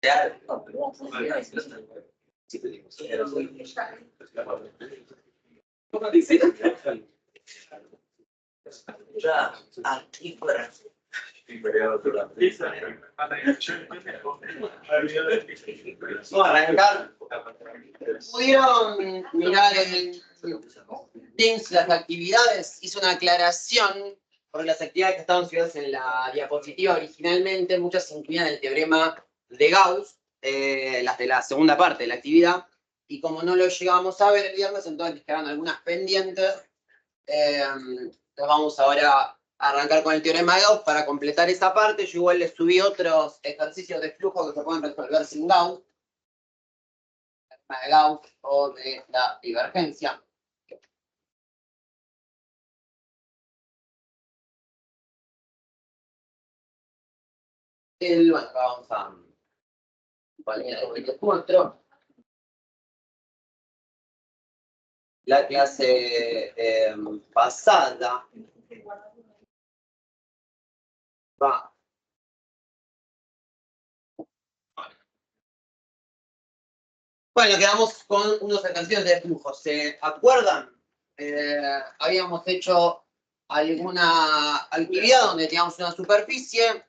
Vamos a arrancar. ¿Pudieron mirar en Teams las actividades? Hice una aclaración porque las actividades que estaban subidas en la diapositiva originalmente, muchas incluían el teorema de Gauss, las de la segunda parte de la actividad, y como no lo llegamos a ver el viernes, entonces quedaron algunas pendientes. Entonces vamos ahora a arrancar con el teorema de Gauss para completar esa parte. Yo igual les subí otros ejercicios de flujo que se pueden resolver sin Gauss, de Gauss o de la divergencia. Bueno, vamos a poner el muestro. La clase pasada va. Bueno, quedamos con unos ejercicios de flujo. ¿Se acuerdan? Habíamos hecho alguna actividad donde teníamos una superficie,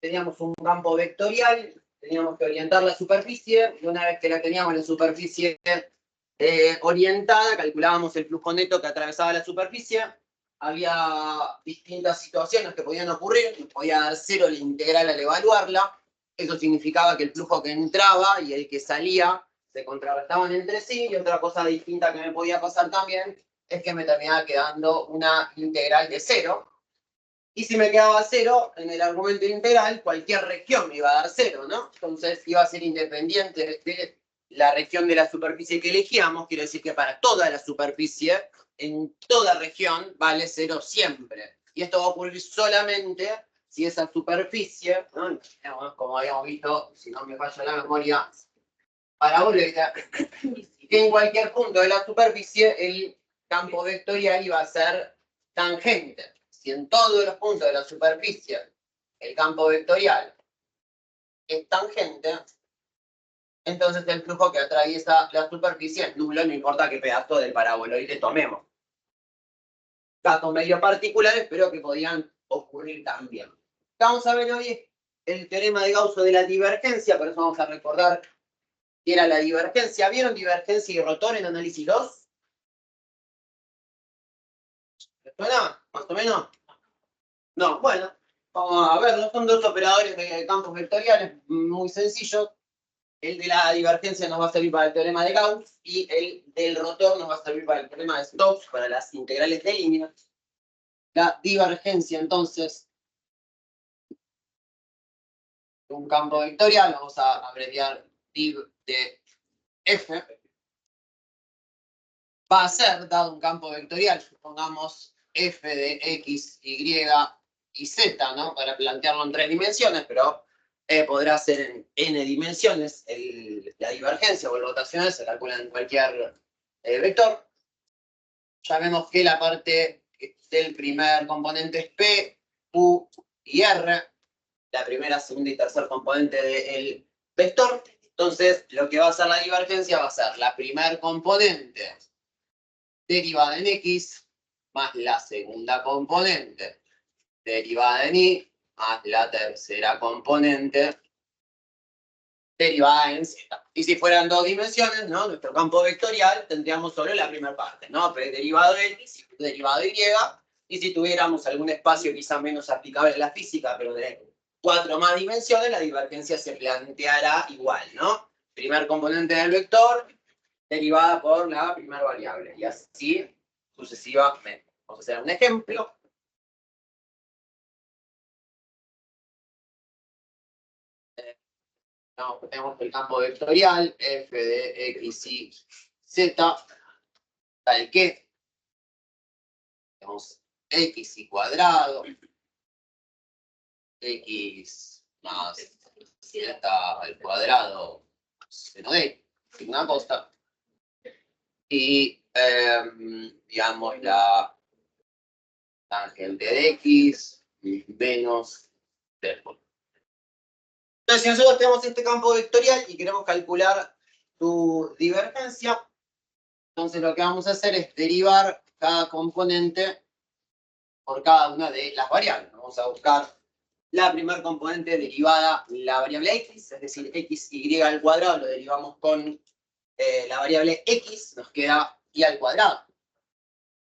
teníamos un campo vectorial, teníamos que orientar la superficie, y una vez que la teníamos la superficie orientada, calculábamos el flujo neto que atravesaba la superficie. Había distintas situaciones que podían ocurrir, podía dar cero la integral al evaluarla. Eso significaba que el flujo que entraba y el que salía se contrarrestaban entre sí, y otra cosa distinta que me podía pasar también es que me terminaba quedando una integral de cero. Y si me quedaba cero en el argumento integral, cualquier región me iba a dar cero, ¿no? Entonces iba a ser independiente de la región de la superficie que elegíamos. Quiere decir que para toda la superficie, en toda región, vale cero siempre. Y esto va a ocurrir solamente si esa superficie, ¿no? Como habíamos visto, si no me falla la memoria, parabólica, que en cualquier punto de la superficie el campo vectorial iba a ser tangente. Si en todos los puntos de la superficie el campo vectorial es tangente, entonces el flujo que atraviesa la superficie es nulo, no importa qué pedazo del paraboloide tomemos. Casos medio particulares, pero que podían ocurrir también. Vamos a ver hoy el teorema de Gauss de la divergencia, por eso vamos a recordar que era la divergencia. ¿Vieron divergencia y rotor en análisis 2? ¿Les suena? ¿Más o menos? No, bueno, vamos a verlo. Son dos operadores de campos vectoriales muy sencillos. El de la divergencia nos va a servir para el teorema de Gauss y el del rotor nos va a servir para el teorema de Stokes, para las integrales de línea. La divergencia, entonces, de un campo vectorial, vamos a abreviar div de F, va a ser, dado un campo vectorial, supongamos F de X, Y y Z, ¿no? Para plantearlo en 3 dimensiones, pero podrá ser en n dimensiones. La divergencia o el rotacional se calcula en cualquier vector. Ya vemos que la parte del primer componente es P, Q y R. La primera, segunda y tercer componente del vector. Entonces, lo que va a ser la divergencia va a ser la primer componente derivada en X más la segunda componente derivada en Y más la tercera componente derivada en Z. Y si fueran 2 dimensiones, ¿no? Nuestro campo vectorial, tendríamos solo la primera parte, ¿no? P derivado de X, derivado de Y. Y si tuviéramos algún espacio quizá menos aplicable a la física, pero de 4 más dimensiones, la divergencia se planteará igual, ¿no? Primer componente del vector derivada por la primera variable. Y así sucesivamente. Vamos a hacer un ejemplo. Tenemos el campo vectorial f de x y z, tal que tenemos x y cuadrado, x más z al cuadrado seno de una cosa, y digamos la tangente de x menos del Entonces, si nosotros tenemos este campo vectorial y queremos calcular su divergencia, entonces lo que vamos a hacer es derivar cada componente por cada una de las variables. Vamos a buscar la primer componente derivada la variable x, es decir, xy al cuadrado lo derivamos con la variable x, nos queda y al cuadrado.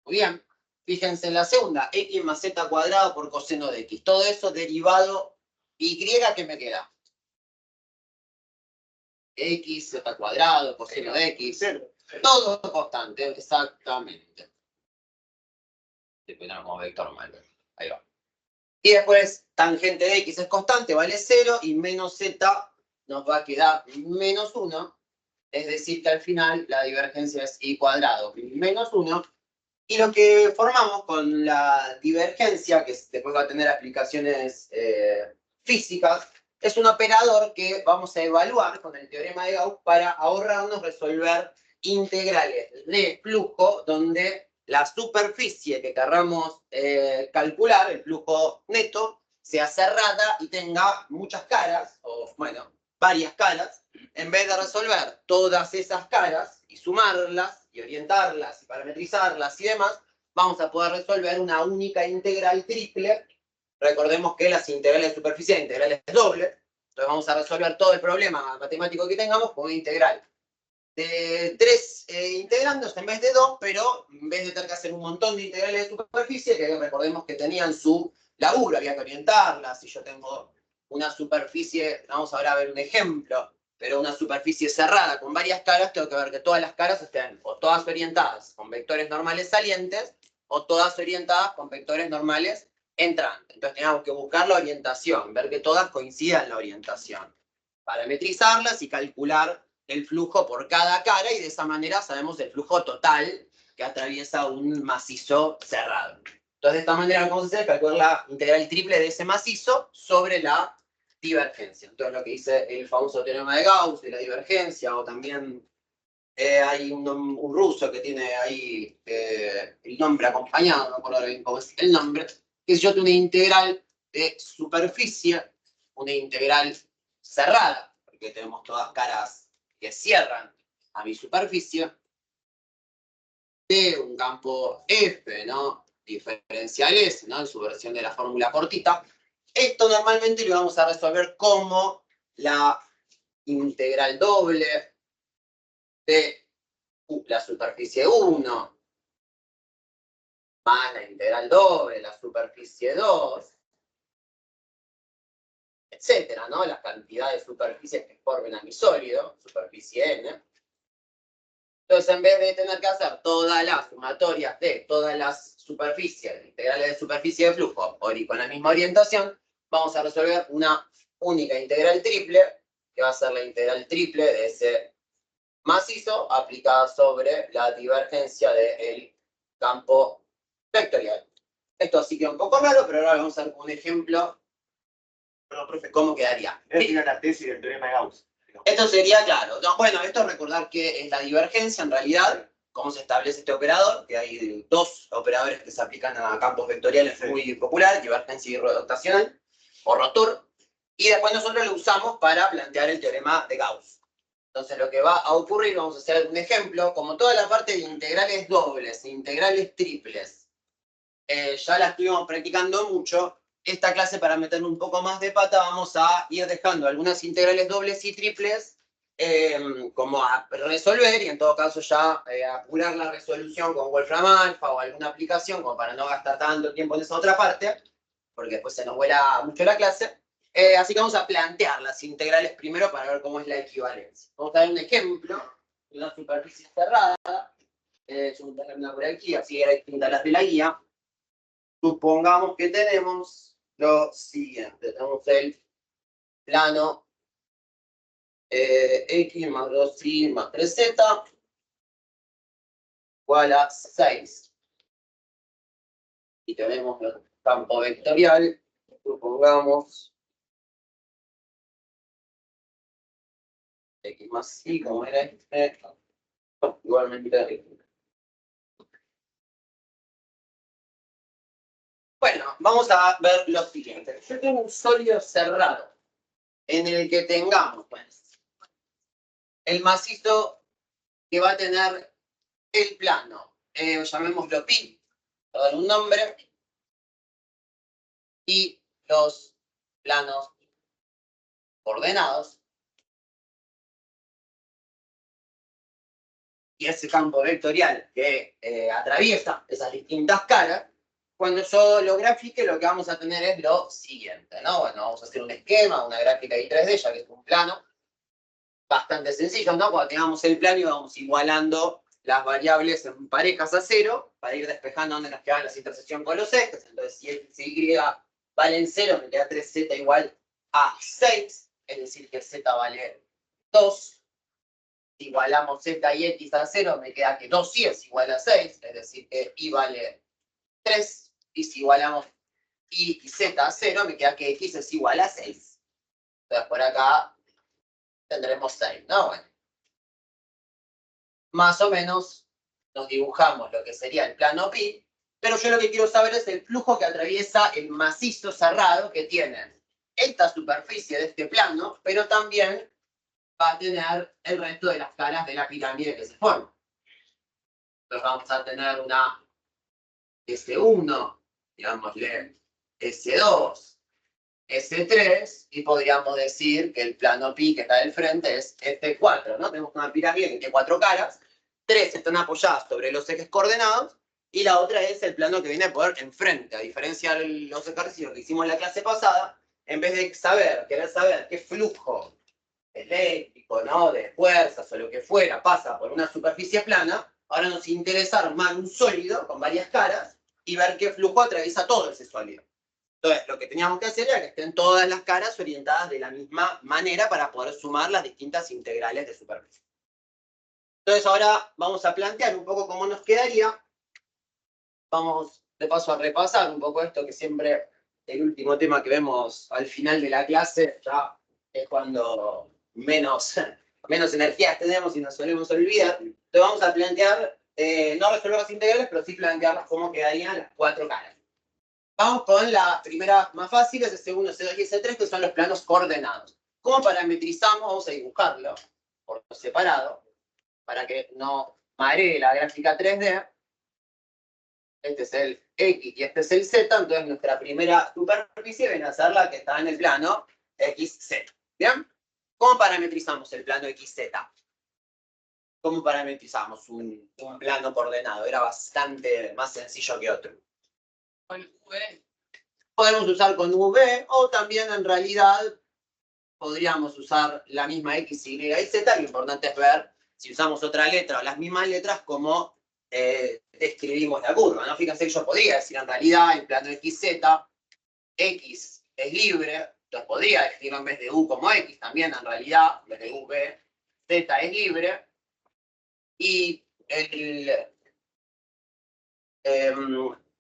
Muy bien. Fíjense en la segunda, x más z cuadrado por coseno de x. Todo eso derivado y, ¿qué me queda? X, z cuadrado, coseno de x. Todo constante, exactamente. Después como vector malo. Ahí va. Y después, tangente de x es constante, vale 0, y menos z nos va a quedar menos 1. Es decir, que al final la divergencia es y cuadrado menos 1. Y lo que formamos con la divergencia, que después va a tener aplicaciones físicas, es un operador que vamos a evaluar con el teorema de Gauss para ahorrarnos resolver integrales de flujo donde la superficie que querramos calcular, el flujo neto, sea cerrada y tenga muchas caras, o bueno, varias caras. En vez de resolver todas esas caras y sumarlas y orientarlas y parametrizarlas y demás, vamos a poder resolver una única integral triple. Recordemos que las integrales de superficie son integrales dobles. Entonces vamos a resolver todo el problema matemático que tengamos con una integral de 3 integrandos en vez de 2, pero en vez de tener que hacer un montón de integrales de superficie, que recordemos que tenían su laburo, había que orientarlas. Si yo tengo una superficie, vamos ahora a ver un ejemplo, pero una superficie cerrada con varias caras, tengo que ver que todas las caras estén o todas orientadas con vectores normales salientes o todas orientadas con vectores normales entrantes. Entonces teníamos que buscar la orientación, ver que todas coincidan en la orientación, parametrizarlas y calcular el flujo por cada cara, y de esa manera sabemos el flujo total que atraviesa un macizo cerrado. Entonces, de esta manera lo que vamos a hacer es calcular la integral triple de ese macizo sobre la divergencia. Entonces, lo que dice el famoso teorema de Gauss de la divergencia, o también hay un ruso que tiene ahí el nombre acompañado, no me acuerdo bien cómo es el nombre, que es yo tengo una integral de superficie, una integral cerrada, porque tenemos todas caras que cierran a mi superficie, de un campo F, ¿no? Diferencial S, ¿no? En su versión de la fórmula cortita. Esto normalmente lo vamos a resolver como la integral doble de la superficie 1 más la integral doble de la superficie 2, etcétera, ¿no? La cantidad de superficies que formen a mi sólido, superficie n. Entonces, en vez de tener que hacer todas las sumatorias de todas las superficies, integrales de superficie de flujo, con la misma orientación, vamos a resolver una única integral triple, que va a ser la integral triple de ese macizo aplicada sobre la divergencia del campo vectorial. Esto sí queda un poco raro, pero ahora vamos a ver un ejemplo. Pero, profe, ¿cómo quedaría? Es la tesis del teorema de Gauss. Esto sería claro. No, bueno, esto es recordar que es la divergencia en realidad, cómo se establece este operador, que hay dos operadores que se aplican a campos vectoriales muy populares, divergencia y rotacional, o rotor, y después nosotros lo usamos para plantear el teorema de Gauss. Entonces lo que va a ocurrir, vamos a hacer un ejemplo, como toda la parte de integrales dobles e integrales triples, ya la estuvimos practicando mucho. Esta clase, para meterle un poco más de pata, vamos a ir dejando algunas integrales dobles y triples como a resolver, y en todo caso ya apurar la resolución con Wolfram Alpha o alguna aplicación, como para no gastar tanto tiempo en esa otra parte, porque después se nos vuela mucho la clase. Así que vamos a plantear las integrales primero para ver cómo es la equivalencia. Vamos a dar un ejemplo de una superficie cerrada. Yo voy a terminar por aquí, así era distinta las de la guía. Supongamos que tenemos lo siguiente. Tenemos el plano x más 2y más 3z igual a 6. Y tenemos el campo vectorial. Supongamos x más y, como era este, igualmente. Bueno, vamos a ver lo siguiente. Yo tengo un sólido cerrado. en el que tengamos pues, el macizo que va a tener el plano, llamémoslo pi, para dar un nombre, y los planos coordenados, y ese campo vectorial que atraviesa esas distintas caras, cuando yo lo grafique, lo que vamos a tener es lo siguiente, ¿no? Bueno, vamos a hacer un esquema, una gráfica de 3D, ya que es un plano bastante sencillo, ¿no? Cuando tengamos el plano y vamos igualando las variables en parejas a cero, para ir despejando dónde nos quedan las intersecciones con los ejes. Entonces, si x y valen 0, me queda 3z igual a 6, es decir, que z vale 2. Si igualamos z y x a 0, me queda que 2y es igual a 6, es decir, que y vale 3. Y si igualamos y z a 0, me queda que x es igual a 6. Entonces, por acá tendremos 6, ¿no? Bueno. Más o menos nos dibujamos lo que sería el plano pi, pero yo lo que quiero saber es el flujo que atraviesa el macizo cerrado que tiene esta superficie de este plano, pero también va a tener el resto de las caras de la pirámide que se forma. Entonces vamos a tener una S1, digámosle S2, S3, y podríamos decir que el plano pi que está del frente es F4, ¿no? Tenemos una pirámide que tiene 4 caras, 3 están apoyadas sobre los ejes coordenados, y la otra es el plano que viene por enfrente. A diferencia de los ejercicios que hicimos en la clase pasada, en vez de querer saber qué flujo eléctrico, ¿no? De fuerzas o lo que fuera pasa por una superficie plana, ahora nos interesa armar un sólido con varias caras y ver qué flujo atraviesa todo ese sólido. Entonces, lo que teníamos que hacer era que estén todas las caras orientadas de la misma manera para poder sumar las distintas integrales de superficie. Entonces, ahora vamos a plantear un poco cómo nos quedaría. Vamos de paso a repasar un poco esto, que siempre el último tema que vemos al final de la clase ya es cuando menos energías tenemos y nos solemos olvidar. Entonces vamos a plantear, no resolver las integrales, pero sí plantear cómo quedarían las 4 caras. Vamos con la primera más fácil, es S1, S2 y S3, que son los planos coordenados. ¿Cómo parametrizamos? Vamos a dibujarlo por separado, para que no maree la gráfica 3D. Este es el X y este es el Z, entonces nuestra primera superficie viene a ser la que está en el plano XZ. ¿Bien? ¿Cómo parametrizamos el plano XZ? ¿Cómo parametrizamos un plano coordenado? Era bastante más sencillo que otro. Con V. Podemos usar con V, o también en realidad podríamos usar la misma X, Y y Z. Lo importante es ver si usamos otra letra o las mismas letras, cómo describimos la curva, ¿no? Fíjense que yo podría decir en realidad el plano XZ, X es libre, entonces podría escribirlo en vez de U como X también, en realidad, en vez de V, Z es libre, y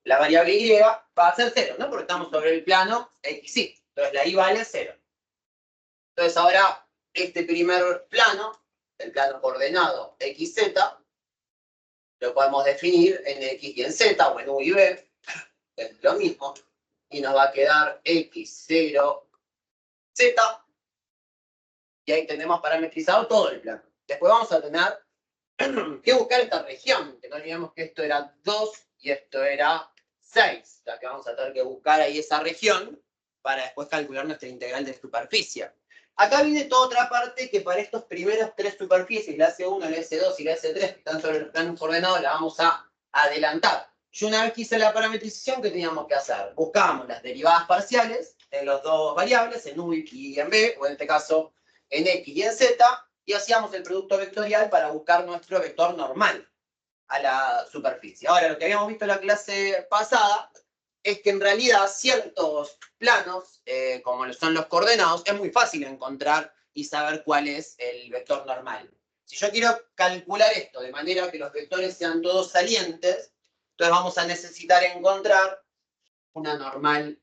la variable Y va a ser 0, ¿no? Porque estamos sobre el plano XY, entonces la Y vale 0. Entonces ahora este primer plano, el plano coordenado XZ, lo podemos definir en X y en Z, o en U y B, es lo mismo, y nos va a quedar X0, Z, y ahí tenemos parametrizado todo el plano. Después vamos a tener que buscar esta región, que no olvidemos que esto era 2 y esto era 6, o sea que vamos a tener que buscar ahí esa región para después calcular nuestra integral de superficie. Acá viene toda otra parte que para estos primeros 3 superficies, la S1, la S2 y la S3, que están sobre los planos coordenados, la vamos a adelantar. Yo una vez que hice la parametrización, ¿qué teníamos que hacer? Buscábamos las derivadas parciales en los dos variables, en U y en B, o en este caso en X y en Z, y hacíamos el producto vectorial para buscar nuestro vector normal a la superficie. Ahora, lo que habíamos visto en la clase pasada es que en realidad ciertos planos, como son los coordenados, es muy fácil encontrar y saber cuál es el vector normal. Si yo quiero calcular esto de manera que los vectores sean todos salientes, entonces vamos a necesitar encontrar una normal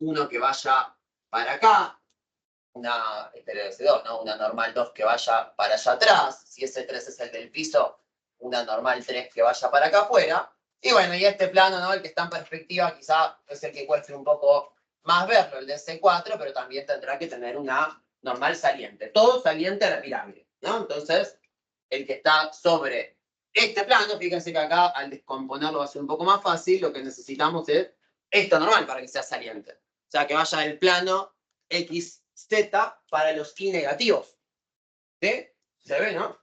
1 que vaya para acá, una, este era S2, ¿no? Una normal 2 que vaya para allá atrás, si ese 3 es el del piso, una normal 3 que vaya para acá afuera. Y bueno, y este plano, ¿no? El que está en perspectiva, quizá es el que cueste un poco más verlo, el de C4, pero también tendrá que tener una normal saliente. Todo saliente a la pirámide, ¿no? Entonces, el que está sobre este plano, fíjense que acá al descomponerlo va a ser un poco más fácil, lo que necesitamos es esto normal para que sea saliente. O sea, que vaya el plano XZ para los y negativos. ¿Sí? ¿Se ve, no?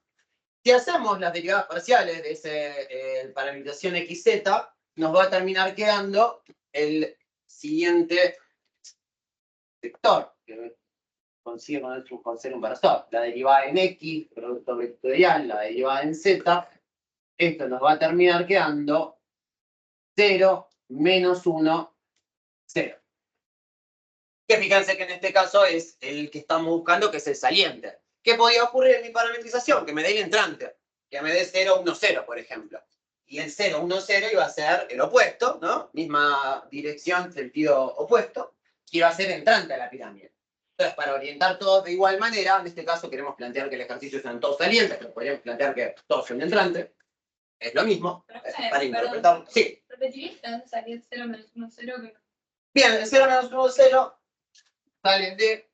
Si hacemos las derivadas parciales de esa parametrización XZ, nos va a terminar quedando el siguiente vector, que consigue con el ser un versor. La derivada en X, producto vectorial, la derivada en Z, esto nos va a terminar quedando 0, menos 1, 0. Que fíjense que en este caso es el que estamos buscando, que es el saliente. ¿Qué podía ocurrir en mi parametrización? Que me dé el entrante, que me dé 0, 1, 0, por ejemplo. Y el 0, 1, 0 iba a ser el opuesto, ¿no? Misma dirección, sentido opuesto, que iba a ser entrante a la pirámide. Entonces, para orientar todos de igual manera, en este caso queremos plantear que el ejercicio sean todos salientes, pero podríamos plantear que todos son entrantes. Es lo mismo, para interpretarlo. Sí. ¿Repetirías entonces aquí el 0 menos 1, 0? Bien, el 0 menos 1, 0 sale de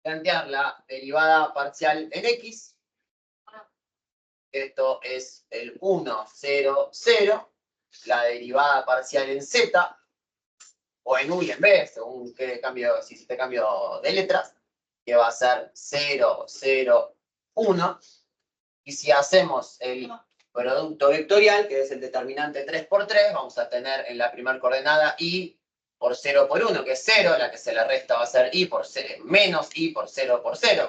plantear la derivada parcial en X. Esto es el 1, 0, 0. La derivada parcial en Z, o en U y en B, según qué cambio, si hiciste cambio de letras, que va a ser 0, 0, 1. Y si hacemos el producto vectorial, que es el determinante 3 por 3, vamos a tener en la primera coordenada I por 0 por 1, que es 0, la que se le resta va a ser I por 0, menos I por 0,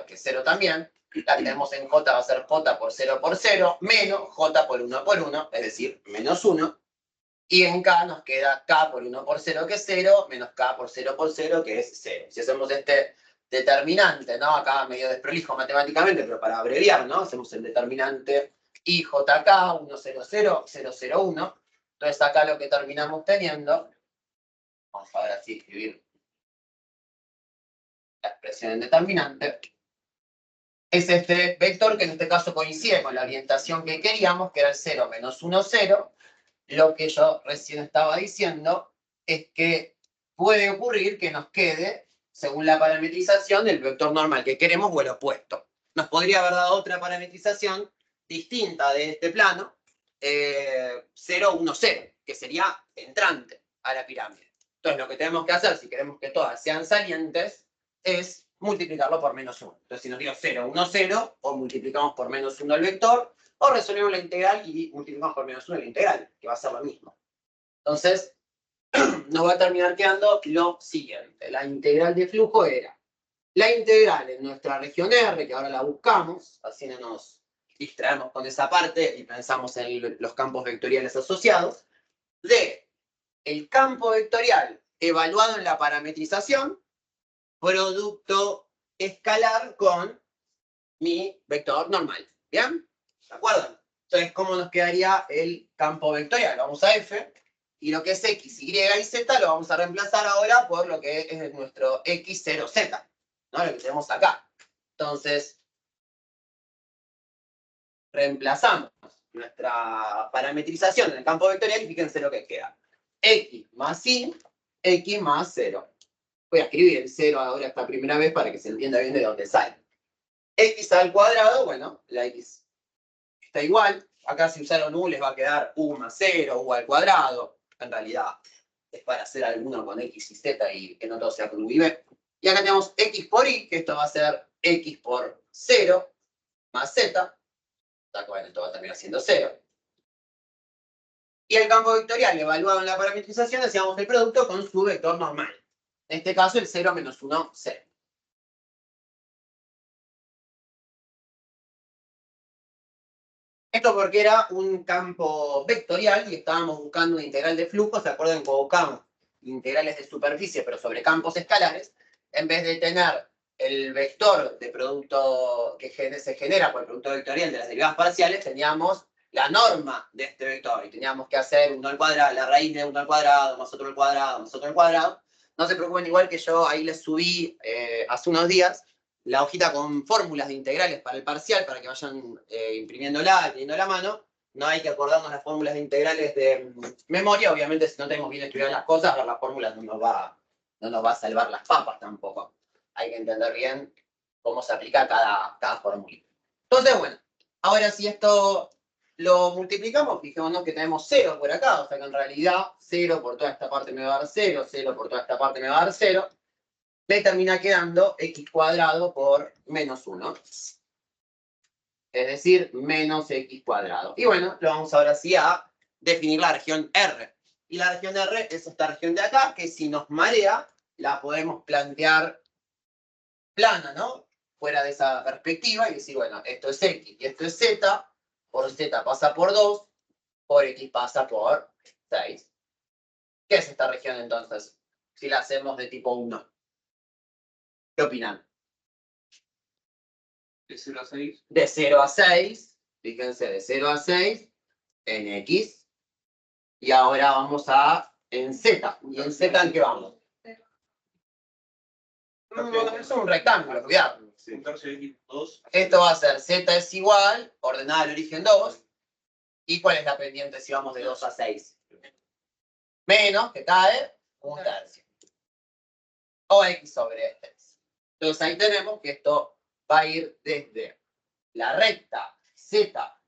que es 0 también. La que tenemos en J va a ser J por 0, menos J por 1, es decir, menos 1. Y en K nos queda K por 1 por 0, que es 0, menos K por 0, que es 0. Si hacemos este determinante, ¿no? Acá medio desprolijo matemáticamente, pero para abreviar, ¿no? Hacemos el determinante IJK 1, 0, 0, 0, 0, 1. Entonces acá lo que terminamos teniendo, vamos a ahora sí escribir la expresión en determinante, es este vector que en este caso coincide con la orientación que queríamos, que era el 0, menos 1, 0. Lo que yo recién estaba diciendo es que puede ocurrir que nos quede, según la parametrización, el vector normal que queremos o el opuesto. Nos podría haber dado otra parametrización distinta de este plano, 0, 1, 0, que sería entrante a la pirámide. Entonces, lo que tenemos que hacer, si queremos que todas sean salientes, es multiplicarlo por menos 1. Entonces, si nos dio 0, 1, 0, o multiplicamos por menos 1 el vector, o resolvemos la integral y multiplicamos por menos 1 la integral, que va a ser lo mismo. Entonces, nos va a terminar quedando lo siguiente. La integral de flujo era la integral en nuestra región R, que ahora la buscamos, así no nos distraemos con esa parte y pensamos en los campos vectoriales asociados, de el campo vectorial evaluado en la parametrización, producto escalar con mi vector normal. ¿Bien? ¿De acuerdo? Entonces, ¿cómo nos quedaría el campo vectorial? Vamos a F, y lo que es X, Y y Z lo vamos a reemplazar ahora por lo que es nuestro X0Z, ¿no? Lo que tenemos acá. Entonces, reemplazamos nuestra parametrización en el campo vectorial y fíjense lo que queda. X más Y, X más 0. Voy a escribir el 0 ahora esta primera vez para que se entienda bien de dónde sale. X al cuadrado, bueno, la X está igual. Acá si usaron U les va a quedar U más 0, U al cuadrado. En realidad es para hacer alguno con X y Z y que no todo sea con U y B. Y acá tenemos X por Y, que esto va a ser X por 0 más Z. Bueno, esto va a terminar siendo 0. Y el campo vectorial evaluado en la parametrización, hacíamos el producto con su vector normal. En este caso el 0 menos 1, 0. Esto porque era un campo vectorial y estábamos buscando una integral de flujo. ¿Se acuerdan que buscamos integrales de superficie, pero sobre campos escalares? En vez de tener el vector de producto que se genera por el producto vectorial de las derivadas parciales, teníamos la norma de este vector y teníamos que hacer 1 al cuadrado, la raíz de 1 al cuadrado, más otro al cuadrado, más otro al cuadrado. No se preocupen, igual que yo ahí les subí hace unos días la hojita con fórmulas de integrales para el parcial, para que vayan imprimiéndola, teniendo la mano. No hay que acordarnos las fórmulas de integrales de memoria. Obviamente, si no tenemos bien estudiadas las cosas, ver las fórmulas no nos va a salvar las papas tampoco. Hay que entender bien cómo se aplica cada fórmula. Entonces, bueno, ahora si esto lo multiplicamos, fijémonos que tenemos 0 por acá, o sea que en realidad 0 por toda esta parte me va a dar 0, 0 por toda esta parte me va a dar 0, me termina quedando x cuadrado por menos 1. Es decir, menos x cuadrado. Y bueno, lo vamos ahora sí a definir la región R. Y la región R es esta región de acá, que si nos marea, la podemos plantear plana, ¿no? Fuera de esa perspectiva y decir, bueno, esto es X y esto es Z, por Z pasa por 2, por X pasa por 6. ¿Qué es esta región entonces? Si la hacemos de tipo 1. ¿Qué opinan? De 0 a 6. De 0 a 6, fíjense, de 0 a 6 en X. Y ahora vamos a en Z. ¿Y en Z en qué vamos? Es un rectángulo, cuidado. Esto va a ser Z es igual, ordenada al origen 2. ¿Y cuál es la pendiente si vamos de 2 a 6? Menos, que cae, un tercio. O X sobre 3. Entonces ahí tenemos que esto va a ir desde la recta Z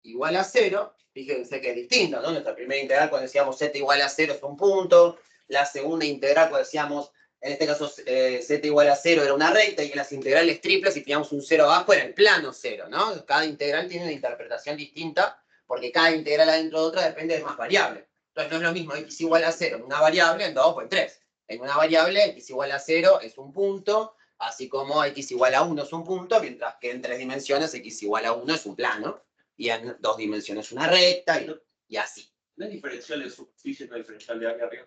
igual a 0. Fíjense que es distinto, ¿no? Nuestra primera integral cuando decíamos Z igual a 0 es un punto. La segunda integral cuando decíamos, en este caso, Z igual a 0 era una recta, y en las integrales triples, si teníamos un 0 abajo, era el plano 0, ¿no? Cada integral tiene una interpretación distinta, porque cada integral adentro de otra depende de más variables. Entonces no es lo mismo x igual a 0 en una variable, en 2 o en 3. En una variable, x igual a 0 es un punto, así como x igual a 1 es un punto, mientras que en 3 dimensiones x igual a 1 es un plano, y en 2 dimensiones una recta, y así. ¿No es diferencial de superficie, no es diferencial de área arriba?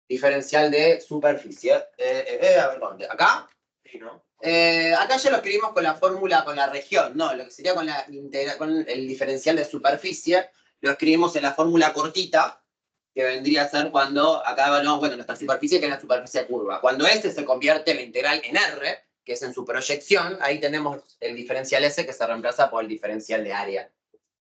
Diferencial de superficie. A ver, ¿dónde? ¿Acá? Sí, ¿no? Acá ya lo escribimos con la fórmula, con la región, no, lo que sería con el diferencial de superficie, lo escribimos en la fórmula cortita, que vendría a ser cuando acá evaluamos, bueno, nuestra superficie, que es la superficie curva. Cuando este se convierte en la integral en R, que es en su proyección, ahí tenemos el diferencial S que se reemplaza por el diferencial de área.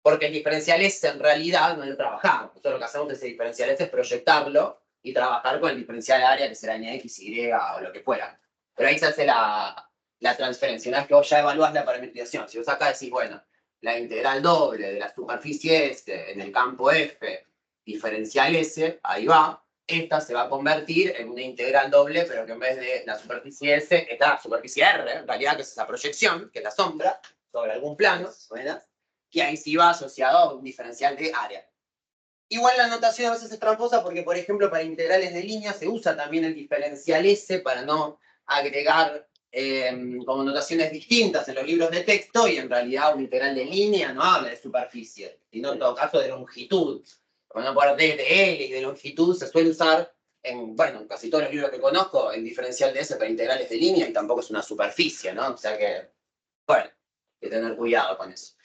Porque el diferencial S en realidad no lo trabajamos. Nosotros lo que hacemos de ese diferencial S es proyectarlo y trabajar con el diferencial de área, que será en X, Y o lo que fuera. Pero ahí se hace la transferencia. Una vez que vos ya evaluás la parametrización, si vos acá decís, bueno, la integral doble de la superficie S en el campo F, diferencial S, ahí va, esta se va a convertir en una integral doble, pero que en vez de la superficie S, está la superficie R, en realidad, que es esa proyección, que es la sombra, sobre algún plano, ¿verdad? Y ahí sí va asociado a un diferencial de área. Igual la notación a veces es tramposa porque, por ejemplo, para integrales de línea se usa también el diferencial S para no agregar como notaciones distintas en los libros de texto, y en realidad un integral de línea no habla de superficie, sino en todo caso de longitud. Por ejemplo, de L y de longitud se suele usar en, bueno, en casi todos los libros que conozco, el diferencial de S para integrales de línea, y tampoco es una superficie, ¿no? O sea que, bueno, hay que tener cuidado con eso.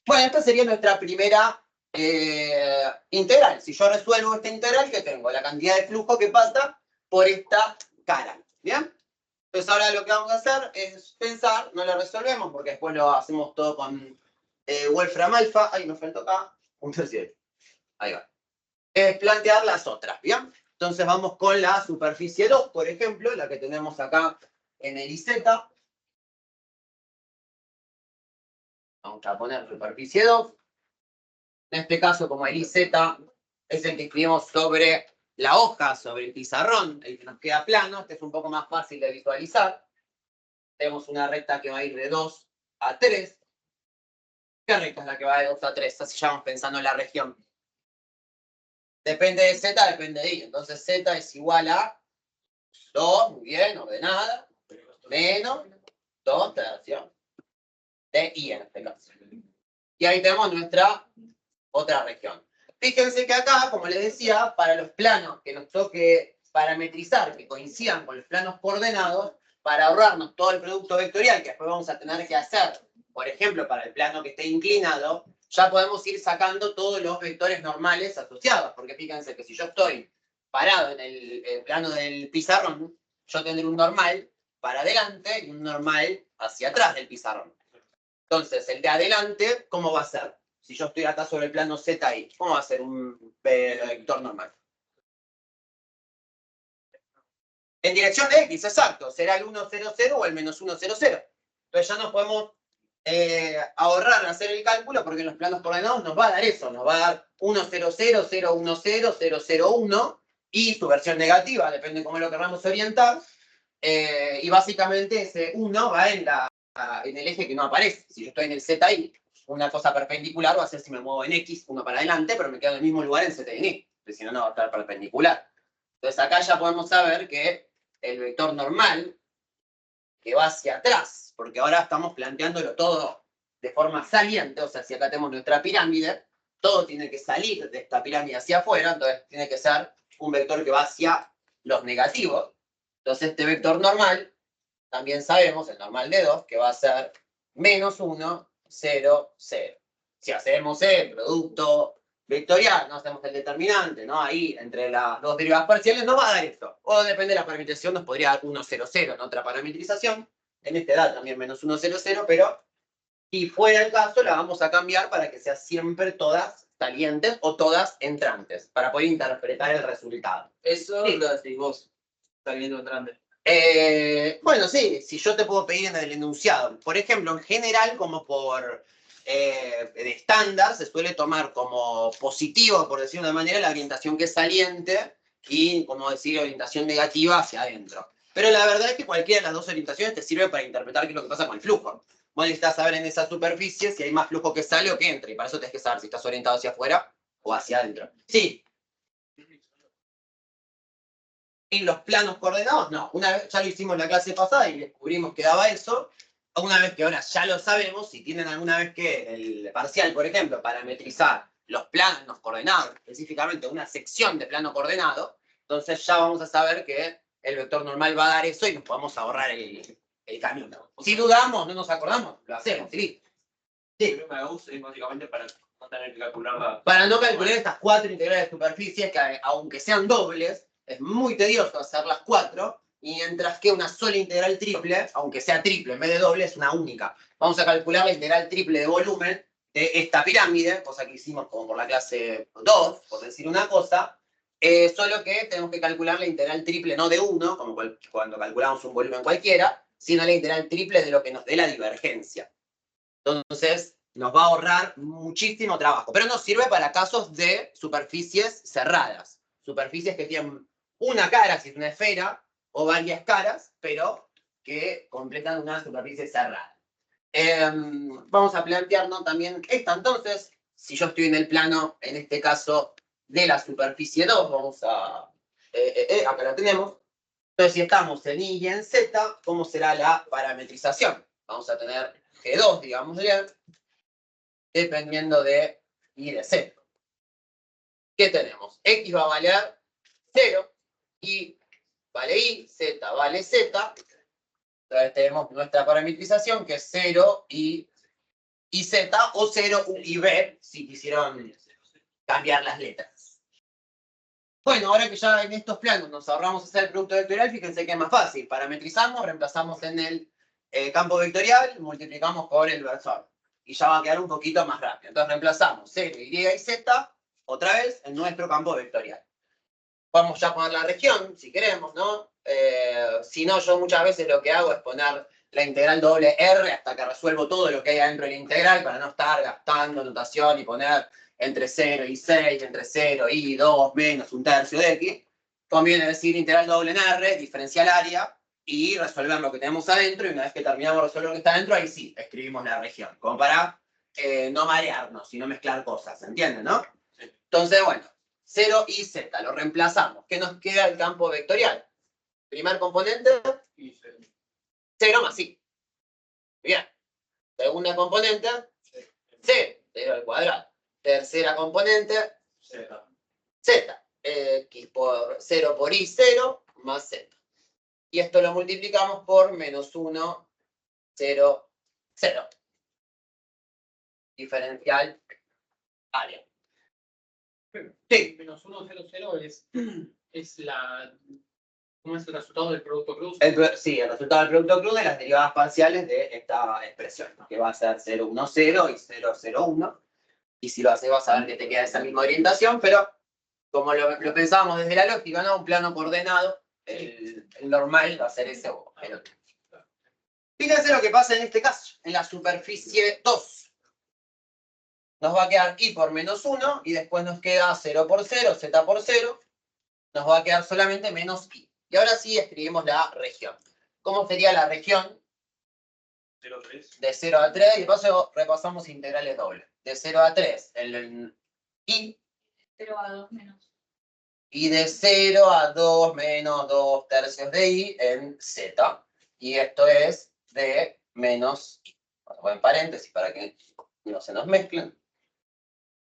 Bueno, esta sería nuestra primera integral. Si yo resuelvo esta integral, ¿qué tengo? La cantidad de flujo que pasa por esta cara. ¿Bien? Entonces ahora lo que vamos a hacer es pensar, no lo resolvemos porque después lo hacemos todo con Wolfram alfa. Ahí me faltó acá. Un tercio. Ahí va. Plantear las otras. ¿Bien? Entonces vamos con la superficie 2, por ejemplo, la que tenemos acá en el IZ. Vamos a poner superficie 2. En este caso, como el IZ es el que escribimos sobre la hoja, sobre el pizarrón, el que nos queda plano, este es un poco más fácil de visualizar. Tenemos una recta que va a ir de 2 a 3. ¿Qué recta es la que va de 2 a 3? Así ya vamos pensando en la región. Depende de Z, depende de I. Entonces Z es igual a 2, muy bien, ordenada, menos 2 tercios de I en este caso. Y ahí tenemos nuestra otra región. Fíjense que acá, como les decía, para los planos que nos toque parametrizar, que coincidan con los planos coordenados, para ahorrarnos todo el producto vectorial que después vamos a tener que hacer, por ejemplo, para el plano que esté inclinado, ya podemos ir sacando todos los vectores normales asociados, porque fíjense que si yo estoy parado en el plano del pizarrón, yo tendré un normal para adelante y un normal hacia atrás del pizarrón. Entonces, el de adelante, ¿cómo va a ser? Si yo estoy acá sobre el plano Z ahí, ¿cómo va a ser un vector normal? En dirección de X, exacto. Será el 1, 0, 0 o el menos 1, 0, 0. Entonces ya nos podemos ahorrar hacer el cálculo porque en los planos coordenados nos va a dar eso. Nos va a dar 1, 0, 0, 0, 1, 0, 0, 0, 1 y su versión negativa, depende de cómo lo queramos orientar. Y básicamente ese 1 va en el eje que no aparece. Si yo estoy en el ZI, una cosa perpendicular va a ser si me muevo en X, uno para adelante, pero me quedo en el mismo lugar en Z y en Y, porque si no, no va a estar perpendicular. Entonces acá ya podemos saber que el vector normal que va hacia atrás, porque ahora estamos planteándolo todo de forma saliente, o sea, si acá tenemos nuestra pirámide, todo tiene que salir de esta pirámide hacia afuera, entonces tiene que ser un vector que va hacia los negativos. Entonces este vector normal, también sabemos, el normal de 2, que va a ser menos 1, 0, 0. Si hacemos el producto vectorial, no hacemos el determinante, ¿no? Ahí, entre las dos derivadas parciales, nos va a dar esto. O depende de la parametrización, nos podría dar 1, 0, 0 en otra parametrización. En este da también menos 1, 0, 0, pero si fuera el caso, la vamos a cambiar para que sea siempre todas salientes o todas entrantes, para poder interpretar el resultado. Eso Sí. lo decís vos, saliendo entrante. Bueno, sí, si yo te puedo pedir en el enunciado. Por ejemplo, en general, como por de estándar, se suele tomar como positivo, por decirlo de una manera, la orientación que es saliente y, como decir, orientación negativa hacia adentro. Pero la verdad es que cualquiera de las dos orientaciones te sirve para interpretar qué es lo que pasa con el flujo. Vos necesitas saber en esa superficie si hay más flujo que sale o que entra, y para eso tenés que saber si estás orientado hacia afuera o hacia adentro. Sí. En los planos coordenados, no. Una vez ya lo hicimos en la clase pasada y descubrimos que daba eso. Una vez que ahora ya lo sabemos, si tienen alguna vez que el parcial, por ejemplo, parametrizar los planos coordenados, específicamente una sección de plano coordenado, entonces ya vamos a saber que el vector normal va a dar eso y nos podemos ahorrar el camino. Si dudamos, no nos acordamos, lo hacemos, ¿sí? El problema de Gauss es básicamente para no tener que calcular la... Para no calcular estas 4 integrales de superficie, que aunque sean dobles, es muy tedioso hacer las 4, y mientras que una sola integral triple, aunque sea triple en vez de doble, es una única. Vamos a calcular la integral triple de volumen de esta pirámide, cosa que hicimos como por la clase 2, por decir una cosa, solo que tenemos que calcular la integral triple no de 1, como cuando calculamos un volumen cualquiera, sino la integral triple de lo que nos dé la divergencia. Entonces, nos va a ahorrar muchísimo trabajo, pero nos sirve para casos de superficies cerradas, superficies que tienen una cara, si es una esfera, o varias caras, pero que completan una superficie cerrada. Vamos a plantearnos también esta, entonces, si yo estoy en el plano, en este caso, de la superficie 2, vamos a... acá la tenemos. Entonces, si estamos en Y y en Z, ¿cómo será la parametrización? Vamos a tener G2, digamos bien, dependiendo de Y de Z. ¿Qué tenemos? X va a valer 0, Y vale Y, Z vale Z. Entonces tenemos nuestra parametrización que es 0, Y Z, o 0, U y B, si quisieron cambiar las letras. Bueno, ahora que ya en estos planos nos ahorramos hacer el producto vectorial, fíjense que es más fácil. Parametrizamos, reemplazamos en el campo vectorial, multiplicamos por el versor. Y ya va a quedar un poquito más rápido. Entonces reemplazamos 0, Y y Z, otra vez, en nuestro campo vectorial. Vamos ya a poner la región, si queremos, ¿no? Si no, yo muchas veces lo que hago es poner la integral doble R hasta que resuelvo todo lo que hay adentro de la integral para no estar gastando notación y poner entre 0 y 6, entre 0 y 2 menos un tercio de X. Conviene decir integral doble en R, diferencial área, y resolver lo que tenemos adentro, y una vez que terminamos de resolver lo que está adentro, ahí sí, escribimos la región, como para no marearnos y no mezclar cosas, ¿entienden, no? Entonces, bueno, 0 y Z, lo reemplazamos. ¿Qué nos queda el campo vectorial? Primer componente, 0 más I. Bien. Segunda componente, C, 0 al cuadrado. Tercera componente, Z. X por 0 por I, 0, más Z. Y esto lo multiplicamos por menos 1, 0, 0. Diferencial área. Sí. Menos 1, 0, 0 es la... ¿Cómo es el resultado del producto cruz? Sí, el resultado del producto cruz de las derivadas parciales de esta expresión, que va a ser 0, 1, 0 y 0, 0, 1. Y si lo haces vas a ver que te queda esa misma orientación, pero como lo pensábamos desde la lógica, ¿no? Un plano coordenado el normal va a ser ese o el otro. Fíjense lo que pasa en este caso, en la superficie 2. Nos va a quedar i por menos 1 y después nos queda 0 por 0, z por 0. Nos va a quedar solamente menos i. Y ahora sí escribimos la región. ¿Cómo sería la región? 0,3. De 0 a 3, y de paso repasamos integrales dobles. De 0 a 3, el i, 0 a 2 menos. y de 0 a 2 menos 2 tercios de i en z. Y esto es de menos i. Vamos a poner en paréntesis para que no se nos mezclen.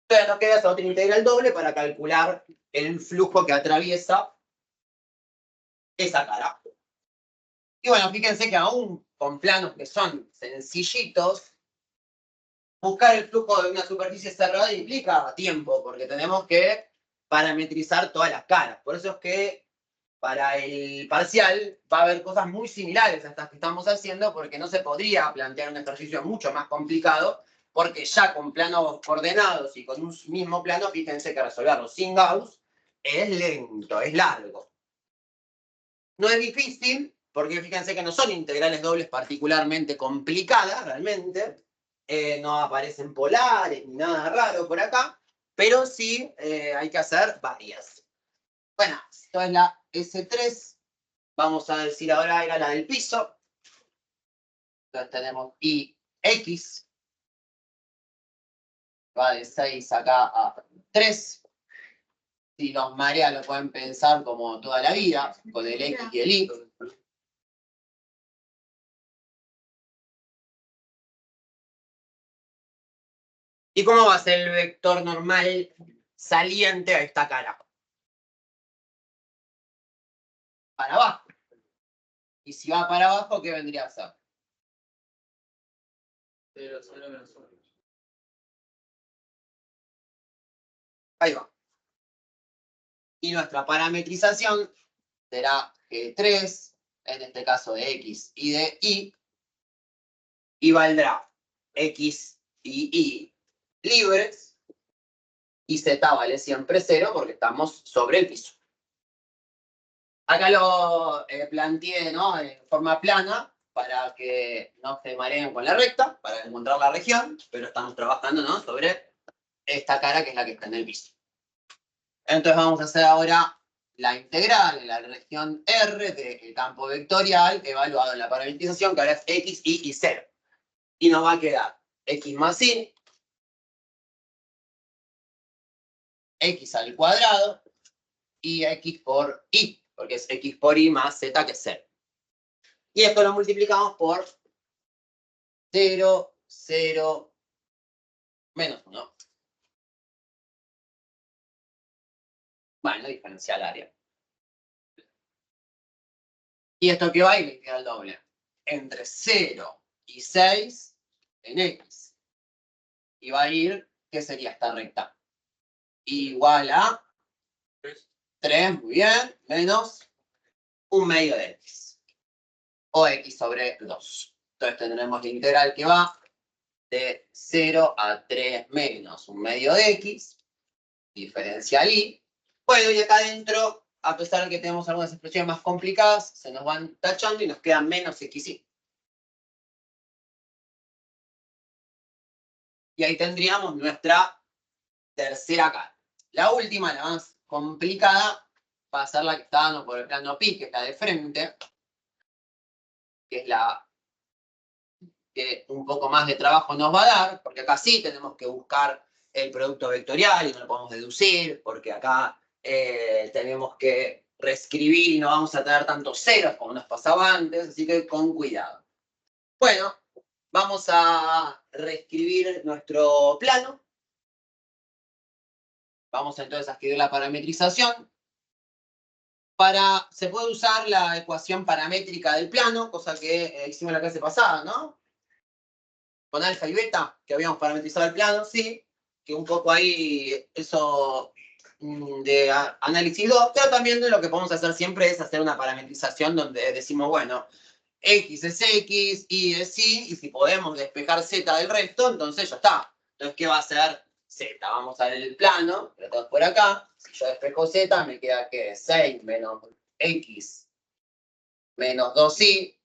Entonces nos queda esa otra integral doble para calcular el flujo que atraviesa esa cara. Y bueno, fíjense que aún con planos que son sencillitos, buscar el flujo de una superficie cerrada implica tiempo, porque tenemos que parametrizar todas las caras. Por eso es que para el parcial va a haber cosas muy similares a estas que estamos haciendo, porque no se podría plantear un ejercicio mucho más complicado, porque ya con planos coordenados y con un mismo plano, fíjense que resolverlo sin Gauss es lento, es largo. No es difícil, porque fíjense que no son integrales dobles particularmente complicadas, realmente. No aparecen polares ni nada raro por acá, pero sí hay que hacer varias. Bueno, esto es la S3. Vamos a decir ahora era la del piso. Entonces tenemos IX. Va de 6 acá a 3. Si los marea lo pueden pensar como toda la vida, con el X y el Y. ¿Y cómo va a ser el vector normal saliente a esta cara? Para abajo. Y si va para abajo, ¿qué vendría a ser? 0, 0 menos 1. Ahí va. Y nuestra parametrización será G3, en este caso de X y de Y, y valdrá X y Y libres, y Z vale siempre 0 porque estamos sobre el piso. Acá lo planteé, ¿no?, en forma plana para que no se mareen con la recta, para encontrar la región, pero estamos trabajando, ¿no?, sobre esta cara que es la que está en el piso. Entonces vamos a hacer ahora la integral en la región R del campo vectorial evaluado en la parametrización, que ahora es X, Y y 0. Y nos va a quedar X más Y, X al cuadrado, y X por Y, porque es X por Y más Z, que es 0. Y esto lo multiplicamos por 0, 0, menos 1. Bueno, diferencial área. Y esto que va a ir la integral doble entre 0 y 6 en X. Y va a ir, ¿qué sería esta recta? Igual a 3, muy bien, menos 1/2 de X. O X sobre 2. Entonces tendremos la integral que va de 0 a 3 menos 1/2 de X, diferencial Y. Bueno, y acá adentro, a pesar de que tenemos algunas expresiones más complicadas, se nos van tachando y nos queda menos XY. Y ahí tendríamos nuestra tercera cara. La última, la más complicada, va a ser la que está dando por el plano pi, que es la de frente, que es la que un poco más de trabajo nos va a dar, porque acá sí tenemos que buscar el producto vectorial y no lo podemos deducir, porque acá tenemos que reescribir y no vamos a tener tantos ceros como nos pasaba antes, así que con cuidado. Bueno, vamos a reescribir nuestro plano. Vamos entonces a escribir la parametrización. Se puede usar la ecuación paramétrica del plano, cosa que hicimos en la clase pasada, ¿no? Con alfa y beta, que habíamos parametrizado el plano, sí, que un poco ahí eso de análisis 2, pero también lo que podemos hacer siempre es hacer una parametrización donde decimos, bueno, X es X, Y es Y, y si podemos despejar Z del resto, entonces ya está. Entonces, ¿qué va a ser Z? Vamos a ver el plano, lo tenemos por acá. Si yo despejo Z, me queda que 6 menos X menos 2i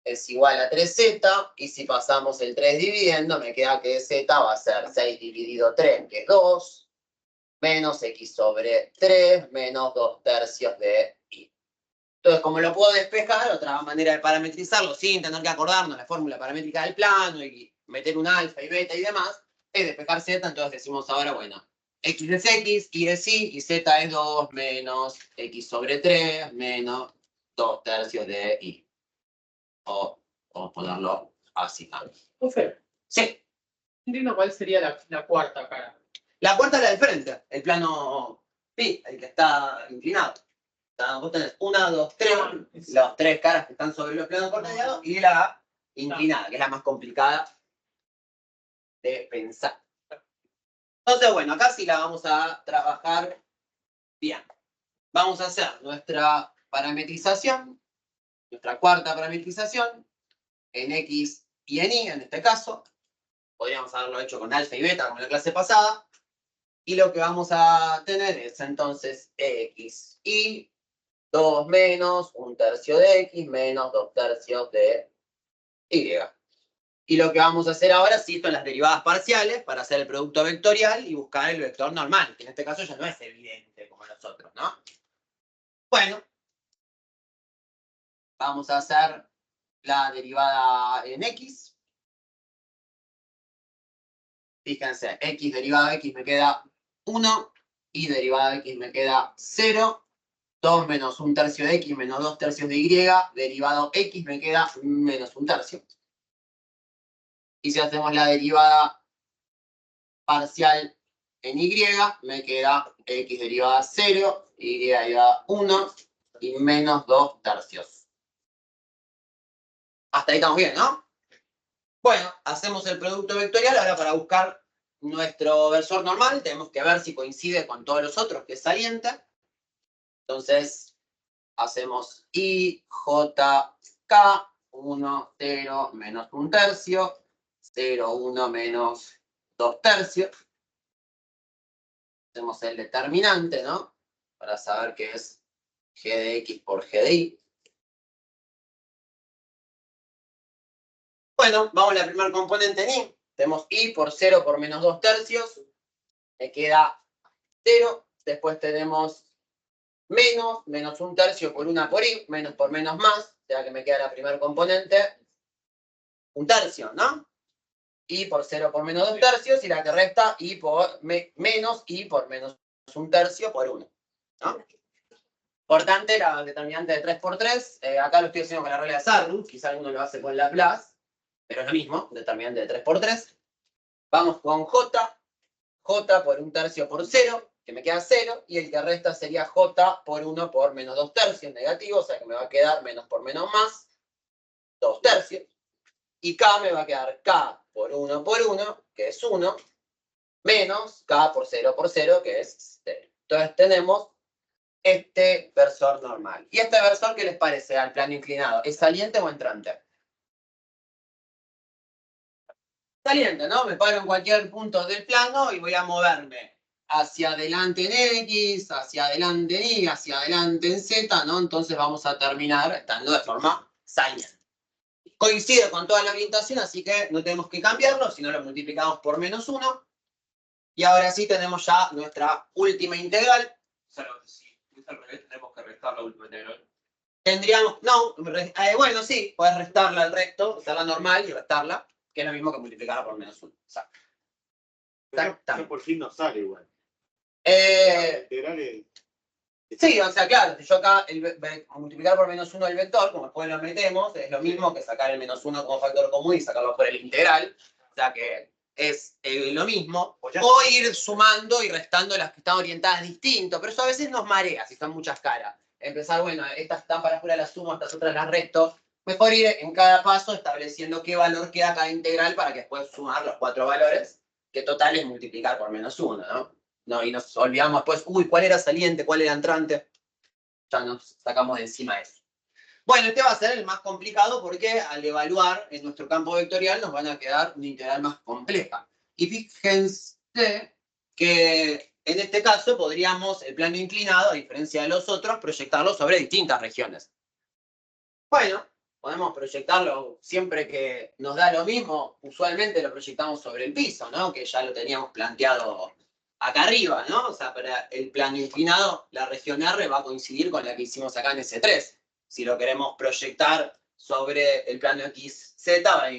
es igual a 3z, y si pasamos el 3 dividiendo, me queda que z va a ser 6 dividido 3, que es 2, menos x sobre 3, menos 2 tercios de i. Entonces, como lo puedo despejar, otra manera de parametrizarlo, sin tener que acordarnos la fórmula paramétrica del plano y meter un alfa y beta y demás, es despejar z. Entonces decimos ahora, bueno, x es x, y es y, y z es 2 menos x sobre 3, menos 2 tercios de i. O ponerlo así también. Profe, Sí. entiendo cuál sería la cuarta cara. La cuarta es la del frente, el plano pi, el que está inclinado. Vos tenés 1, 2, 3, las 3 caras que están sobre los planos coordenados y la inclinada, que es la más complicada de pensar. Entonces, bueno, acá sí la vamos a trabajar bien. Vamos a hacer nuestra parametrización, nuestra cuarta parametrización, en X y en Y, en este caso. Podríamos haberlo hecho con alfa y beta, como en la clase pasada. Y lo que vamos a tener es entonces X y 2 menos 1 tercio de X menos 2 tercios de Y. Y lo que vamos a hacer ahora sí son las derivadas parciales para hacer el producto vectorial y buscar el vector normal, que en este caso ya no es evidente como los otros, ¿no? Bueno, vamos a hacer la derivada en X. Fíjense, X derivada de X me queda 1, y derivada de X me queda 0. 2 menos 1 tercio de X menos 2 tercios de Y, derivado X me queda menos 1 tercio. Y si hacemos la derivada parcial en Y, me queda X derivada 0, Y derivada 1 y menos 2 tercios. Hasta ahí estamos bien, ¿no? Bueno, hacemos el producto vectorial. Ahora para buscar nuestro versor normal tenemos que ver si coincide con todos los otros, que es saliente. Entonces, hacemos I, J, K, 1, 0, menos 1 tercio, 0, 1, menos 2 tercios. Hacemos el determinante, ¿no? Para saber qué es G de X por G de Y. Bueno, vamos a la primera componente en Y. Tenemos I por 0 por menos 2 tercios. Me queda 0. Después tenemos menos 1 tercio por 1 por Y, menos por menos más, o sea que me queda la primera componente, 1 tercio, ¿no? Y por 0 por menos 2 tercios, y la que resta y por menos y por menos 1 tercio por 1, ¿no? Importante, la determinante de 3 por 3, acá lo estoy haciendo con la regla de Sarrus, quizá alguno lo hace con Laplace, pero es lo mismo, determinante de 3 por 3. Vamos con J, J por 1 tercio por 0, que me queda 0, y el que resta sería J por 1 por menos 2 tercios, negativo, o sea que me va a quedar menos por menos más, 2 tercios. Y K me va a quedar K por 1, que es 1, menos K por 0, que es 0. Entonces tenemos este versor normal. ¿Y este versor qué les parece al plano inclinado? ¿Es saliente o entrante? Saliente, ¿no? Me paro en cualquier punto del plano y voy a moverme hacia adelante en X, hacia adelante en Y, hacia adelante en Z, ¿no? Entonces vamos a terminar estando de forma saliente. Coincide con toda la orientación, así que no tenemos que cambiarlo, sino lo multiplicamos por menos 1. Y ahora sí tenemos ya nuestra última integral. Solo que si es al revés, tenemos que restar la última integral. Tendríamos, no, bueno, sí, puedes restarla al resto, hacerla normal y restarla, que es lo mismo que multiplicarla por menos 1. Exacto. Ya por fin nos sale igual. Sí, o sea, claro, si yo acá multiplicar por menos 1 el vector, como después lo metemos, es lo mismo que sacar el menos 1 como factor común y sacarlo por el integral. O sea que es lo mismo. O ir sumando y restando las que están orientadas distinto, pero eso a veces nos marea si son muchas caras. Empezar, bueno, estas están para afuera las sumo, estas otras las resto. Mejor ir en cada paso estableciendo qué valor queda cada integral para que después sumar los 4 valores, que total es multiplicar por menos 1, ¿no? No, y nos olvidamos después, ¿cuál era saliente? ¿Cuál era entrante? Ya nos sacamos de encima eso. Bueno, este va a ser el más complicado porque al evaluar en nuestro campo vectorial nos van a quedar una integral más compleja. Y fíjense que en este caso podríamos, el plano inclinado, a diferencia de los otros, proyectarlo sobre distintas regiones. Bueno, podemos proyectarlo siempre que nos da lo mismo. Usualmente lo proyectamos sobre el piso, ¿no? Que ya lo teníamos planteado acá arriba, ¿no? O sea, para el plano inclinado, la región R va a coincidir con la que hicimos acá en S3. Si lo queremos proyectar sobre el plano XZ, va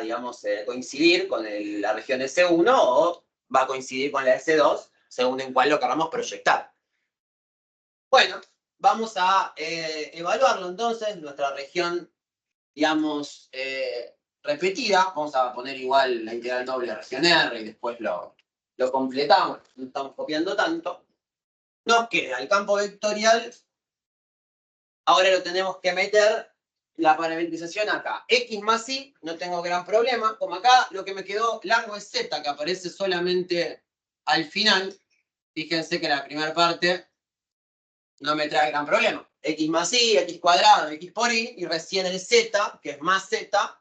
digamos, coincidir con la región S1 o va a coincidir con la S2, según en cuál lo queramos proyectar. Bueno, vamos a evaluarlo entonces, nuestra región, digamos, repetida. Vamos a poner igual la integral doble de región R y después lo completamos, no estamos copiando tanto. Nos queda el campo vectorial. Ahora lo tenemos que meter la parametrización acá. X más Y, no tengo gran problema. Como acá lo que me quedó largo es Z, que aparece solamente al final. Fíjense que la primera parte no me trae gran problema. X más Y, X cuadrado, X por Y, y recién el Z, que es más Z,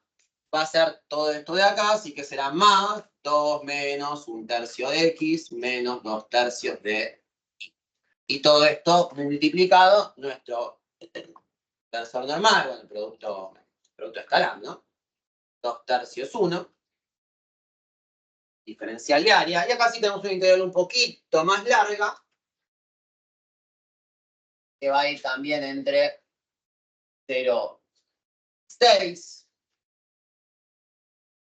va a ser todo esto de acá, así que será más 2 menos 1/3 de X menos 2/3 de Y. Y todo esto multiplicado, nuestro tensor normal, bueno, el producto escalar, ¿no? 2/3 es 1. Diferencial de área. Y acá sí tenemos una integral un poquito más larga, que va a ir también entre 0,6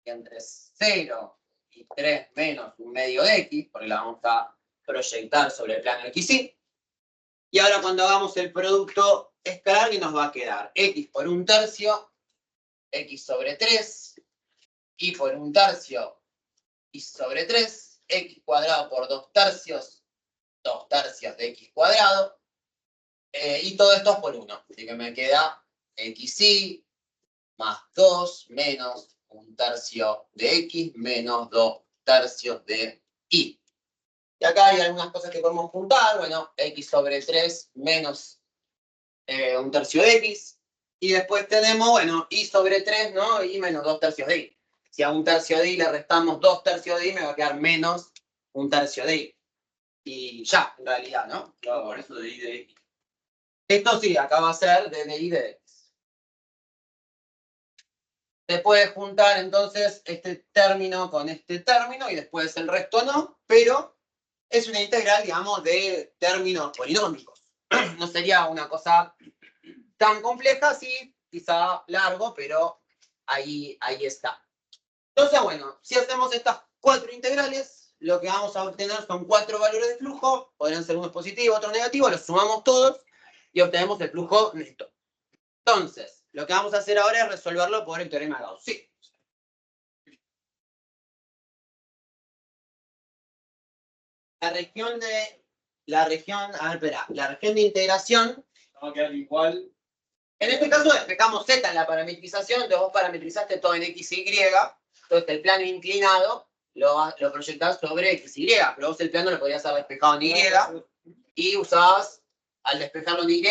y entre 0 y 3 menos 1/2 de X, porque la vamos a proyectar sobre el plano XY. Y ahora cuando hagamos el producto escalar, ¿qué nos va a quedar? X por 1/3, X sobre 3, Y por 1/3, Y sobre 3, X cuadrado por 2/3, 2/3 de X cuadrado. Y todo esto es por 1. Así que me queda XY más 2 menos 1/3 de X menos 2/3 de Y. Y acá hay algunas cosas que podemos juntar. Bueno, X sobre 3 menos 1/3 de X. Y después tenemos, bueno, Y sobre 3, ¿no? Y menos 2/3 de Y. Si a 1/3 de Y le restamos 2/3 de Y, me va a quedar menos 1/3 de Y. Y ya, en realidad, ¿no? Por eso de I de X. Esto sí, acá va a ser de Y de X. Se puede juntar entonces este término con este término y después el resto no, pero es una integral, digamos, de términos polinómicos. No sería una cosa tan compleja, sí, quizá largo, pero ahí está. Entonces, bueno, si hacemos estas 4 integrales, lo que vamos a obtener son 4 valores de flujo, podrían ser uno positivo, otro negativo, los sumamos todos y obtenemos el flujo neto. Entonces, lo que vamos a hacer ahora es resolverlo por el teorema de Gauss. Sí. La región de integración, Va a quedar igual. en este caso despejamos Z en la parametrización, entonces vos parametrizaste todo en X y Y, entonces el plano inclinado lo proyectás sobre X y, pero vos el plano lo podrías haber despejado en Y y usabas, al despejarlo en Y,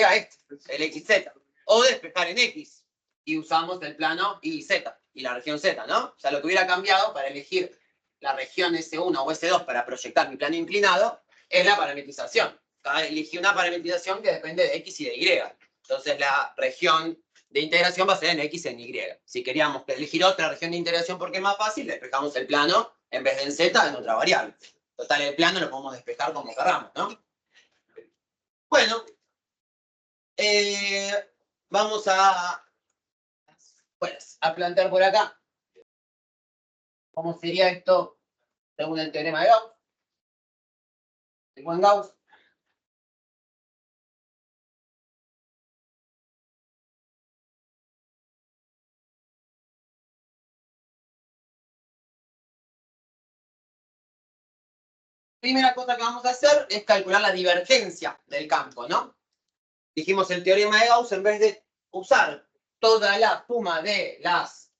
el XZ. O despejar en X y usamos el plano YZ y la región Z, ¿no? O sea, lo que hubiera cambiado para elegir la región S1 o S2 para proyectar mi plano inclinado es la parametrización. Elegí una parametrización que depende de X y de Y. Entonces la región de integración va a ser en X y en Y. Si queríamos elegir otra región de integración porque es más fácil, despejamos el plano en vez de en Z en otra variable. Total, el plano lo podemos despejar como queramos, ¿no? Bueno, vamos a plantear por acá cómo sería esto según el teorema de Gauss. Según Gauss. Primera cosa que vamos a hacer es calcular la divergencia del campo, ¿no? Dijimos el teorema de Gauss, en vez de usar toda la suma de las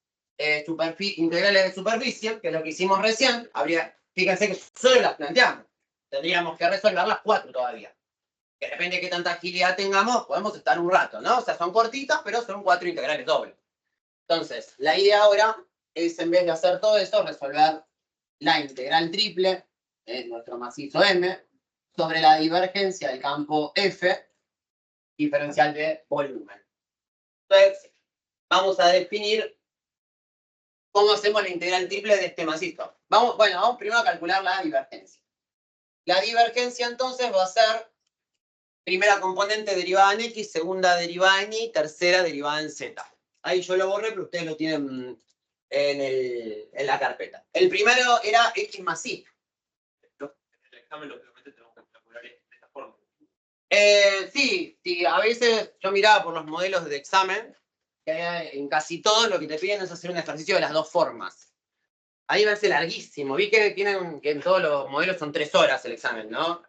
integrales de superficie, que es lo que hicimos recién, fíjense que solo las planteamos. Tendríamos que resolver las 4 todavía. Que depende de qué tanta agilidad tengamos, podemos estar un rato, ¿no? O sea, son cortitas, pero son 4 integrales dobles. Entonces, la idea ahora es, en vez de hacer todo eso, resolver la integral triple, nuestro macizo M, sobre la divergencia del campo F, diferencial de volumen. Entonces, vamos a definir cómo hacemos la integral triple de este macizo. Vamos primero a calcular la divergencia. La divergencia entonces va a ser primera componente derivada en X, segunda derivada en Y, tercera derivada en Z. Ahí yo lo borré, pero ustedes lo tienen en la carpeta. El primero era X más Y. En el examen, lógicamente, tenemos que calcular de esta forma. Sí, a veces yo miraba por los modelos de examen, que en casi todos lo que te piden es hacer un ejercicio de las dos formas. Ahí va a ser larguísimo. Vi que tienen que en todos los modelos son 3 horas el examen, ¿no?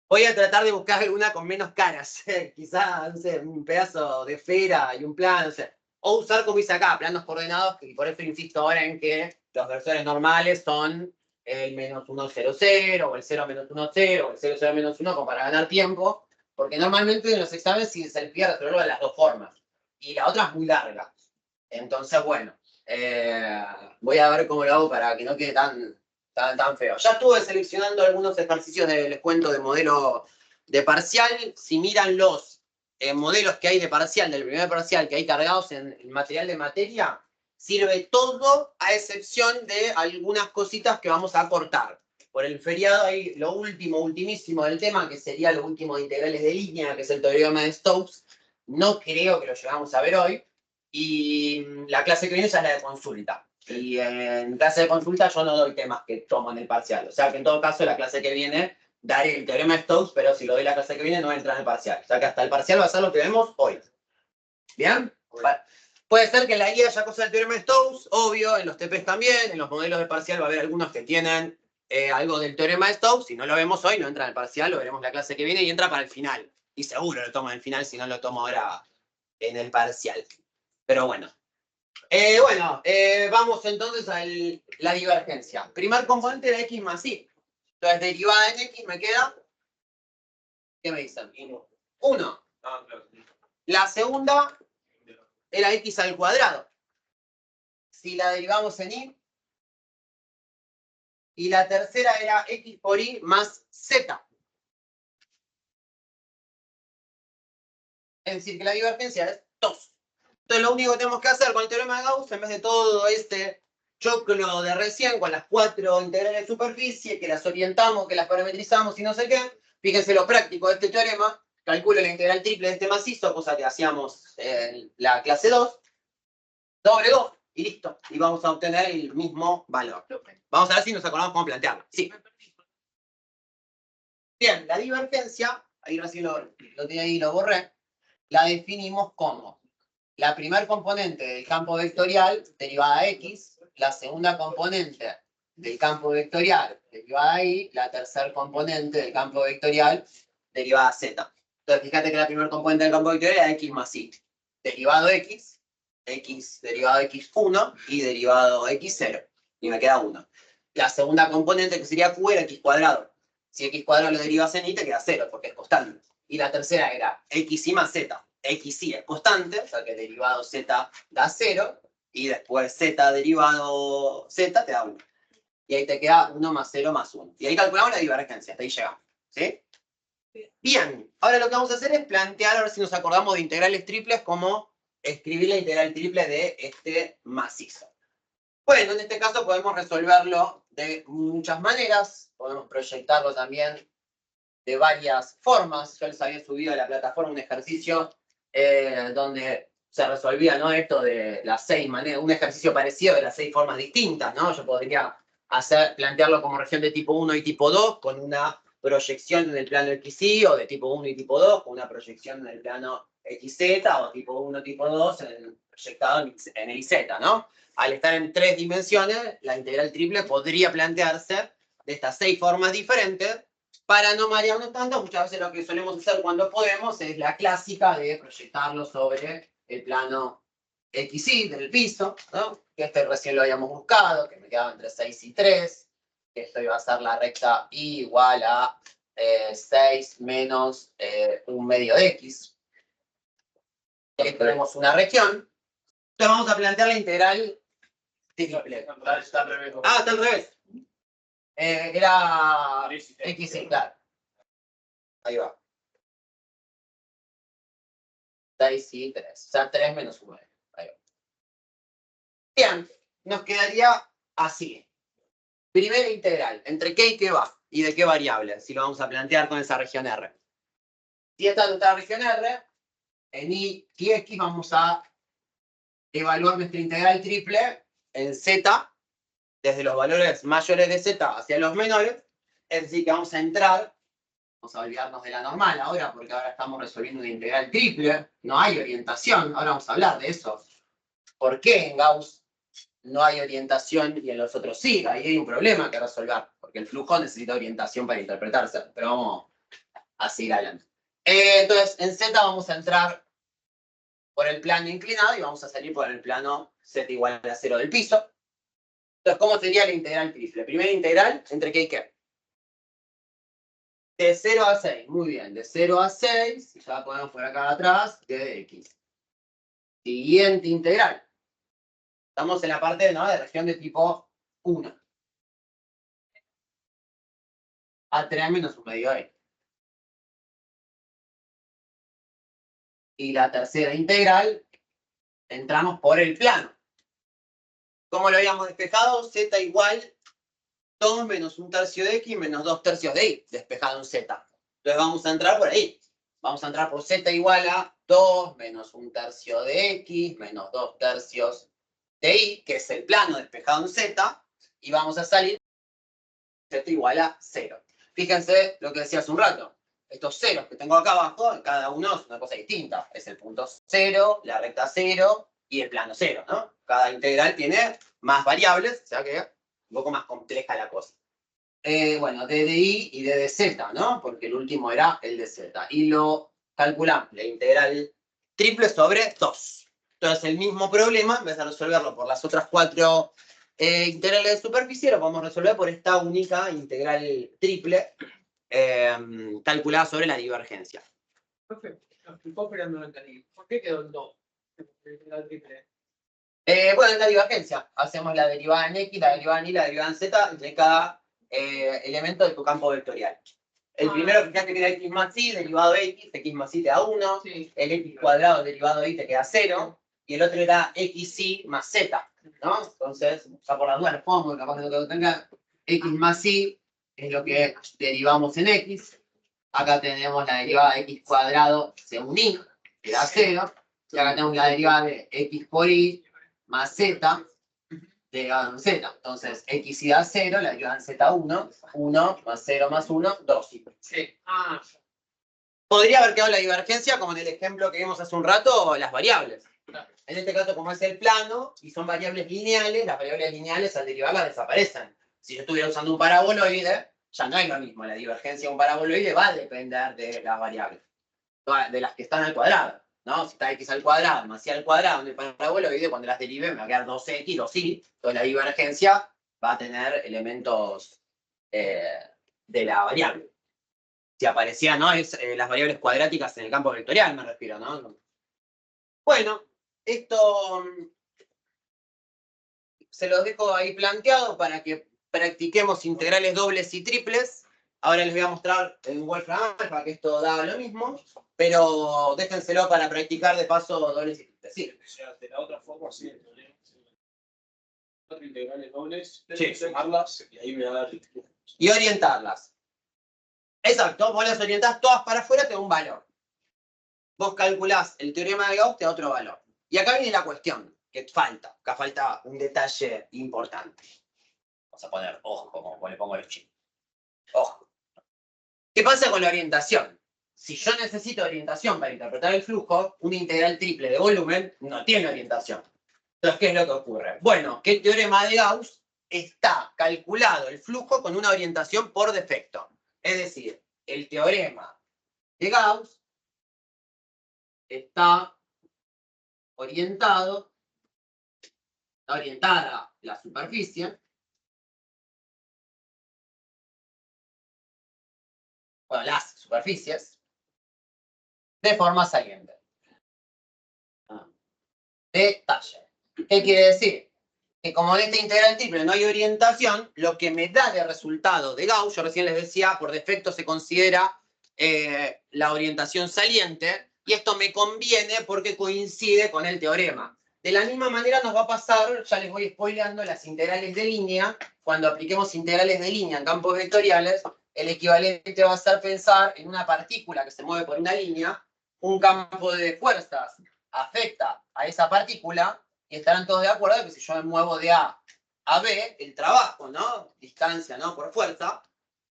Voy a tratar de buscar alguna con menos caras. Quizás, no sé, un pedazo de esfera y un plano, no sé. O usar como hice acá, planos coordenados, y por eso insisto ahora en que los versores normales son el menos 1, 0, 0, o el 0, menos 1, 0, o el 0, 0, menos 1, como para ganar tiempo. Porque normalmente en los exámenes sí se les pide resolverlo de las dos formas. Y la otra es muy larga. Entonces, bueno, voy a ver cómo lo hago para que no quede tan feo. Ya estuve seleccionando algunos ejercicios les cuento de modelo de parcial. Si miran los modelos que hay de parcial, del primer parcial que hay cargados en el material de materia, sirve todo a excepción de algunas cositas que vamos a cortar. Por el feriado hay lo ultimísimo del tema, que sería lo último de integrales de línea, que es el teorema de Stokes. No creo que lo llevamos a ver hoy. Y la clase que viene ya es la de consulta. Y en clase de consulta yo no doy temas que tomo en el parcial. O sea que en todo caso la clase que viene daré el teorema de Stokes, pero si lo doy la clase que viene no entra en el parcial. O sea que hasta el parcial va a ser lo que vemos hoy. ¿Bien? Vale. Puede ser que en la guía haya cosas del teorema de Stokes, obvio, en los TPs también, en los modelos de parcial va a haber algunos que tienen algo del teorema de Stokes. Si no lo vemos hoy, no entra en el parcial, lo veremos la clase que viene y entra para el final. Y seguro lo tomo en el final, si no lo tomo ahora en el parcial. Pero bueno. Vamos entonces a la divergencia. Primer componente era X más Y. Entonces, derivada en X me queda. ¿Qué me dicen? 1. Ah, claro. La segunda era X al cuadrado. Si la derivamos en Y. Y la tercera era X por Y más Z. Es decir, que la divergencia es 2. Entonces, lo único que tenemos que hacer con el teorema de Gauss, en vez de todo este choclo de recién, con las 4 integrales de superficie, que las orientamos, que las parametrizamos y no sé qué, fíjense lo práctico de este teorema, calculo la integral triple de este macizo, cosa que hacíamos en la clase 2, doble 2, y listo. Y vamos a obtener el mismo valor. Vamos a ver si nos acordamos cómo plantearlo. Sí. Bien, la divergencia, ahí recién lo tenía ahí y lo borré, la definimos como la primer componente del campo vectorial derivada X, la segunda componente del campo vectorial derivada Y, la tercer componente del campo vectorial derivada Z. Entonces, fíjate que la primer componente del campo vectorial era X más Y. Derivado X, X derivado X1 y derivado X0. Y me queda 1. La segunda componente, que sería Q, era X cuadrado. Si X cuadrado lo derivas en Y, te queda 0, porque es constante. Y la tercera era XY más Z. XY es constante, o sea que derivado Z da 0, y después Z derivado Z te da 1. Y ahí te queda 1 más 0 más 1. Y ahí calculamos la divergencia, hasta ahí llegamos. ¿Sí? Bien, ahora lo que vamos a hacer es plantear, a ver si nos acordamos de integrales triples, cómo escribir la integral triple de este macizo. Bueno, en este caso podemos resolverlo de muchas maneras, podemos proyectarlo también de varias formas. Yo les había subido a la plataforma un ejercicio donde se resolvía, ¿no?, esto de las 6 maneras, un ejercicio parecido de las 6 formas distintas, ¿no? Yo podría plantearlo como región de tipo 1 y tipo 2 con una proyección en el plano XY, o de tipo 1 y tipo 2 con una proyección en el plano XZ, o tipo 1, tipo 2 proyectado en el YZ, ¿no? Al estar en 3 dimensiones, la integral triple podría plantearse de estas 6 formas diferentes. Para no marearnos tanto, muchas veces lo que solemos hacer cuando podemos es la clásica de proyectarlo sobre el plano XY del piso, ¿no? Que este recién lo habíamos buscado, que me quedaba entre 6 y 3, que esto iba a ser la recta Y igual a 6 menos 1 medio de X. Y ahí tenemos una región. Entonces vamos a plantear la integral triple. Está al revés. Ah, está al revés. Era X, claro. Ahí va. 6 y 3. O sea, 3 menos 1. Ahí va. Bien, nos quedaría así. Primera integral, ¿entre qué y qué va? ¿Y de qué variable? Si lo vamos a plantear con esa región R. Si esta es nuestra región R, en Y y X vamos a evaluar nuestra integral triple en Z, desde los valores mayores de Z hacia los menores. Es decir, que vamos a entrar, vamos a olvidarnos de la normal ahora, porque ahora estamos resolviendo una integral triple, no hay orientación, ahora vamos a hablar de eso. ¿Por qué en Gauss no hay orientación y en los otros sí? Ahí hay un problema que resolver, porque el flujo necesita orientación para interpretarse, pero vamos a seguir adelante. Entonces, en Z vamos a entrar por el plano inclinado y vamos a salir por el plano Z igual a 0 del piso. Entonces, ¿cómo sería la integral triple? Primera integral, ¿entre qué y qué? De 0 a 6, muy bien, de 0 a 6, ya ponemos por acá atrás, de X. Siguiente integral. Estamos en la parte, ¿no?, de región de tipo 1. A3 menos un medio A. Y la tercera integral, entramos por el plano. ¿Cómo lo habíamos despejado? Z igual 2 menos 1/3 de X menos 2/3 de Y, despejado en Z. Entonces vamos a entrar por ahí. Vamos a entrar por Z igual a 2 menos 1/3 de X menos 2/3 de Y, que es el plano despejado en Z, y vamos a salir Z igual a 0. Fíjense lo que decía hace un rato. Estos ceros que tengo acá abajo, cada uno es una cosa distinta. Es el punto 0, la recta 0 y el plano 0, ¿no? Cada integral tiene más variables, o sea que es un poco más compleja la cosa. Bueno, D de Y y D de Z, ¿no? Porque el último era el de Z. Y lo calculamos, la integral triple sobre 2. Entonces, el mismo problema, en vez de resolverlo por las otras 4 integrales de superficie, lo podemos resolver por esta única integral triple calculada sobre la divergencia. Perfecto. Lo explicó, pero no lo entendí. ¿Por qué quedó en 2? La triple. Bueno, en la divergencia. Hacemos la derivada en X, la derivada en Y, la derivada en Z de cada elemento de tu campo vectorial. El primero, fíjate que era X más Y, derivado de X más Y te da 1. Sí. El X cuadrado derivado de Y te queda 0. Y el otro era XY más Z, ¿no? Entonces, ya por la duda les pongo, capaz de que tenga X más Y es lo que derivamos en X. Acá tenemos la derivada de X cuadrado según Y, que da 0. Y acá tenemos la derivada de X por Y más Z, derivada en Z. Entonces, X y da 0, la derivada en Z 1. 1 más 0 más 1, 2. Sí. Podría haber quedado la divergencia, como en el ejemplo que vimos hace un rato, las variables. En este caso, como es el plano y son variables lineales, las variables lineales al derivarlas desaparecen. Si yo estuviera usando un paraboloide, ya no es lo mismo. La divergencia de un paraboloide va a depender de las variables, de las que están al cuadrado, ¿no? Si está X al cuadrado más Y al cuadrado en el paraboloide, cuando las derive me va a quedar 2X, 2Y. Entonces la divergencia va a tener elementos de la variable. Si aparecían, ¿no?, las variables cuadráticas en el campo vectorial, me refiero, ¿no? Bueno, esto se los dejo ahí planteado para que practiquemos integrales dobles y triples. Ahora les voy a mostrar en Wolfram Alpha que esto da lo mismo, pero déjenselo para practicar de paso dobles y triples. Sí. O sea, de la otra forma, sí. 4 integrales dobles, Sí. sumarlas y ahí me va a dar. Y orientarlas. Exacto, vos las orientás todas para afuera, te da un valor. Vos calculás el teorema de Gauss, te da otro valor. Y acá viene la cuestión, que falta. Acá falta un detalle importante. Vamos a poner ojo, como le pongo a los chicos. Ojo. ¿Qué pasa con la orientación? Si yo necesito orientación para interpretar el flujo, una integral triple de volumen no tiene orientación. Entonces, ¿qué es lo que ocurre? Bueno, que el teorema de Gauss está calculado el flujo con una orientación por defecto. Es decir, el teorema de Gauss está orientada la superficie, bueno, las superficies, de forma saliente. Detalle. ¿Qué quiere decir? Que como en esta integral triple no hay orientación, lo que me da de resultado de Gauss, yo recién les decía, por defecto se considera la orientación saliente, Y esto me conviene porque coincide con el teorema. De la misma manera nos va a pasar, ya les voy spoileando, las integrales de línea. Cuando apliquemos integrales de línea en campos vectoriales, el equivalente va a ser pensar en una partícula que se mueve por una línea, un campo de fuerzas afecta a esa partícula y estarán todos de acuerdo que si yo me muevo de A a B, el trabajo, ¿no? Distancia, ¿no? Por fuerza,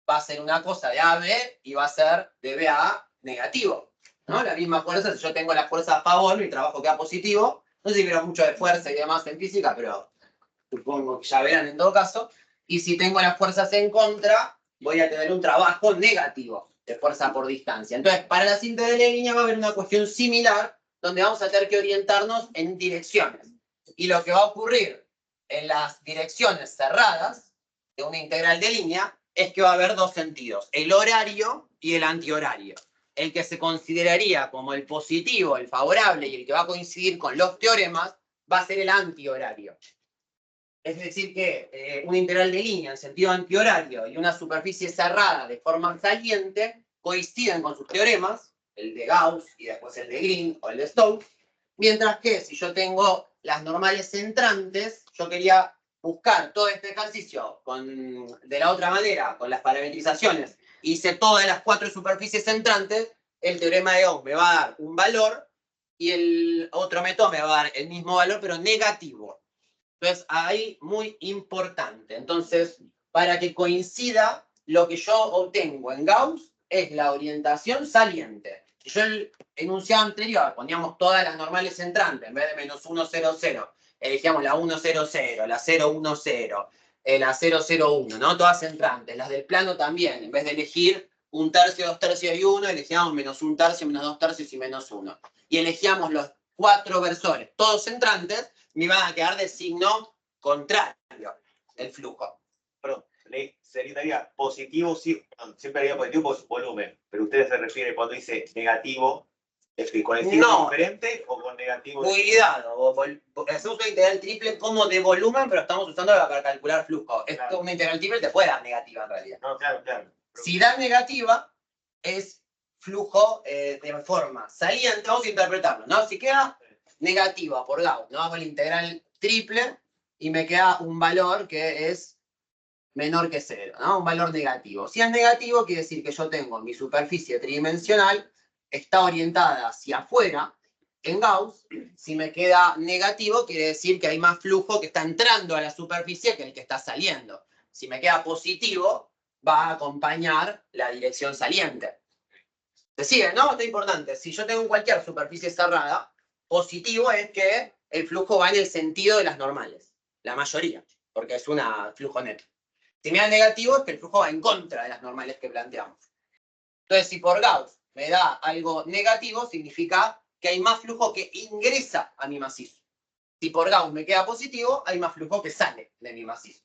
va a ser una cosa de A a B y va a ser de B a A negativo, ¿no? La misma fuerza, si yo tengo la fuerza a favor, mi trabajo queda positivo. No sé si vieron mucho de fuerza y demás en física, pero supongo que ya verán en todo caso. Y si tengo las fuerzas en contra, voy a tener un trabajo negativo de fuerza por distancia. Entonces, para la síntesis de la línea va a haber una cuestión similar, donde vamos a tener que orientarnos en direcciones. Y lo que va a ocurrir en las direcciones cerradas de una integral de línea es que va a haber dos sentidos, el horario y el antihorario. El que se consideraría como el positivo, el favorable y el que va a coincidir con los teoremas va a ser el antihorario. Es decir que una integral de línea en sentido antihorario y una superficie cerrada de forma saliente coinciden con sus teoremas, el de Gauss y después el de Green o el de Stokes, mientras que si yo tengo las normales entrantes, yo quería buscar todo este ejercicio de la otra manera, con las parametrizaciones, hice todas las 4 superficies entrantes, el teorema de Gauss me va a dar un valor y el otro método me va a dar el mismo valor, pero negativo. Entonces, ahí muy importante. Entonces, para que coincida, lo que yo obtengo en Gauss es la orientación saliente. Si yo en el enunciado anterior poníamos todas las normales entrantes, en vez de menos 1, 0, 0, elegíamos la 1, 0, 0, la 0, 1, 0, la 0, 0, 1, ¿no? Todas entrantes. Las del plano también. En vez de elegir 1/3, 2/3 y 1, elegíamos menos 1/3, menos 2/3 y menos 1. Y elegíamos los 4 versores, todos entrantes, me iban a quedar de signo contrario el flujo. Perdón, sería positivo, sí, siempre haría positivo por su volumen, pero usted se refiere cuando dice negativo, ¿es que con el signo No. diferente o con negativo? Cuidado, hacemos una integral triple como de volumen, pero estamos usándola para calcular flujo. Claro. Esto, una integral triple te puede dar negativa en realidad. No, claro, claro. Si da negativa, es flujo de forma saliente, vamos a interpretarlo, ¿no? Si queda negativa por Gauss, ¿no? Hago la integral triple y me queda un valor que es menor que 0, ¿no? Un valor negativo. Si es negativo, quiere decir que yo tengo mi superficie tridimensional, está orientada hacia afuera en Gauss. Si me queda negativo, quiere decir que hay más flujo que está entrando a la superficie que el que está saliendo. Si me queda positivo, va a acompañar la dirección saliente. ¿Se sigue, no? Esto es importante. Si yo tengo cualquier superficie cerrada, positivo es que el flujo va en el sentido de las normales. La mayoría, porque es un flujo neto. Si me da negativo es que el flujo va en contra de las normales que planteamos. Entonces, si por Gauss me da algo negativo, significa que hay más flujo que ingresa a mi macizo. Si por Gauss me queda positivo, hay más flujo que sale de mi macizo.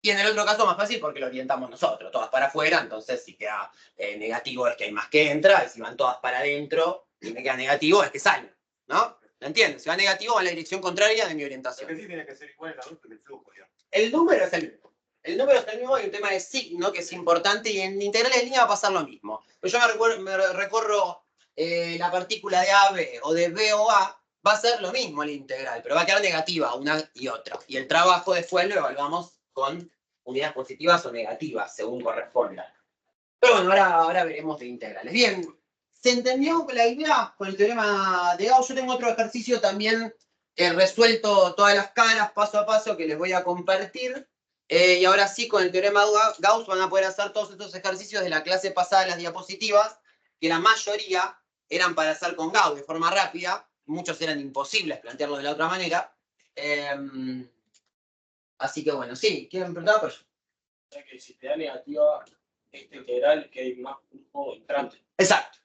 Y en el otro caso más fácil porque lo orientamos nosotros, todas para afuera, entonces si queda negativo es que hay más que entra, y si van todas para adentro y me queda negativo es que sale, ¿no? ¿Lo entiendes? Si va negativo va en la dirección contraria de mi orientación. Lo que sí tiene que ser igual en la luz que el flujo, digamos. El número es el mismo. El número es el mismo, hay un tema de signo que es importante y en integrales de línea va a pasar lo mismo. Pero yo me recorro la partícula de AB o de B o A, va a ser lo mismo la integral, pero va a quedar negativa una y otra. Y el trabajo después lo evaluamos con unidades positivas o negativas, según corresponda. Pero bueno, ahora veremos de integrales. Bien, ¿se entendió la idea con el teorema de Gauss? Yo tengo otro ejercicio también resuelto todas las caras paso a paso que les voy a compartir. Y ahora sí, con el teorema Gauss van a poder hacer todos estos ejercicios de la clase pasada, las diapositivas, que la mayoría eran para hacer con Gauss de forma rápida. Muchos eran imposibles plantearlos de la otra manera. Así que bueno, sí, ¿quieren preguntar? Pues, O sea que si te da negativa esta integral, que hay más flujo entrante. exacto.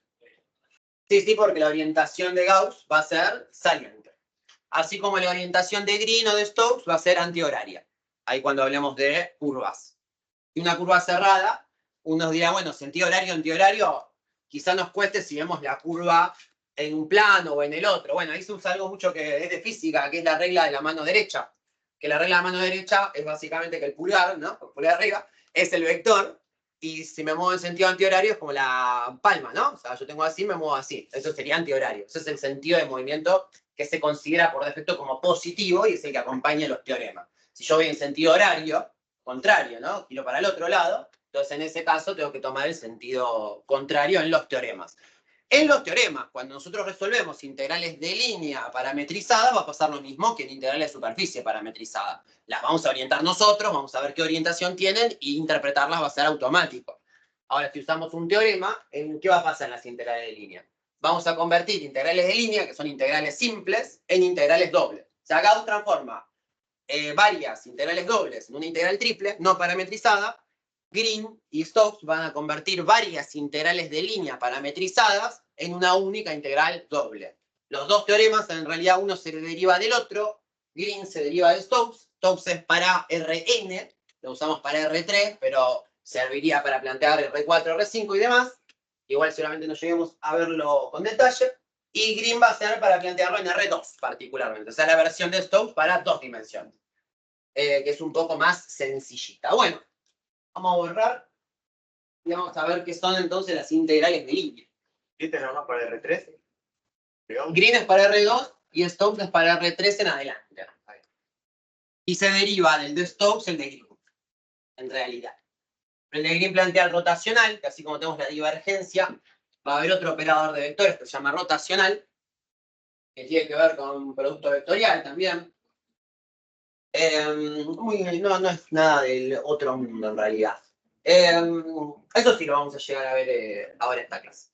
Sí, porque la orientación de Gauss va a ser saliente. Así como la orientación de Green o de Stokes va a ser antihoraria. Ahí cuando hablemos de curvas. Y una curva cerrada, unos dirán, bueno, sentido horario, antihorario, quizá nos cueste si vemos la curva en un plano o en el otro. Bueno, ahí se usa algo mucho que es de física, que es la regla de la mano derecha. Que la regla de la mano derecha es básicamente que el pulgar, ¿no? El pulgar arriba, es el vector. y si me muevo en sentido antihorario es como la palma, ¿no? O sea, yo tengo así, me muevo así. Eso sería antihorario. Ese es el sentido de movimiento que se considera por defecto como positivo y es el que acompaña los teoremas. Si yo voy en sentido horario, contrario, ¿no? Giro para el otro lado, entonces en ese caso tengo que tomar el sentido contrario en los teoremas. En los teoremas, cuando nosotros resolvemos integrales de línea parametrizadas, va a pasar lo mismo que en integrales de superficie parametrizada. Las vamos a orientar nosotros, vamos a ver qué orientación tienen e interpretarlas va a ser automático. Ahora, si usamos un teorema, ¿qué va a pasar en las integrales de línea? Vamos a convertir integrales de línea, que son integrales simples, en integrales dobles. O sea, Gauss transforma varias integrales dobles en una integral triple, no parametrizada. Green y Stokes van a convertir varias integrales de línea parametrizadas en una única integral doble. Los dos teoremas, en realidad, uno se deriva del otro. Green se deriva de Stokes. Stokes es para Rn, lo usamos para R3, pero serviría para plantear R4, R5 y demás. Igual seguramente no lleguemos a verlo con detalle. Y Green va a ser para plantearlo en R2 particularmente. O sea, la versión de Stokes para 2 dimensiones. Que es un poco más sencillita. Bueno, vamos a borrar y vamos a ver qué son entonces las integrales de línea. ¿Viste nomás para R3? Green es para R2 y Stokes es para R3 en adelante. Y se deriva del de Stokes el de Green, en realidad. El de Green plantea el rotacional, que así como tenemos la divergencia, va a haber otro operador de vectores que se llama rotacional, que tiene que ver con un producto vectorial también. No es nada del otro mundo en realidad. Eso sí lo vamos a llegar a ver ahora en esta clase.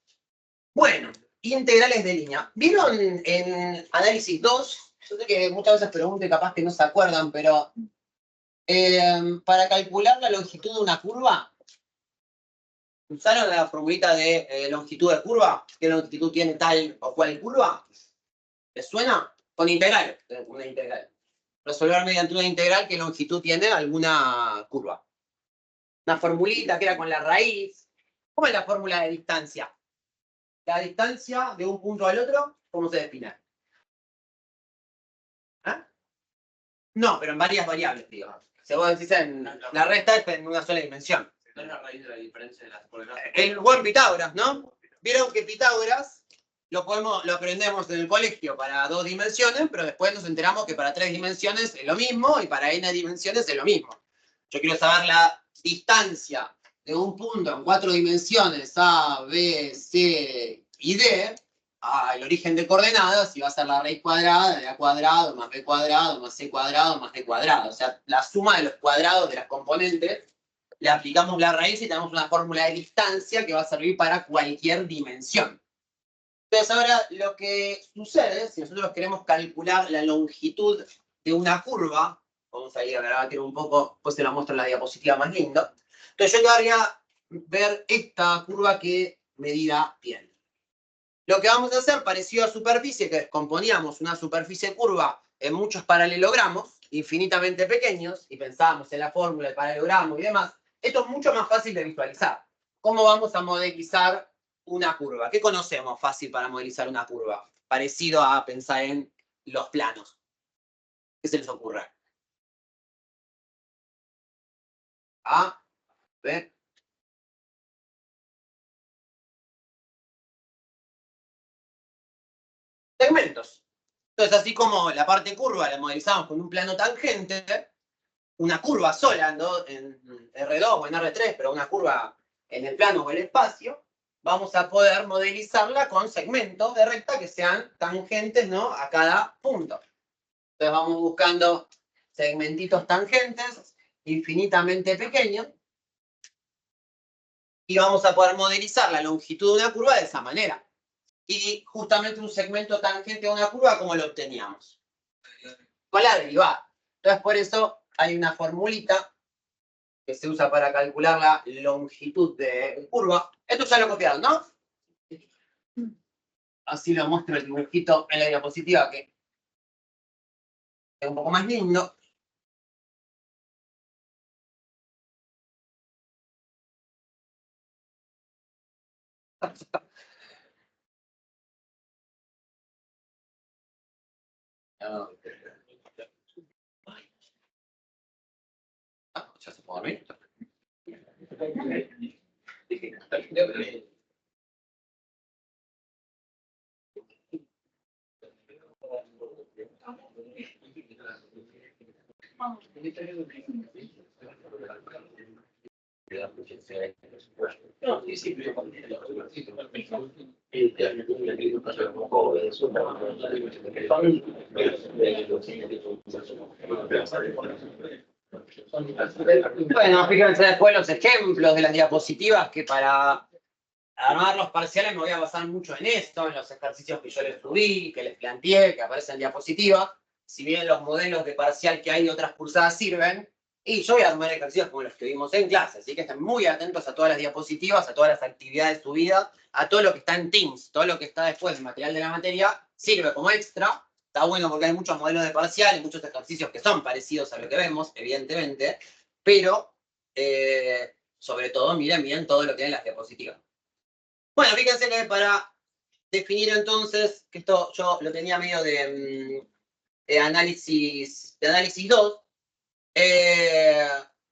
Bueno, integrales de línea. ¿Vieron en análisis 2? Yo sé que muchas veces pregunto y capaz que no se acuerdan, pero para calcular la longitud de una curva, ¿usaron la formulita de longitud de curva? ¿Qué longitud tiene tal o cual curva? ¿Les suena? Con integral, una integral. Resolver mediante una integral qué longitud tiene alguna curva. Una formulita que era con la raíz. ¿Cómo es la fórmula de distancia? La distancia de un punto al otro, ¿cómo se define? ¿Ah? No, pero en varias variables, digo. Si vos decís en la resta es en una sola dimensión. No es la raíz de la diferencia de las coordenadas. El buen Pitágoras, ¿no? Vieron que Pitágoras lo aprendemos en el colegio para 2 dimensiones, pero después nos enteramos que para 3 dimensiones es lo mismo y para n dimensiones es lo mismo. Yo quiero saber la distancia de un punto en 4 dimensiones A, B, C y D, el origen de coordenadas, y va a ser la raíz cuadrada de A cuadrado más B cuadrado más C cuadrado más D cuadrado. O sea, la suma de los cuadrados de las componentes, le aplicamos la raíz y tenemos una fórmula de distancia que va a servir para cualquier dimensión. Entonces ahora lo que sucede, si nosotros queremos calcular la longitud de una curva, vamos a ir a grabar un poco, pues se lo muestro en la diapositiva más lindo. Entonces yo querría ver esta curva que me dirá bien. Lo que vamos a hacer, parecido a superficie, que descomponíamos una superficie curva en muchos paralelogramos infinitamente pequeños, y pensábamos en la fórmula del paralelogramo y demás, esto es mucho más fácil de visualizar. ¿Cómo vamos a modelizar una curva? ¿Qué conocemos fácil para modelizar una curva? Parecido a pensar en los planos. ¿Qué se les ocurre? A, B. Segmentos. Entonces, así como la parte curva la modelizamos con un plano tangente, una curva sola en R2 o en R3, pero una curva en el plano o el espacio, vamos a poder modelizarla con segmentos de recta que sean tangentes, ¿no?, a cada punto. Entonces vamos buscando segmentitos tangentes infinitamente pequeños y vamos a poder modelizar la longitud de una curva de esa manera. Y justamente un segmento tangente a una curva, ¿cómo lo obteníamos? Con la derivada. Entonces por eso hay una formulita que se usa para calcular la longitud de curva. Esto ya lo copiaron, ¿no? Así lo muestro el dibujito en la diapositiva, que es un poco más lindo. Ya se puede dormir. Bueno, fíjense después los ejemplos de las diapositivas, que para armar los parciales me voy a basar mucho en esto, en los ejercicios que yo les subí, que les planteé, que aparecen en diapositivas. Si bien los modelos de parcial que hay de otras cursadas sirven, y yo voy a armar ejercicios como los que vimos en clase, así que estén muy atentos a todas las diapositivas, a todas las actividades subidas, a todo lo que está en Teams, todo lo que está después del material de la materia, sirve como extra. Está bueno porque hay muchos modelos de parcial y muchos ejercicios que son parecidos a lo que vemos, evidentemente, pero sobre todo miren bien todo lo que hay en las diapositivas. Bueno, fíjense que para definir entonces, que esto yo lo tenía medio de análisis 2,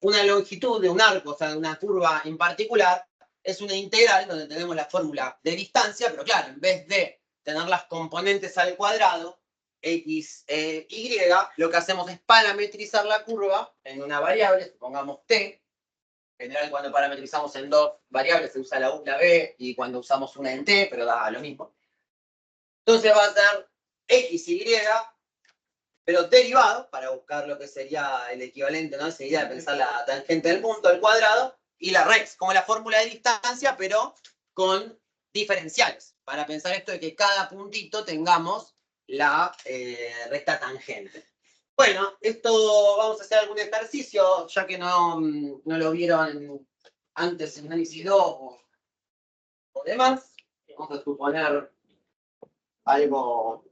una longitud de un arco, o sea, de una curva en particular, es una integral donde tenemos la fórmula de distancia, pero claro, en vez de tener las componentes al cuadrado, x, y, lo que hacemos es parametrizar la curva en una variable, supongamos t. En general, cuando parametrizamos en dos variables se usa la u, la b, y cuando usamos una en t, pero da lo mismo. Entonces va a ser x, y, pero derivado, para buscar lo que sería el equivalente, ¿no? Esa idea de pensar la tangente del punto al cuadrado, y la rex, como la fórmula de distancia, pero con diferenciales, para pensar esto de que cada puntito tengamos la recta tangente. Bueno, esto vamos a hacer algún ejercicio, ya que no lo vieron antes en análisis 2 o demás. Vamos a suponer algo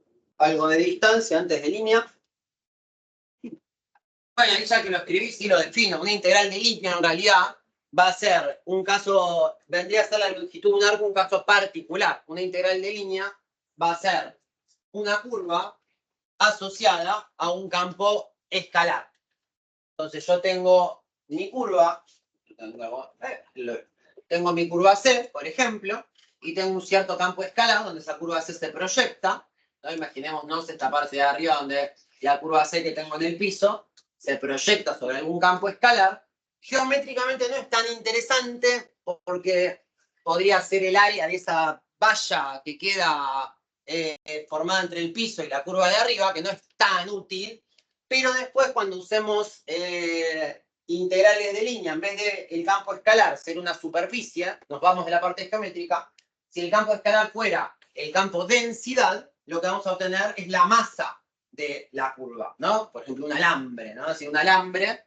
de distancia antes de línea. Bueno, ahí ya que lo escribí, sí lo defino. Una integral de línea en realidad va a ser un caso, vendría a ser la longitud de un arco, un caso particular. Una integral de línea va a ser una curva asociada a un campo escalar. Entonces yo tengo mi curva, tengo mi curva C, por ejemplo, y tengo un cierto campo escalar donde esa curva C se proyecta, ¿no? Imaginémonos esta parte de arriba donde la curva C que tengo en el piso se proyecta sobre algún campo escalar. Geométricamente no es tan interesante porque podría ser el área de esa valla que queda formada entre el piso y la curva de arriba, que no es tan útil, pero después cuando usemos integrales de línea, en vez de el campo escalar ser una superficie, nos vamos de la parte geométrica, si el campo escalar fuera el campo densidad, lo que vamos a obtener es la masa de la curva, ¿no? Por ejemplo, un alambre, ¿no? Si un alambre,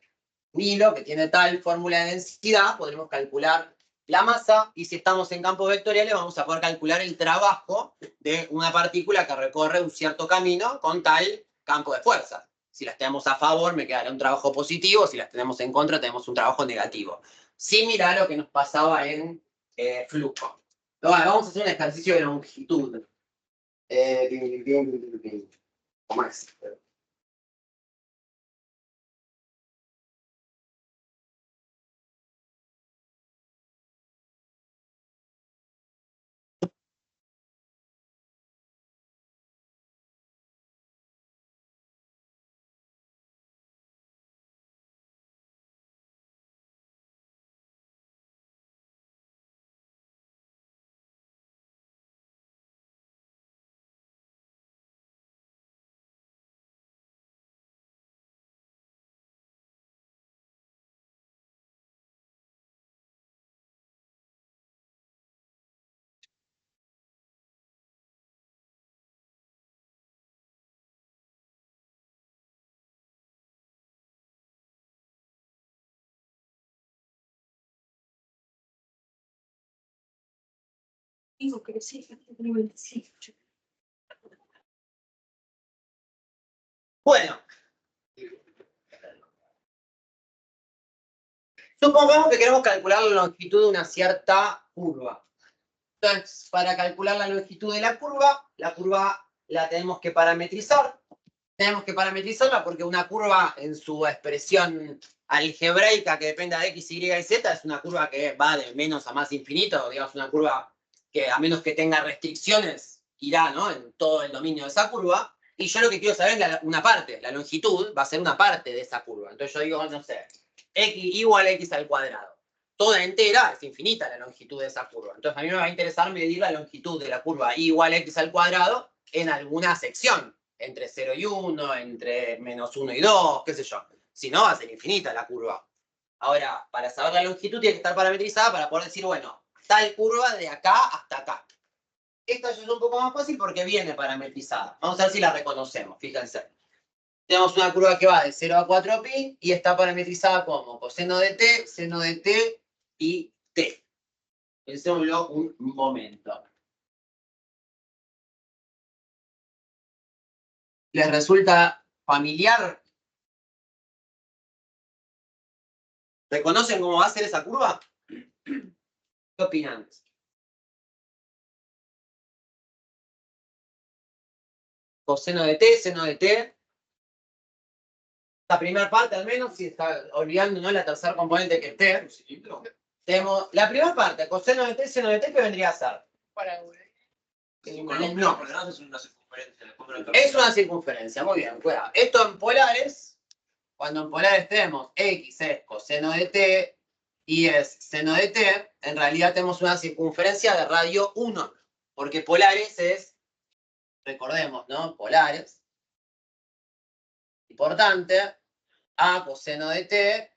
un hilo que tiene tal fórmula de densidad, podremos calcular la masa, y si estamos en campos vectoriales vamos a poder calcular el trabajo de una partícula que recorre un cierto camino con tal campo de fuerza. Si las tenemos a favor me quedará un trabajo positivo, si las tenemos en contra tenemos un trabajo negativo. Similar a lo que nos pasaba en flujo. Bueno, vamos a hacer un ejercicio de longitud. ¿Cómo es? Bueno, supongamos que queremos calcular la longitud de una cierta curva. Entonces, para calcular la longitud de la curva la tenemos que parametrizar. Tenemos que parametrizarla porque una curva en su expresión algebraica que dependa de x, y y z, es una curva que va de menos a más infinito, digamos, una curva que a menos que tenga restricciones, irá, ¿no?, en todo el dominio de esa curva. Y yo lo que quiero saber es una parte, la longitud va a ser una parte de esa curva. Entonces yo digo, no sé, x igual a x al cuadrado. Toda entera es infinita la longitud de esa curva. Entonces a mí me va a interesar medir la longitud de la curva y igual a x al cuadrado en alguna sección, entre 0 y 1, entre menos 1 y 2, qué sé yo. Si no, va a ser infinita la curva. Ahora, para saber la longitud tiene que estar parametrizada para poder decir, bueno, tal curva de acá hasta acá. Esta ya es un poco más fácil porque viene parametrizada. Vamos a ver si la reconocemos, fíjense. Tenemos una curva que va de 0 a 4pi y está parametrizada como coseno de t, seno de t y t. Pensémoslo un momento. ¿Les resulta familiar? ¿Reconocen cómo va a ser esa curva? ¿Qué opinan? Coseno de t, seno de t. La primera parte al menos, si está olvidando, ¿no?, la tercera componente que es t. Tenemos la primera parte, coseno de t, seno de t, ¿qué vendría a ser? No, porque no es una circunferencia. es una circunferencia, muy bien, cuidado. Esto en polares, cuando en polares tenemos x es coseno de t y es seno de t, en realidad tenemos una circunferencia de radio 1, porque polares es, recordemos, ¿no?, polares. Importante, a coseno de t,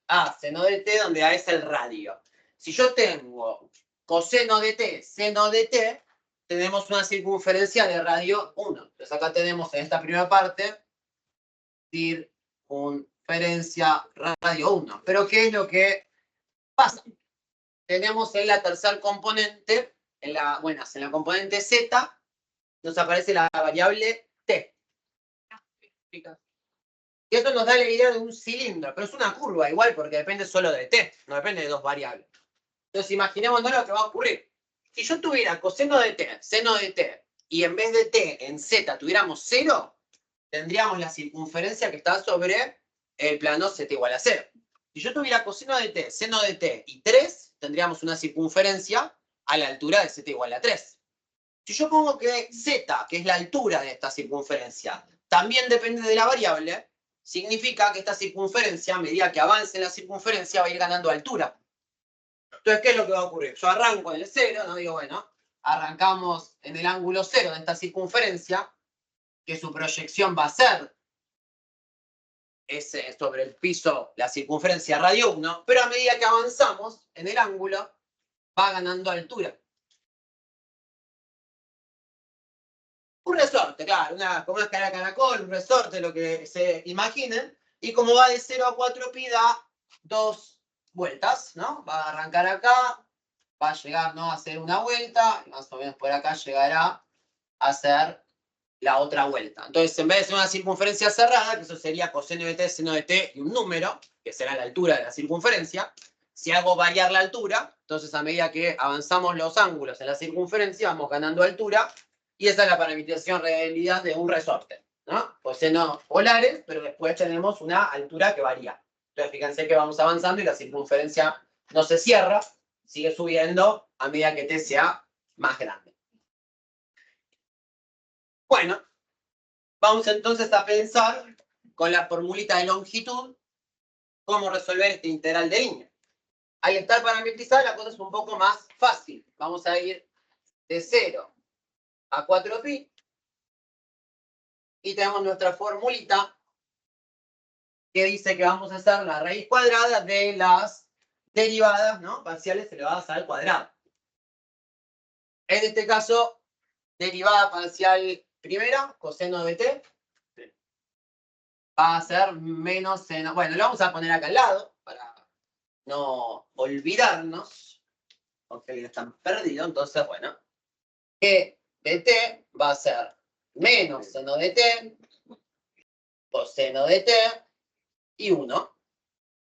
a seno de t, donde a es el radio. Si yo tengo coseno de t, seno de t, tenemos una circunferencia de radio 1. Entonces acá tenemos en esta primera parte circunferencia radio 1. Pero ¿qué es lo que pasa? Tenemos en la tercer componente, en la componente z, nos aparece la variable t. Y esto nos da la idea de un cilindro, pero es una curva igual porque depende solo de t, no depende de dos variables. Entonces imaginémonos lo que va a ocurrir. Si yo tuviera coseno de t, seno de t, y en vez de t en z tuviéramos 0, tendríamos la circunferencia que está sobre el plano z igual a 0. Si yo tuviera coseno de t, seno de t y 3, tendríamos una circunferencia a la altura de z igual a 3. Si yo pongo que z, que es la altura de esta circunferencia, también depende de la variable, significa que esta circunferencia, a medida que avance en la circunferencia, va a ir ganando altura. Entonces, ¿qué es lo que va a ocurrir? Yo arranco en el 0, ¿no? Digo, bueno, arrancamos en el ángulo 0 de esta circunferencia, que su proyección va a ser sobre el piso, la circunferencia radio 1, pero a medida que avanzamos en el ángulo, va ganando altura. Un resorte, claro, como una escalera caracol, un resorte, lo que se imaginen, y como va de 0 a 4pi da 2 vueltas, ¿no? Va a arrancar acá, va a llegar, ¿no?, a hacer una vuelta, y más o menos por acá llegará a hacer la otra vuelta. Entonces, en vez de ser una circunferencia cerrada, que eso sería coseno de t, seno de t y un número, que será la altura de la circunferencia, si hago variar la altura, entonces a medida que avanzamos los ángulos en la circunferencia, vamos ganando altura, y esa es la parametrización realidad de un resorte, ¿no? Coseno polares, pero después tenemos una altura que varía. Entonces, fíjense que vamos avanzando y la circunferencia no se cierra, sigue subiendo a medida que t sea más grande. Bueno, vamos entonces a pensar con la formulita de longitud cómo resolver este integral de línea. Al estar parametrizada la cosa es un poco más fácil. Vamos a ir de 0 a 4pi y tenemos nuestra formulita que dice que vamos a hacer la raíz cuadrada de las derivadas, ¿no?, parciales elevadas al cuadrado. En este caso, derivada parcial primera, coseno de t, va a ser menos seno. Bueno, lo vamos a poner acá al lado para no olvidarnos, porque están perdidos. Entonces, bueno, e de t va a ser menos seno de t, coseno de t y 1.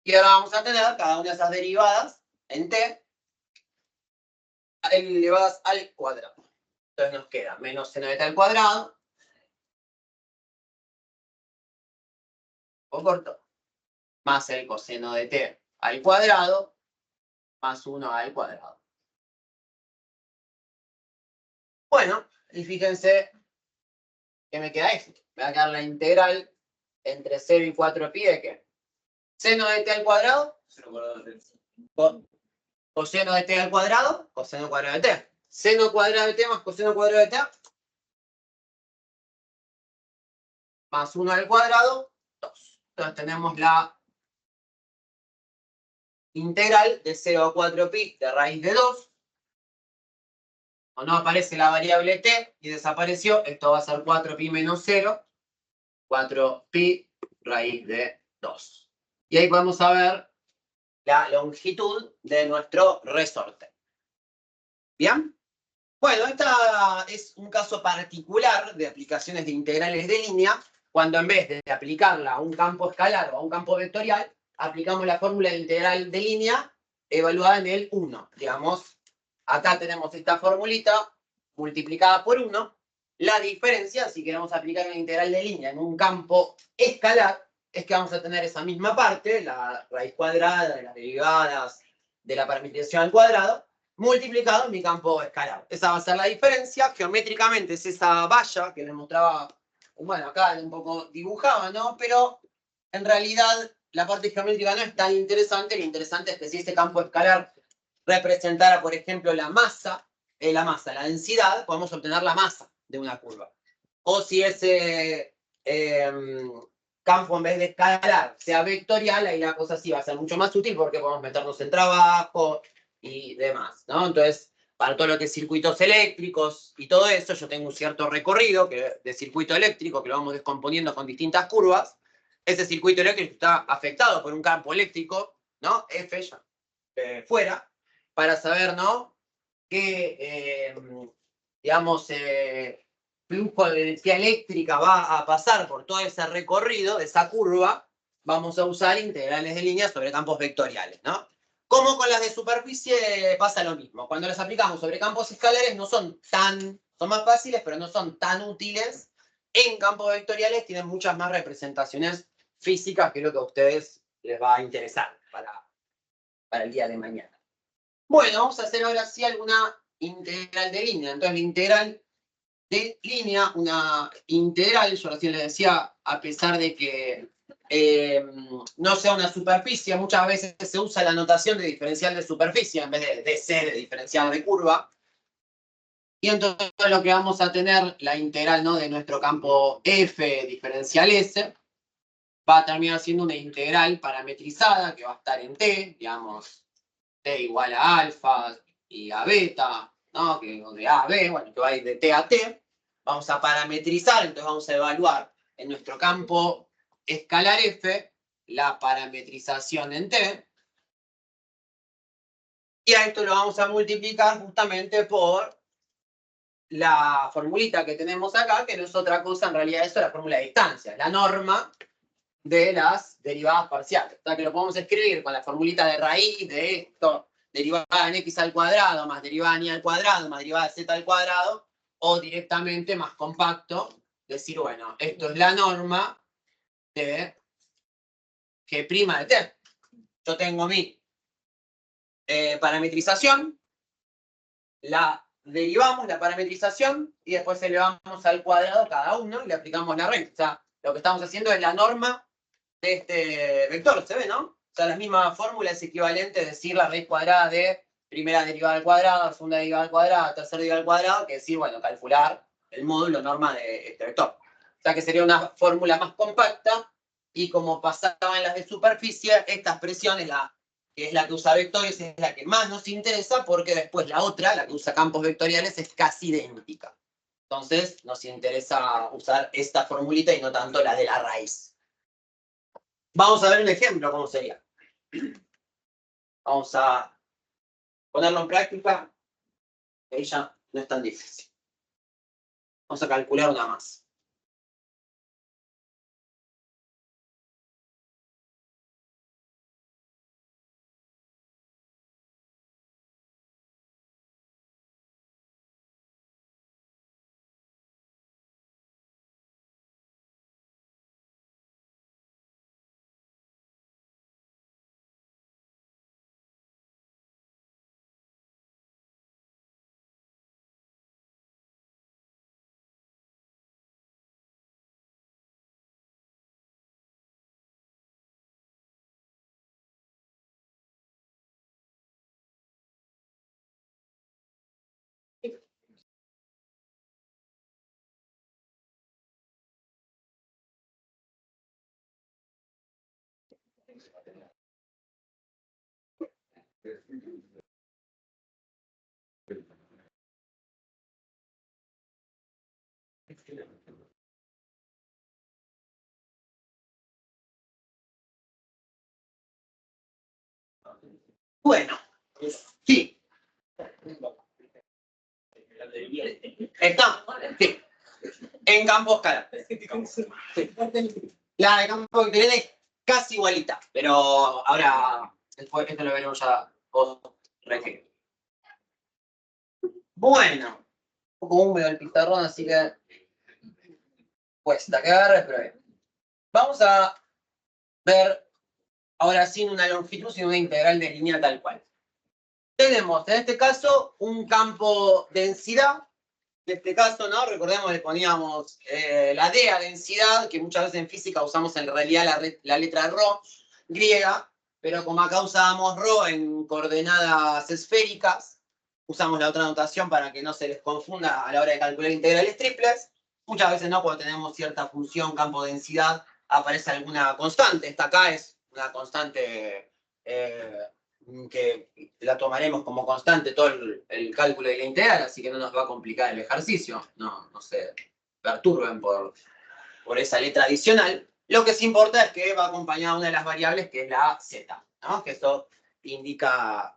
Y ahora vamos a tener cada una de esas derivadas en t elevadas al cuadrado. Entonces nos queda menos seno de t al cuadrado, o corto, más el coseno de t al cuadrado más 1 al cuadrado. Bueno, y fíjense que me queda esto. Me va a quedar la integral entre 0 y 4pi de ¿qué? Seno de t al cuadrado, coseno de t al cuadrado, coseno cuadrado de t. Seno cuadrado de t más coseno cuadrado de t más 1 al cuadrado, 2. Entonces tenemos la integral de 0 a 4pi de raíz de 2. O no aparece la variable t y desapareció, esto va a ser 4pi menos 0, 4pi raíz de 2. Y ahí podemos saber la longitud de nuestro resorte. ¿Bien? Bueno, esta es un caso particular de aplicaciones de integrales de línea, cuando en vez de aplicarla a un campo escalar o a un campo vectorial, aplicamos la fórmula de integral de línea evaluada en el 1. Digamos, acá tenemos esta formulita multiplicada por 1. La diferencia, si queremos aplicar una integral de línea en un campo escalar, es que vamos a tener esa misma parte, la raíz cuadrada de las derivadas de la parametrización al cuadrado, multiplicado en mi campo escalar. Esa va a ser la diferencia. Geométricamente es esa valla que les mostraba, bueno, acá un poco dibujaba, ¿no? Pero en realidad la parte geométrica no es tan interesante. Lo interesante es que si ese campo escalar representara, por ejemplo, la la densidad, podemos obtener la masa de una curva. O si ese campo en vez de escalar sea vectorial, ahí la cosa sí va a ser mucho más útil porque podemos meternos en trabajo y demás, ¿no? Entonces, para todo lo que es circuitos eléctricos y todo eso, yo tengo un cierto recorrido de circuito eléctrico que lo vamos descomponiendo con distintas curvas. Ese circuito eléctrico está afectado por un campo eléctrico, ¿no? F, ya, fuera, para saber, ¿no? Qué, digamos, flujo de energía eléctrica va a pasar por todo ese recorrido, de esa curva, vamos a usar integrales de línea sobre campos vectoriales, ¿no? Como con las de superficie pasa lo mismo. Cuando las aplicamos sobre campos escalares son más fáciles, pero no son tan útiles. En campos vectoriales tienen muchas más representaciones físicas, que es lo que a ustedes les va a interesar para el día de mañana. Bueno, vamos a hacer ahora sí alguna integral de línea. Entonces, la integral de línea, una integral, yo recién les decía, a pesar de que no sea una superficie, muchas veces se usa la notación de diferencial de superficie en vez de C, de diferencial de curva. Y entonces lo que vamos a tener, la integral, ¿no?, de nuestro campo F diferencial S, va a terminar siendo una integral parametrizada que va a estar en T, digamos, T igual a alfa y a beta, ¿no?, que de A a B, bueno, que va a ir de T a T. Vamos a parametrizar, entonces vamos a evaluar en nuestro campo escalar F la parametrización en T. Y a esto lo vamos a multiplicar justamente por la formulita que tenemos acá, que no es otra cosa, en realidad eso es la fórmula de distancia, la norma de las derivadas parciales. O sea, que lo podemos escribir con la formulita de raíz de esto, derivada en x al cuadrado, más derivada en y al cuadrado, más derivada de z al cuadrado, o directamente más compacto, decir, bueno, esto es la norma de g' de t. Yo tengo mi parametrización, la derivamos, la parametrización, y después elevamos al cuadrado cada uno y le aplicamos la regla. O sea, lo que estamos haciendo es la norma de este vector, ¿se ve, no? O sea, la misma fórmula es equivalente a decir la raíz cuadrada de primera derivada al cuadrado, segunda derivada al cuadrado, tercera derivada al cuadrado, que decir, bueno, calcular el módulo norma de este vector. O sea, que sería una fórmula más compacta, y como pasaba en las de superficie, esta expresión es que es la que usa vectores, es la que más nos interesa, porque después la otra, la que usa campos vectoriales, es casi idéntica. Entonces, nos interesa usar esta formulita y no tanto la de la raíz. Vamos a ver un ejemplo, ¿cómo sería? Vamos a ponerlo en práctica. Ahí ya no es tan difícil. Vamos a calcular una más. Bueno, sí, está, sí, en campo escalar. Sí. La de campo vectorial es casi igualita, pero ahora, después esto lo veremos ya otro registro. Bueno, un poco húmedo el pizarrón, así que cuesta que agarre, pero bien. Vamos a ver ahora sin una longitud, sino una integral de línea tal cual. Tenemos en este caso un campo densidad. En este caso, ¿no? Recordemos, le poníamos la D a densidad, que muchas veces en física usamos en realidad la letra ρ griega, pero como acá usábamos ρ en coordenadas esféricas, usamos la otra notación para que no se les confunda a la hora de calcular integrales triples. Muchas veces, ¿no? Cuando tenemos cierta función campo densidad, aparece alguna constante. Esta acá es una constante que la tomaremos como constante todo el cálculo de la integral, así que no nos va a complicar el ejercicio. No se perturben por esa letra adicional. Lo que sí importa es que va acompañada de una de las variables, que es la z, ¿no? Que eso indica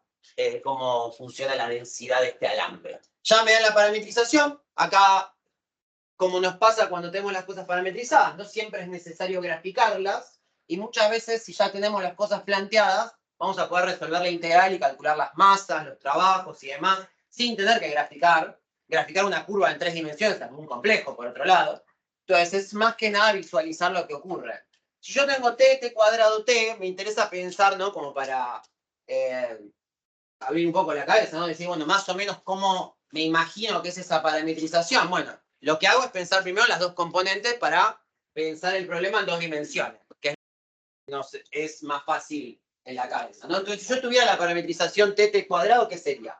cómo funciona la densidad de este alambre. Ya me dan la parametrización. Acá, como nos pasa cuando tenemos las cosas parametrizadas, no siempre es necesario graficarlas, y muchas veces, si ya tenemos las cosas planteadas, vamos a poder resolver la integral y calcular las masas, los trabajos y demás, sin tener que graficar. Graficar una curva en 3 dimensiones es muy complejo, por otro lado. Entonces, es más que nada visualizar lo que ocurre. Si yo tengo t cuadrado t, me interesa pensar, ¿no? Como para abrir un poco la cabeza, ¿no? Decir, bueno, más o menos cómo me imagino que es esa parametrización. Bueno, lo que hago es pensar primero las dos componentes para pensar el problema en 2 dimensiones, que es más fácil en la cabeza, ¿no? Entonces, si yo tuviera la parametrización t cuadrado, ¿qué sería?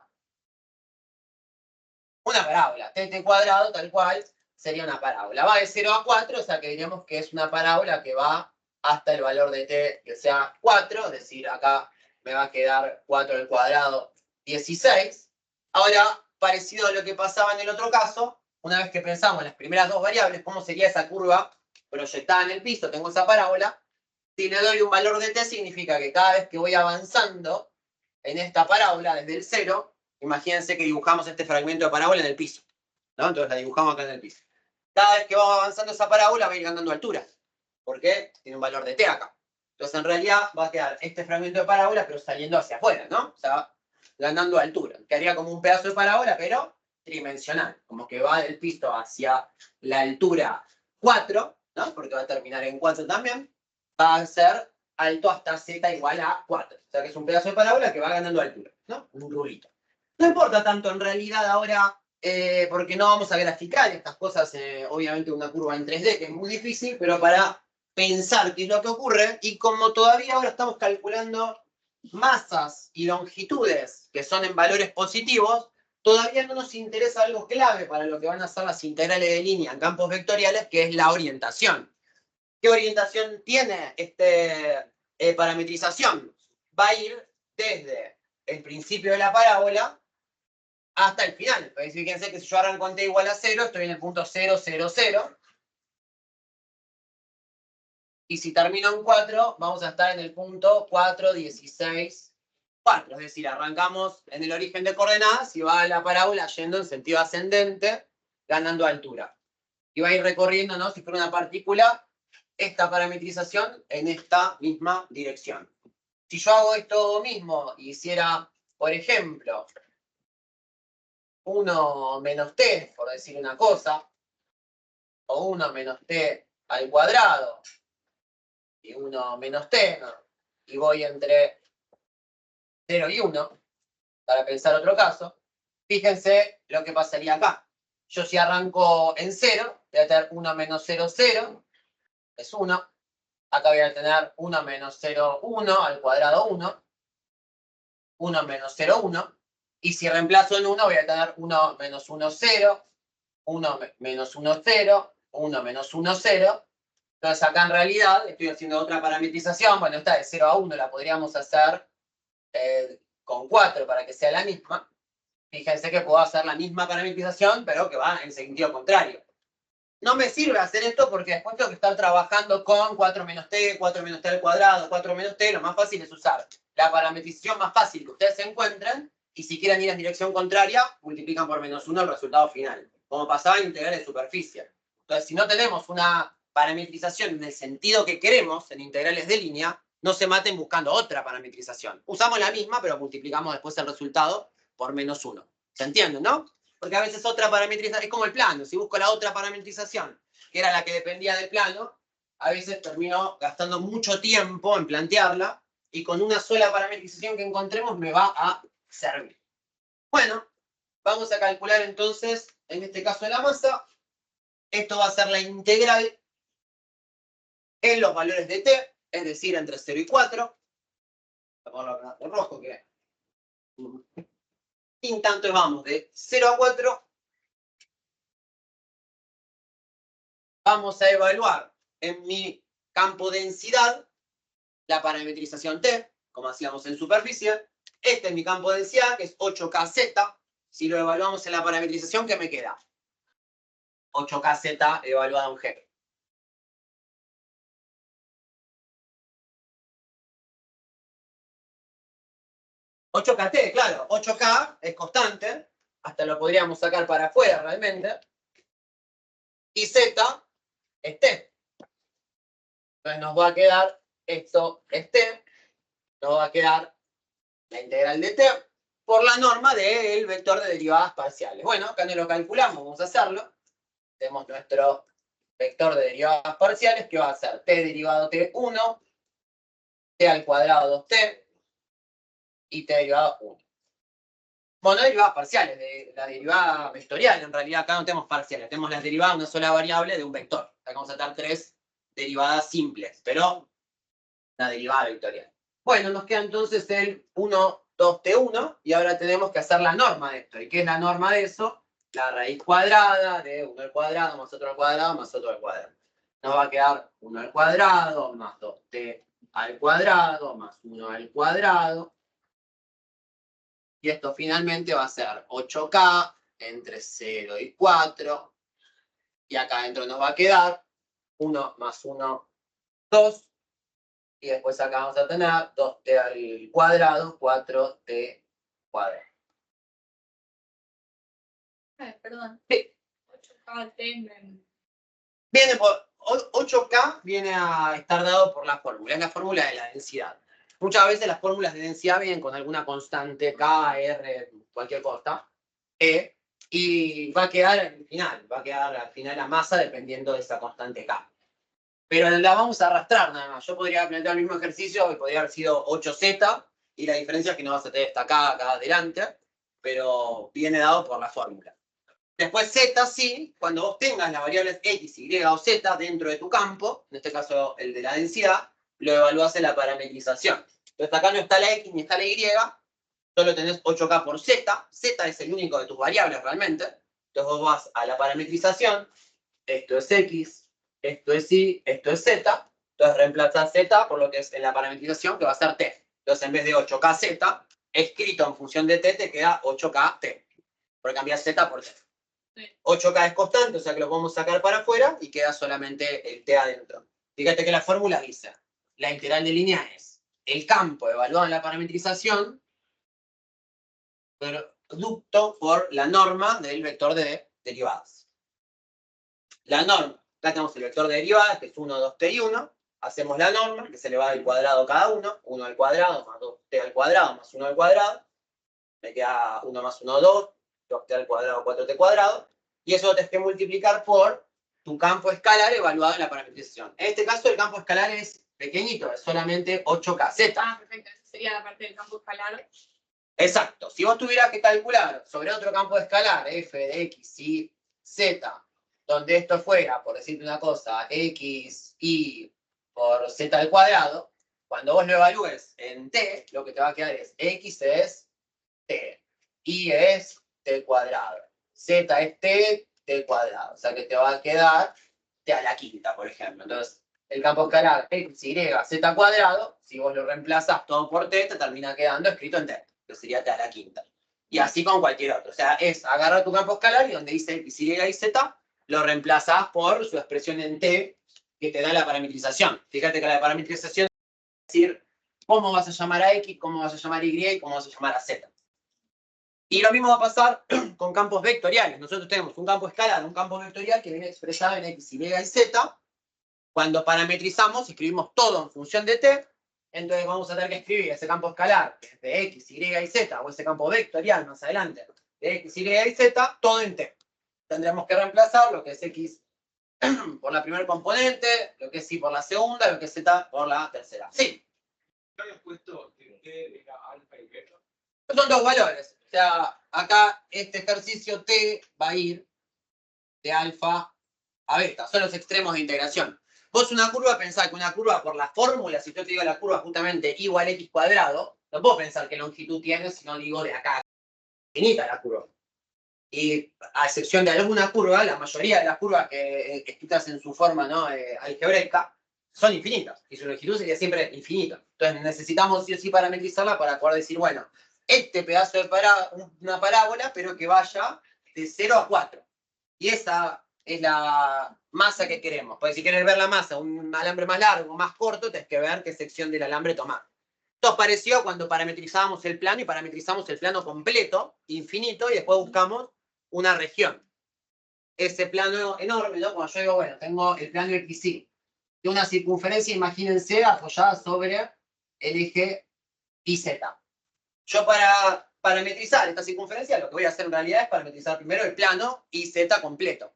Una parábola. T cuadrado, tal cual, sería una parábola. Va de 0 a 4, o sea que diríamos que es una parábola que va hasta el valor de t, que sea 4, es decir, acá me va a quedar 4 al cuadrado, 16. Ahora, parecido a lo que pasaba en el otro caso, una vez que pensamos en las primeras dos variables, cómo sería esa curva proyectada en el piso, tengo esa parábola. Si le doy un valor de t, significa que cada vez que voy avanzando en esta parábola desde el 0, imagínense que dibujamos este fragmento de parábola en el piso, ¿no? Entonces la dibujamos acá en el piso. Cada vez que vamos avanzando esa parábola va a ir ganando altura. ¿Por qué? Tiene un valor de t acá. Entonces en realidad va a quedar este fragmento de parábola, pero saliendo hacia afuera, ¿no? O sea, ganando altura. Quedaría como un pedazo de parábola, pero tridimensional. Como que va del piso hacia la altura 4, ¿no? Porque va a terminar en 4 también. Va a ser alto hasta z igual a 4. O sea que es un pedazo de parábola que va ganando altura, ¿no? Un rulito. No importa tanto en realidad ahora, porque no vamos a graficar estas cosas, obviamente una curva en 3D, que es muy difícil, pero para pensar qué es lo que ocurre, y como todavía ahora estamos calculando masas y longitudes que son en valores positivos, todavía no nos interesa algo clave para lo que van a ser las integrales de línea en campos vectoriales, que es la orientación. ¿Qué orientación tiene esta parametrización? Va a ir desde el principio de la parábola hasta el final. Pues fíjense que si yo arranco en t igual a 0, estoy en el punto 0, 0, 0. Y si termino en 4, vamos a estar en el punto 4, 16, 4. Es decir, arrancamos en el origen de coordenadas y va la parábola yendo en sentido ascendente, ganando altura. Y va a ir recorriendo, ¿no? Si fuera una partícula, esta parametrización en esta misma dirección. Si yo hago esto mismo y hiciera, por ejemplo, 1 menos t, por decir una cosa, o 1 menos t al cuadrado, y 1 menos t, ¿no? Y voy entre 0 y 1, para pensar otro caso, fíjense lo que pasaría acá. Yo si arranco en 0, voy a tener 1 menos 0, 0, es 1. Acá voy a tener 1 menos 0, 1 al cuadrado 1, 1 menos 0, 1. Y si reemplazo en 1, voy a tener 1 menos 1, 0, 1 menos 1, 0, 1 menos 1, 0. Entonces acá en realidad estoy haciendo otra parametrización. Bueno, esta de 0 a 1 la podríamos hacer con 4 para que sea la misma. Fíjense que puedo hacer la misma parametrización, pero que va en sentido contrario. No me sirve hacer esto porque después tengo que estar trabajando con 4 menos t, 4 menos t al cuadrado, 4 menos t. Lo más fácil es usar la parametrización más fácil que ustedes encuentren y si quieren ir en dirección contraria, multiplican por menos 1 el resultado final, como pasaba en integrales de superficie. Entonces, si no tenemos una parametrización en el sentido que queremos en integrales de línea, no se maten buscando otra parametrización. Usamos la misma, pero multiplicamos después el resultado por menos 1. ¿Se entiende, no? Porque a veces otra parametrización, es como el plano, si busco la otra parametrización, que era la que dependía del plano, a veces termino gastando mucho tiempo en plantearla y con una sola parametrización que encontremos me va a servir. Bueno, vamos a calcular entonces, en este caso de la masa, esto va a ser la integral en los valores de t, es decir, entre 0 y 4. Vamos a ponerlo en rojo, que y tanto vamos de 0 a 4. Vamos a evaluar en mi campo densidad la parametrización t, como hacíamos en superficie. Este es mi campo de densidad, que es 8kz. Si lo evaluamos en la parametrización, ¿qué me queda? 8kz evaluado en G. $8kt, claro, 8K es constante, hasta lo podríamos sacar para afuera realmente, y Z es T. Entonces nos va a quedar, esto es T, nos va a quedar la integral de T por la norma del vector de derivadas parciales. Bueno, acá no lo calculamos, vamos a hacerlo. Tenemos nuestro vector de derivadas parciales, que va a ser T derivado T1, T al cuadrado 2T, y T derivado 1. Bueno, no derivadas parciales, de la derivada vectorial. En realidad acá no tenemos parciales, tenemos la derivada de una sola variable de un vector. Acá vamos a tener 3 derivadas simples, pero la derivada vectorial. Bueno, nos queda entonces el 1, 2t1, y ahora tenemos que hacer la norma de esto. ¿Y qué es la norma de eso? La raíz cuadrada de 1 al cuadrado más otro al cuadrado más otro al cuadrado. Nos va a quedar 1 al cuadrado más 2t al cuadrado más 1 al cuadrado. Y esto finalmente va a ser 8K entre 0 y 4. Y acá adentro nos va a quedar 1 más 1, 2. Y después acá vamos a tener 2t al cuadrado, 4t cuadrado. Perdón. Sí. 8K Viene por 8K viene a estar dado por la fórmula. Es la fórmula de la densidad. Muchas veces las fórmulas de densidad vienen con alguna constante K, R, cualquier cosa, E, y va a quedar al final la masa dependiendo de esa constante K. Pero la vamos a arrastrar nada más. Yo podría plantear el mismo ejercicio y podría haber sido 8z, y la diferencia es que no vas a tener esta K acá adelante, pero viene dado por la fórmula. Después z, sí, cuando vos tengas las variables x, y o z dentro de tu campo, en este caso el de la densidad, lo evaluás en la parametrización. Entonces acá no está la x ni está la y, solo tenés 8K por z. Z es el único de tus variables realmente. Entonces vos vas a la parametrización, esto es x, esto es y, esto es z. Entonces reemplazás z por lo que es en la parametrización, que va a ser t. Entonces en vez de 8KZ, escrito en función de t, te queda 8KT. Porque cambias z por t. 8K es constante, o sea que lo podemos sacar para afuera y queda solamente el t adentro. Fíjate que la fórmula dice, la integral de línea es el campo evaluado en la parametrización producto por la norma del vector de derivadas. La norma, acá tenemos el vector de derivadas, que es 1, 2t y 1. Hacemos la norma, que se le va al cuadrado cada uno. 1 al cuadrado más 2t al cuadrado más 1 al cuadrado. Me queda 1 más 1, 2. 2t al cuadrado, 4t cuadrado. Y eso lo tenés que multiplicar por tu campo escalar evaluado en la parametrización. En este caso el campo escalar es pequeñito, es solamente 8KZ. Ah, perfecto. Esa sería la parte del campo escalar. Exacto. Si vos tuvieras que calcular sobre otro campo escalar, f de x y z, donde esto fuera, por decirte una cosa, x y por z al cuadrado, cuando vos lo evalúes en t, lo que te va a quedar es x es t, y es t cuadrado, z es t, t cuadrado. O sea que te va a quedar t a la quinta, por ejemplo. Entonces, el campo escalar x, y, z cuadrado, si vos lo reemplazas todo por t, te termina quedando escrito en t, que sería t a la quinta. Y así con cualquier otro. O sea, es agarrar tu campo escalar y donde dice x, y, y z, lo reemplazás por su expresión en t que te da la parametrización. Fíjate que la parametrización es decir cómo vas a llamar a x, cómo vas a llamar a y cómo vas a llamar a z. Y lo mismo va a pasar con campos vectoriales. Nosotros tenemos un campo escalar, un campo vectorial que viene expresado en x, y, y z. Cuando parametrizamos, escribimos todo en función de t. Entonces vamos a tener que escribir ese campo escalar que es de x, y, y z, o ese campo vectorial más adelante, de x, y, y z, todo en t. Tendremos que reemplazar lo que es x por la primera componente, lo que es y por la segunda, lo que es z por la tercera. Sí. ¿No habías puesto que t era alfa y beta? Son dos valores. O sea, acá este ejercicio t va a ir de alfa a beta. Son los extremos de integración. Vos una curva, pensá que una curva por la fórmula, si yo te digo la curva justamente igual a x cuadrado, no puedo pensar qué longitud tiene si no digo de acá. Infinita la curva. Y a excepción de alguna curva, la mayoría de las curvas que escritas en su forma, ¿no? Algebraica son infinitas. Y su longitud sería siempre infinita. Entonces necesitamos sí o sí parametrizarla para poder decir, bueno, este pedazo de una parábola, pero que vaya de 0 a 4. Y esa es la masa que queremos. Porque si quieres ver la masa, un alambre más largo o más corto, tenés que ver qué sección del alambre tomar. Esto pareció cuando parametrizamos el plano y parametrizamos el plano completo, infinito, y después buscamos una región. Ese plano enorme, ¿no? Cuando yo digo, bueno, tengo el plano XY de una circunferencia, imagínense, apoyada sobre el eje YZ. Yo para parametrizar esta circunferencia, lo que voy a hacer en realidad es parametrizar primero el plano YZ completo.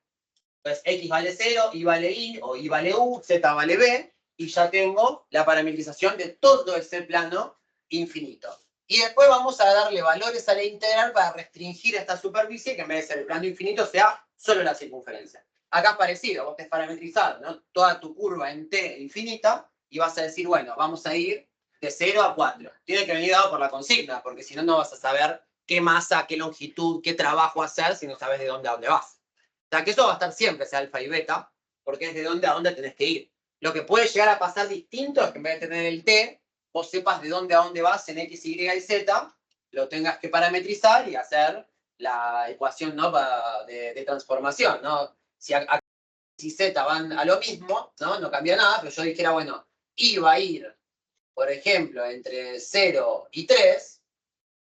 Entonces, X vale 0, Y vale Y, o Y vale U, Z vale B, y ya tengo la parametrización de todo ese plano infinito. Y después vamos a darle valores a la integral para restringir esta superficie, que en vez de ser el plano infinito sea solo la circunferencia. Acá es parecido, vos te has parametrizado, ¿no? Toda tu curva en T infinita, y vas a decir, bueno, vamos a ir de 0 a 4. Tiene que venir dado por la consigna, porque si no, no vas a saber qué masa, qué longitud, qué trabajo hacer si no sabes de dónde a dónde vas. O sea, que eso va a estar siempre, ese alfa y beta, porque es de dónde a dónde tenés que ir. Lo que puede llegar a pasar distinto es que en vez de tener el t, vos sepas de dónde a dónde vas en x, y y z, lo tengas que parametrizar y hacer la ecuación, ¿no? de transformación, ¿no? Si x y z van a lo mismo, ¿no? No cambia nada, pero yo dijera, bueno, y va a ir, por ejemplo, entre 0 y 3,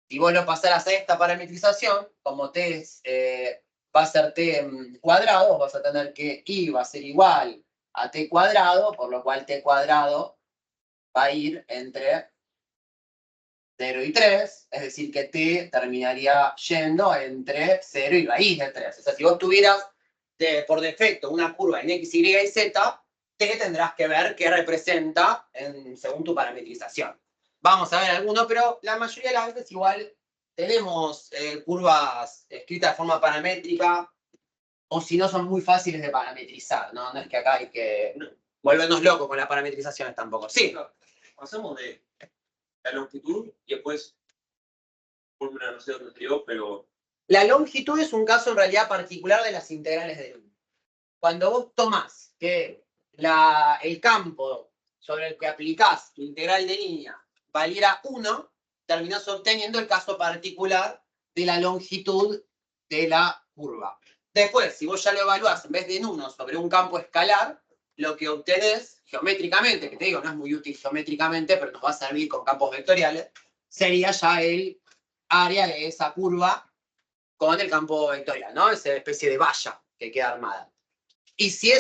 si vos lo pasaras a esta parametrización, como t es, va a ser t cuadrado, vas a tener que y va a ser igual a t cuadrado, por lo cual t cuadrado va a ir entre 0 y 3, es decir, que t terminaría yendo entre 0 y raíz de 3. O sea, si vos tuvieras por defecto una curva en x, y y z, t tendrás que ver qué representa según tu parametrización. Vamos a ver alguno, pero la mayoría de las veces igual tenemos curvas escritas de forma paramétrica, o si no son muy fáciles de parametrizar, ¿no? No es que acá hay que volvernos locos con las parametrizaciones tampoco. Sí. Pasamos de la longitud y después, fórmula no sé dónde escribió, pero La longitud es un caso en realidad particular de las integrales de línea. Cuando vos tomás que el campo sobre el que aplicás tu integral de línea valiera 1, terminás obteniendo el caso particular de la longitud de la curva. Después, si vos ya lo evaluás en vez de en 1 sobre un campo escalar, lo que obtenés geométricamente, que te digo, no es muy útil geométricamente, pero nos va a servir con campos vectoriales, sería ya el área de esa curva con el campo vectorial, ¿no? Esa especie de valla que queda armada. Y si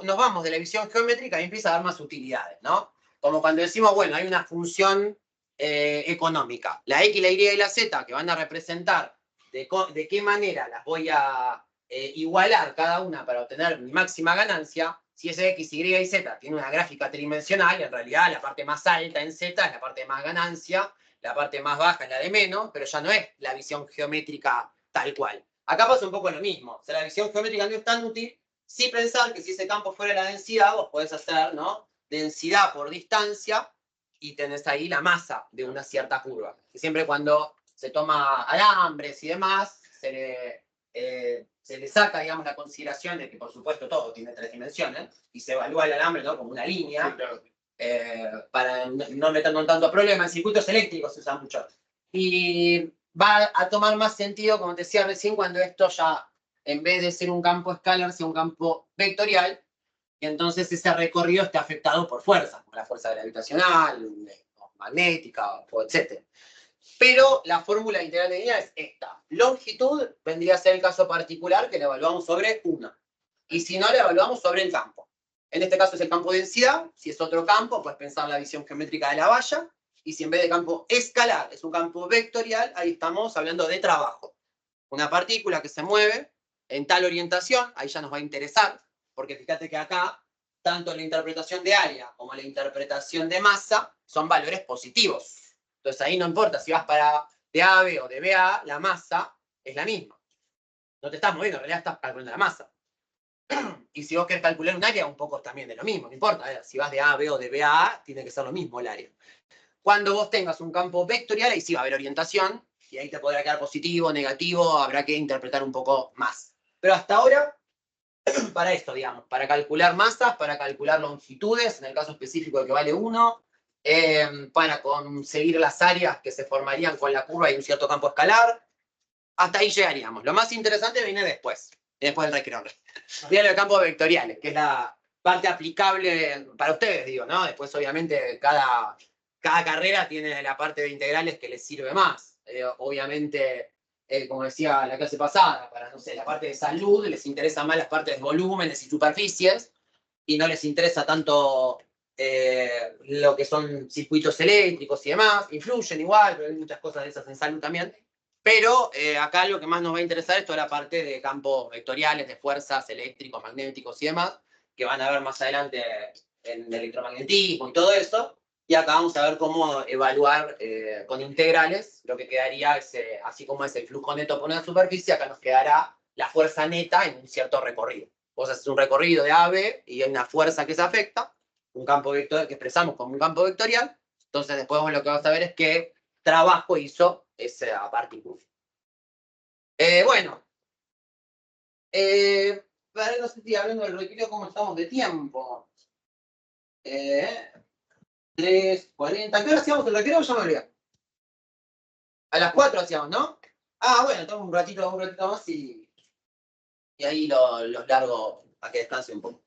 nos vamos de la visión geométrica, ahí empieza a dar más utilidades, ¿no? Como cuando decimos, bueno, hay una función económica. La X, la Y y la Z, que van a representar de qué manera las voy a igualar cada una para obtener mi máxima ganancia. Si ese X, Y y Z tiene una gráfica tridimensional, en realidad la parte más alta en Z es la parte de más ganancia, la parte más baja es la de menos, pero ya no es la visión geométrica tal cual. Acá pasa un poco lo mismo. O sea, la visión geométrica no es tan útil. Sí pensar que si ese campo fuera la densidad, vos podés hacer, ¿no? Densidad por distancia y tenés ahí la masa de una cierta curva. Y siempre cuando se toma alambres y demás, se se le saca, digamos, la consideración de que, por supuesto, todo tiene 3 dimensiones y se evalúa el alambre, ¿no?, como una línea. Sí, claro. Para no meternos en tanto problema. En circuitos eléctricos se usa mucho. Y va a tomar más sentido, como te decía recién, cuando esto ya, en vez de ser un campo escalar, sea un campo vectorial, y entonces ese recorrido esté afectado por fuerzas, como la fuerza gravitacional, magnética, etc. Pero la fórmula integral de línea es esta. Longitud vendría a ser el caso particular que la evaluamos sobre 1. Y si no, la evaluamos sobre el campo. En este caso es el campo de densidad. Si es otro campo, puedes pensar la visión geométrica de la valla. Y si en vez de campo escalar es un campo vectorial, ahí estamos hablando de trabajo. Una partícula que se mueve en tal orientación, ahí ya nos va a interesar, porque fíjate que acá, tanto la interpretación de área como la interpretación de masa son valores positivos. Entonces ahí no importa si vas para de AB o de BA, la masa es la misma. No te estás moviendo, en realidad estás calculando la masa. Y si vos querés calcular un área, un poco también de lo mismo, no importa. Si vas de A a B o de B a A, tiene que ser lo mismo el área. Cuando vos tengas un campo vectorial, ahí sí va a haber orientación, y ahí te podrá quedar positivo, negativo, habrá que interpretar un poco más. Pero hasta ahora, para esto, digamos, para calcular masas, para calcular longitudes, en el caso específico de que vale 1, para conseguir las áreas que se formarían con la curva y un cierto campo escalar, hasta ahí llegaríamos. Lo más interesante viene después del recreo. Viene el campo vectoriales, que es la parte aplicable para ustedes, digo, ¿no? Después, obviamente, cada carrera tiene la parte de integrales que les sirve más. Obviamente, como decía la clase pasada, para, no sé, la parte de salud, les interesa más las partes de volúmenes y superficies, y no les interesa tanto lo que son circuitos eléctricos y demás. Influyen igual, pero hay muchas cosas de esas en salud también. Pero acá lo que más nos va a interesar es toda la parte de campos vectoriales, de fuerzas eléctricos, magnéticos y demás, que van a ver más adelante en electromagnetismo y todo eso. Y acá vamos a ver cómo evaluar con integrales lo que quedaría, así como es el flujo neto por una superficie, acá nos quedará la fuerza neta en un cierto recorrido. Vos haces un recorrido de A a B y hay una fuerza que se afecta, un campo vectorial que expresamos como un campo vectorial. Entonces después vos lo que vas a ver es qué trabajo hizo esa partícula. Bueno, no sé si hablando del recreo, ¿cómo estamos de tiempo? 3:40. ¿Qué hora hacíamos el recreo? Ya me olvidé. A las 4 hacíamos, ¿no? Ah, bueno, tengo un ratito más y ahí los largo a que descanse un poco.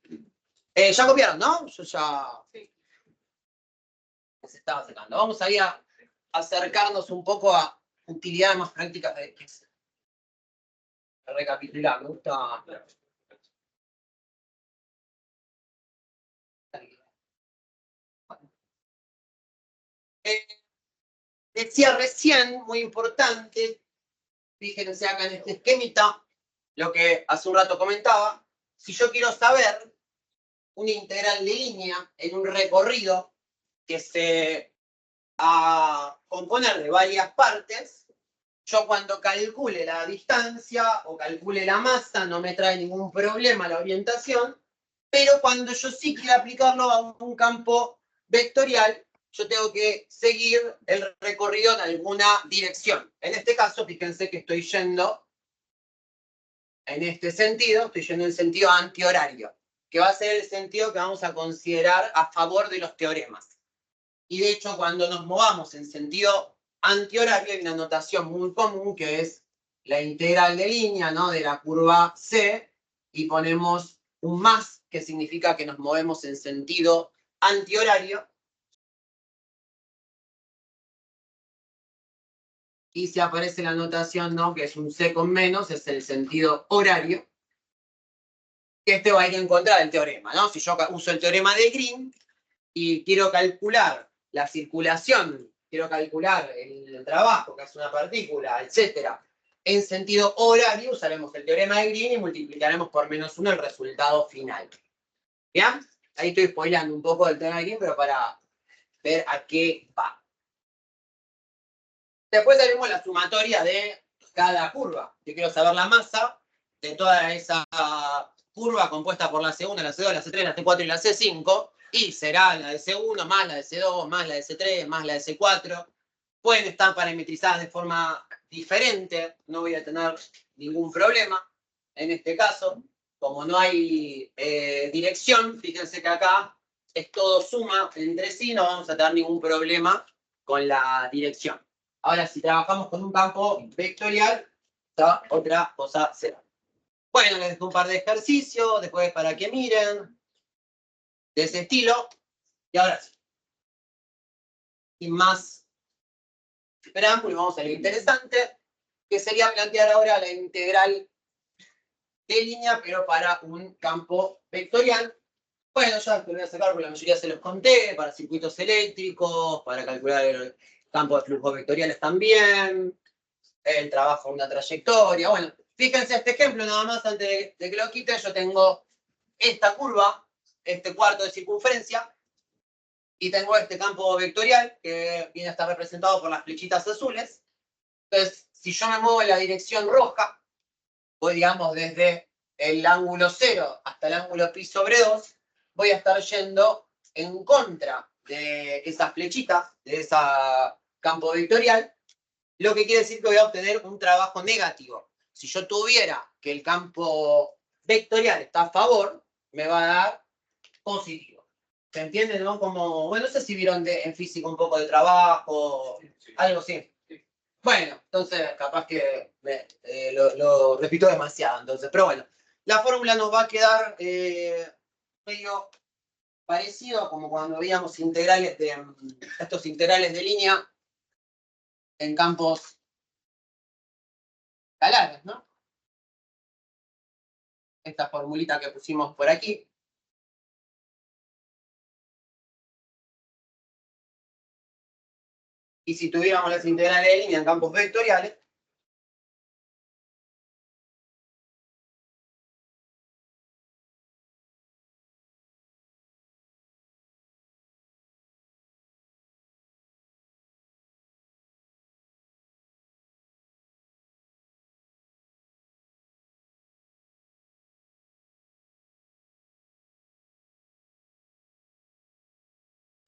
Ya copiaron, ¿no? Yo ya... Sí. Se estaba secando. Vamos ahí a acercarnos un poco a utilidades más prácticas de recapitular. Me gusta. Decía recién, muy importante, fíjense acá en este esquemita, lo que hace un rato comentaba. Si yo quiero saber una integral de línea en un recorrido que se va a componer de varias partes, yo cuando calcule la distancia o calcule la masa no me trae ningún problema la orientación, pero cuando yo sí quiero aplicarlo a un campo vectorial, yo tengo que seguir el recorrido en alguna dirección. En este caso, fíjense que estoy yendo en este sentido, estoy yendo en sentido antihorario, que va a ser el sentido que vamos a considerar a favor de los teoremas. Y de hecho, cuando nos movamos en sentido antihorario, hay una notación muy común que es la integral de línea, ¿no?, de la curva C, y ponemos un más, que significa que nos movemos en sentido antihorario. Y si aparece la notación, ¿no?, que es un C con menos, es el sentido horario. Que este va a ir en contra del teorema, ¿no? Si yo uso el teorema de Green y quiero calcular la circulación, quiero calcular el trabajo que hace una partícula, etcétera, en sentido horario, usaremos el teorema de Green y multiplicaremos por -1 el resultado final. ¿Bien? Ahí estoy spoilando un poco del teorema de Green, pero para ver a qué va. Después haremos la sumatoria de cada curva. Yo quiero saber la masa de toda esa curva compuesta por la C1, la C2, la C3, la C4 y la C5, y será la de C1 más la de C2 más la de C3 más la de C4. Pueden estar parametrizadas de forma diferente, no voy a tener ningún problema. En este caso, como no hay dirección, fíjense que acá es todo suma entre sí, no vamos a tener ningún problema con la dirección. Ahora, si trabajamos con un campo vectorial, otra cosa será. Bueno, les dejo un par de ejercicios, después para que miren, de ese estilo. Y ahora sí, sin más preámbulo, vamos a lo interesante, que sería plantear ahora la integral de línea, pero para un campo vectorial. Bueno, ya lo voy a sacar porque la mayoría se los conté, para circuitos eléctricos, para calcular el campo de flujos vectoriales también, el trabajo de una trayectoria. Bueno, fíjense este ejemplo, nada más antes de que lo quite, yo tengo esta curva, este cuarto de circunferencia, y tengo este campo vectorial que viene a estar representado por las flechitas azules. Entonces, si yo me muevo en la dirección roja, voy, digamos, desde el ángulo 0 hasta el ángulo pi sobre 2, voy a estar yendo en contra de esas flechitas, de ese campo vectorial, lo que quiere decir que voy a obtener un trabajo negativo. Si yo tuviera que el campo vectorial está a favor, me va a dar positivo. ¿Se entiende, no? Como, bueno, no sé si vieron en física un poco de trabajo, algo así. Bueno, entonces capaz que lo repito demasiado, entonces, pero bueno, la fórmula nos va a quedar medio parecido como cuando veíamos integrales estos integrales de línea en campos escalares, ¿no? Esta formulita que pusimos por aquí. Y si tuviéramos las integrales de línea en campos vectoriales,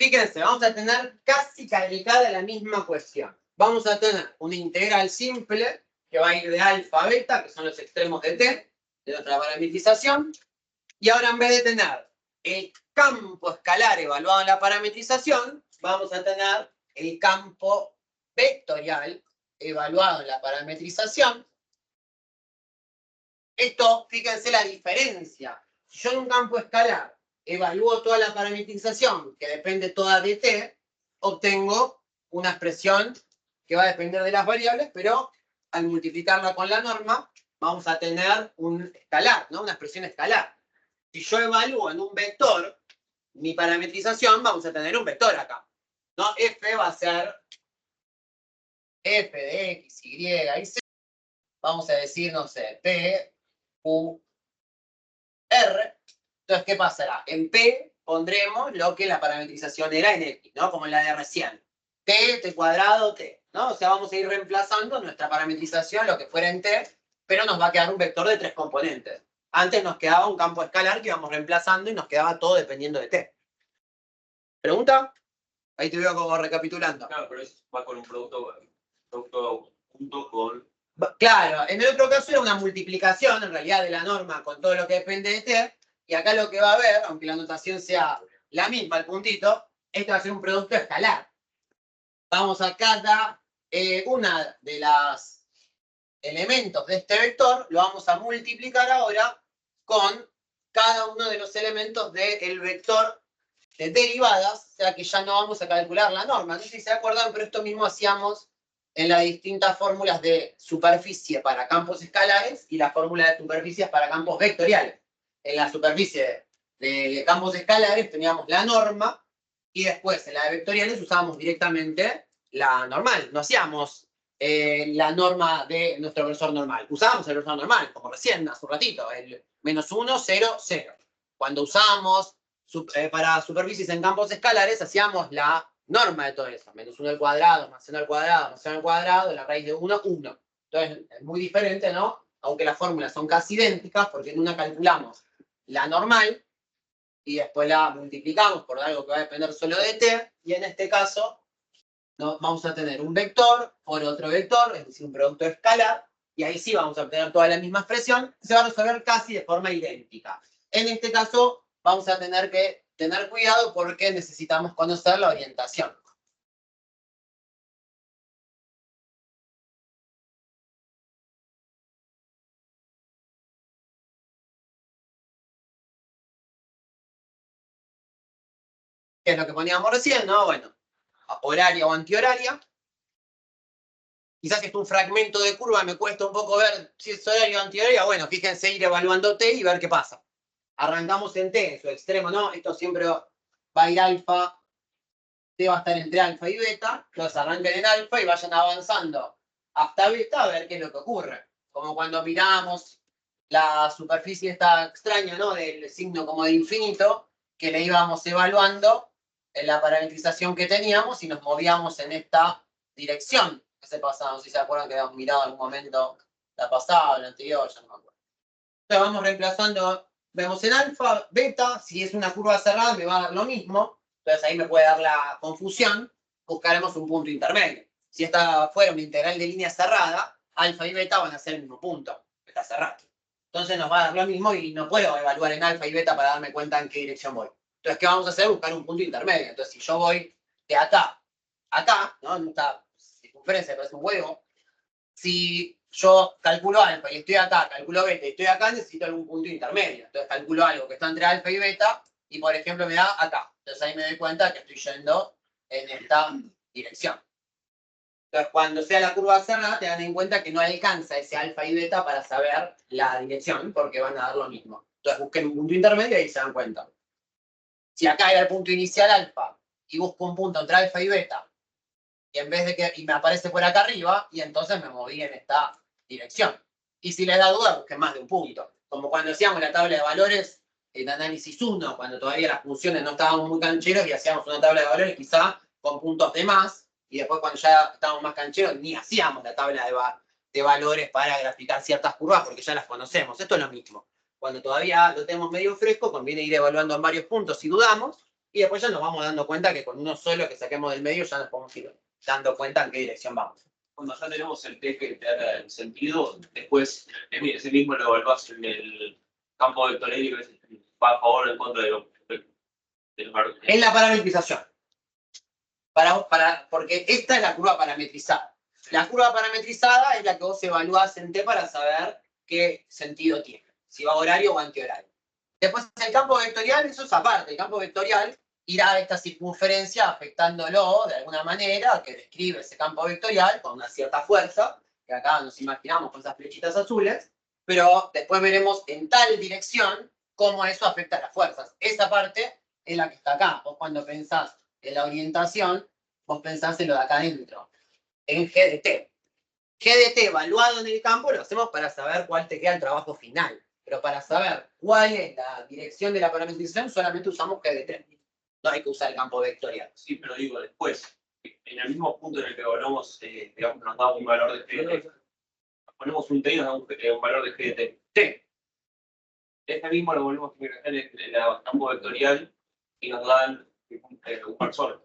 fíjense, vamos a tener casi calcada la misma cuestión. Vamos a tener una integral simple que va a ir de alfa a beta, que son los extremos de t, de nuestra parametrización. Y ahora en vez de tener el campo escalar evaluado en la parametrización, vamos a tener el campo vectorial evaluado en la parametrización. Esto, fíjense la diferencia. Si yo en un campo escalar evalúo toda la parametrización, que depende toda de t, obtengo una expresión que va a depender de las variables, pero al multiplicarla con la norma, vamos a tener un escalar, ¿no? Una expresión escalar. Si yo evalúo en un vector mi parametrización, vamos a tener un vector acá, ¿no? F va a ser f de x, y y z. Vamos a decir, no sé, p, q, r. Entonces, ¿qué pasará? En P pondremos lo que la parametrización era en X, ¿no? Como en la de recién. T cuadrado, T, ¿no? O sea, vamos a ir reemplazando nuestra parametrización, lo que fuera en T, pero nos va a quedar un vector de 3 componentes. Antes nos quedaba un campo escalar que íbamos reemplazando y nos quedaba todo dependiendo de T. ¿Pregunta? Ahí te veo como recapitulando. Claro, pero eso va con un producto junto con... Claro, en el otro caso era una multiplicación, en realidad, de la norma con todo lo que depende de T. Y acá lo que va a haber, aunque la notación sea la misma, el puntito, esto va a ser un producto escalar. Vamos a cada una de las elementos de este vector, lo vamos a multiplicar ahora con cada uno de los elementos del vector de derivadas, o sea que ya no vamos a calcular la norma. No sé si se acuerdan, pero esto mismo hacíamos en las distintas fórmulas de superficie para campos escalares y la fórmula de superficies para campos vectoriales. En la superficie de campos escalares teníamos la norma y después en la de vectoriales usábamos directamente la normal. No hacíamos la norma de nuestro grosor normal. Usábamos el grosor normal, como recién, hace un ratito, el -1, 0, 0. Cuando usábamos para superficies en campos escalares, hacíamos la norma de todo eso. -1 al cuadrado, más 1 al cuadrado, más 1 al cuadrado, la raíz de 1, 1. Entonces, es muy diferente, ¿no? Aunque las fórmulas son casi idénticas, porque en una calculamos la normal y después la multiplicamos por algo que va a depender solo de t, y en este caso no, vamos a tener un vector por otro vector, es decir, un producto escalar, y ahí sí vamos a obtener toda la misma expresión, se va a resolver casi de forma idéntica. En este caso, vamos a tener que tener cuidado porque necesitamos conocer la orientación. Que es lo que poníamos recién, ¿no? Bueno, horaria o antihoraria. Quizás si es un fragmento de curva, me cuesta un poco ver si es horaria o antihoraria. Bueno, fíjense, ir evaluando t y ver qué pasa. Arrancamos en t, en su extremo, ¿no? Esto siempre va a ir alfa, t va a estar entre alfa y beta. Entonces arranquen en alfa y vayan avanzando hasta beta a ver qué es lo que ocurre. Como cuando miramos la superficie esta extraña, ¿no? Del signo como de infinito, que le íbamos evaluando en la parametrización que teníamos y nos movíamos en esta dirección. ¿Qué se pasaba? No sé si se acuerdan que habíamos mirado en algún momento la pasada, la anterior, ya no me acuerdo. Entonces vamos reemplazando, vemos en alfa, beta, si es una curva cerrada me va a dar lo mismo, entonces ahí me puede dar la confusión, buscaremos un punto intermedio. Si esta fuera una integral de línea cerrada, alfa y beta van a ser el mismo punto, está cerrado. Entonces nos va a dar lo mismo y no puedo evaluar en alfa y beta para darme cuenta en qué dirección voy. Entonces, ¿qué vamos a hacer? Buscar un punto intermedio. Entonces, si yo voy de acá a acá, ¿no? En esta circunferencia, parece un huevo. Si yo calculo alfa y estoy acá, calculo beta y estoy acá, necesito algún punto intermedio. Entonces, calculo algo que está entre alfa y beta y, por ejemplo, me da acá. Entonces, ahí me doy cuenta que estoy yendo en esta dirección. Entonces, cuando sea la curva cerrada, te dan en cuenta que no alcanza ese alfa y beta para saber la dirección, porque van a dar lo mismo. Entonces, busquen un punto intermedio y ahí se dan cuenta. Si acá era el punto inicial alfa y busco un punto entre alfa y beta, y en vez de que me aparece por acá arriba, y entonces me moví en esta dirección. Y si les da duda, busquen más de un punto. Como cuando hacíamos la tabla de valores en análisis 1, cuando todavía las funciones no estaban muy cancheros y hacíamos una tabla de valores quizá con puntos de más, y después cuando ya estábamos más cancheros ni hacíamos la tabla de valores para graficar ciertas curvas porque ya las conocemos. Esto es lo mismo. Cuando todavía lo tenemos medio fresco, conviene ir evaluando en varios puntos si dudamos, y después ya nos vamos dando cuenta que con uno solo que saquemos del medio ya nos podemos ir dando cuenta en qué dirección vamos. Cuando ya tenemos el T que te da el sentido, después ese mismo lo evaluás en el campo vectorial y ves si va a favor o en contra de los valores. Es la parametrización. Porque esta es la curva parametrizada. La curva parametrizada es la que vos evaluás en T para saber qué sentido tiene, si va horario o antihorario. Después el campo vectorial, eso es aparte. El campo vectorial irá a esta circunferencia afectándolo de alguna manera, que describe ese campo vectorial con una cierta fuerza, que acá nos imaginamos con esas flechitas azules, pero después veremos en tal dirección cómo eso afecta a las fuerzas. Esa parte es la que está acá. Vos cuando pensás en la orientación, vos pensás en lo de acá adentro, en G de T. G de T evaluado en el campo lo hacemos para saber cuál te queda el trabajo final. Pero para saber cuál es la dirección de la parametrización, solamente usamos G de T. No hay que usar el campo vectorial. Sí, pero digo, después, en el mismo punto en el que evaluamos, digamos, nos da un valor de G de T, ponemos un T y nos da un valor de G de T. T. Este mismo lo volvemos a ingresar en el campo vectorial y nos dan un parcial.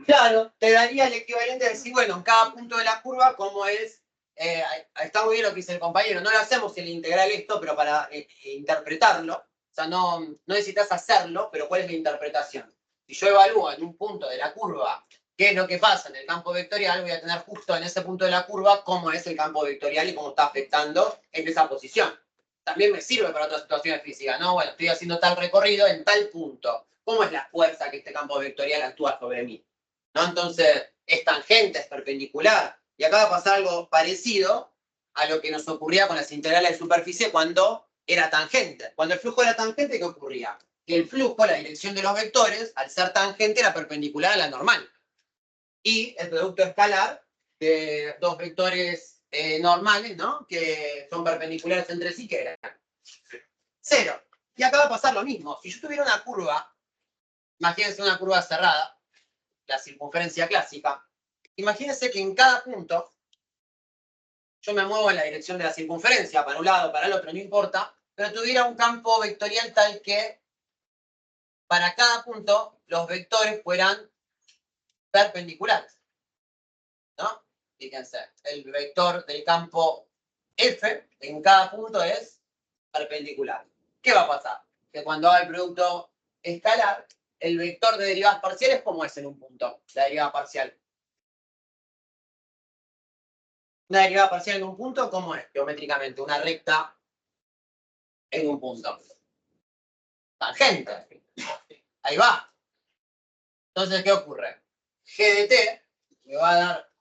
Claro, te daría el equivalente de decir, bueno, en cada punto de la curva, cómo es. Está muy bien lo que dice el compañero. No lo hacemos en la integral esto, pero para interpretarlo. O sea, no necesitas hacerlo, pero ¿cuál es la interpretación? Si yo evalúo en un punto de la curva qué es lo que pasa en el campo vectorial, voy a tener justo en ese punto de la curva cómo es el campo vectorial y cómo está afectando en esa posición. También me sirve para otras situaciones físicas, ¿no? Bueno, estoy haciendo tal recorrido en tal punto. ¿Cómo es la fuerza que este campo vectorial actúa sobre mí? ¿No? Entonces, es tangente, es perpendicular. Y acá va a pasar algo parecido a lo que nos ocurría con las integrales de superficie cuando era tangente. Cuando el flujo era tangente, ¿qué ocurría? Que el flujo, la dirección de los vectores, al ser tangente, era perpendicular a la normal. Y el producto escalar de dos vectores normales, ¿no? Que son perpendiculares entre sí, que era 0. Y acá va a pasar lo mismo. Si yo tuviera una curva, imagínense una curva cerrada, la circunferencia clásica, imagínense que en cada punto yo me muevo en la dirección de la circunferencia, para un lado, para el otro, no importa, pero tuviera un campo vectorial tal que para cada punto los vectores fueran perpendiculares. ¿no? Fíjense, el vector del campo F en cada punto es perpendicular. ¿Qué va a pasar? Que cuando haga el producto escalar, el vector de derivadas parciales, ¿cómo es en un punto? La derivada parcial. Una derivada parcial en un punto, ¿cómo es? Geométricamente, una recta en un punto. Tangente. Ahí va. Entonces, ¿qué ocurre? G de t me va a dar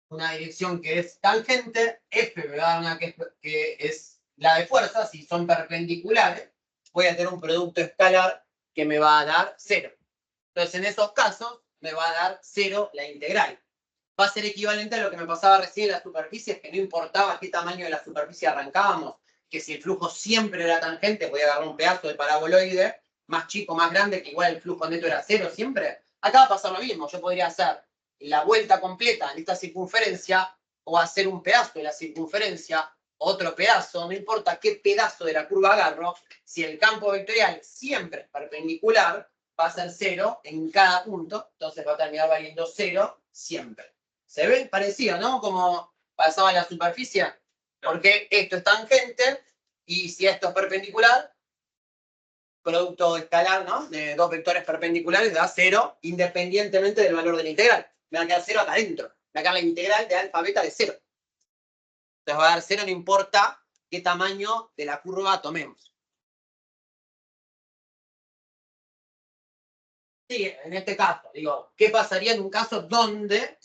una dirección que es tangente, F me va a dar una que es la de fuerza, si son perpendiculares, voy a tener un producto escalar que me va a dar 0. Entonces, en esos casos, me va a dar 0 la integral. Va a ser equivalente a lo que me pasaba recién en las superficies, que no importaba qué tamaño de la superficie arrancábamos, que si el flujo siempre era tangente, voy a agarrar un pedazo de paraboloide, más chico, más grande, que igual el flujo neto era 0 siempre. Acá va a pasar lo mismo, yo podría hacer la vuelta completa en esta circunferencia, o hacer un pedazo de la circunferencia, otro pedazo, no importa qué pedazo de la curva agarro, si el campo vectorial siempre es perpendicular, va a ser 0 en cada punto, entonces va a terminar valiendo 0 siempre. ¿Se ve parecido, no? Como pasaba en la superficie, porque esto es tangente, y si esto es perpendicular, producto escalar, ¿no? De dos vectores perpendiculares da 0 independientemente del valor de la integral. Me va a quedar 0 acá adentro. Me va a quedar la integral de alfa beta de 0. Entonces va a dar 0 no importa qué tamaño de la curva tomemos. Sí, en este caso, digo, ¿qué pasaría en un caso donde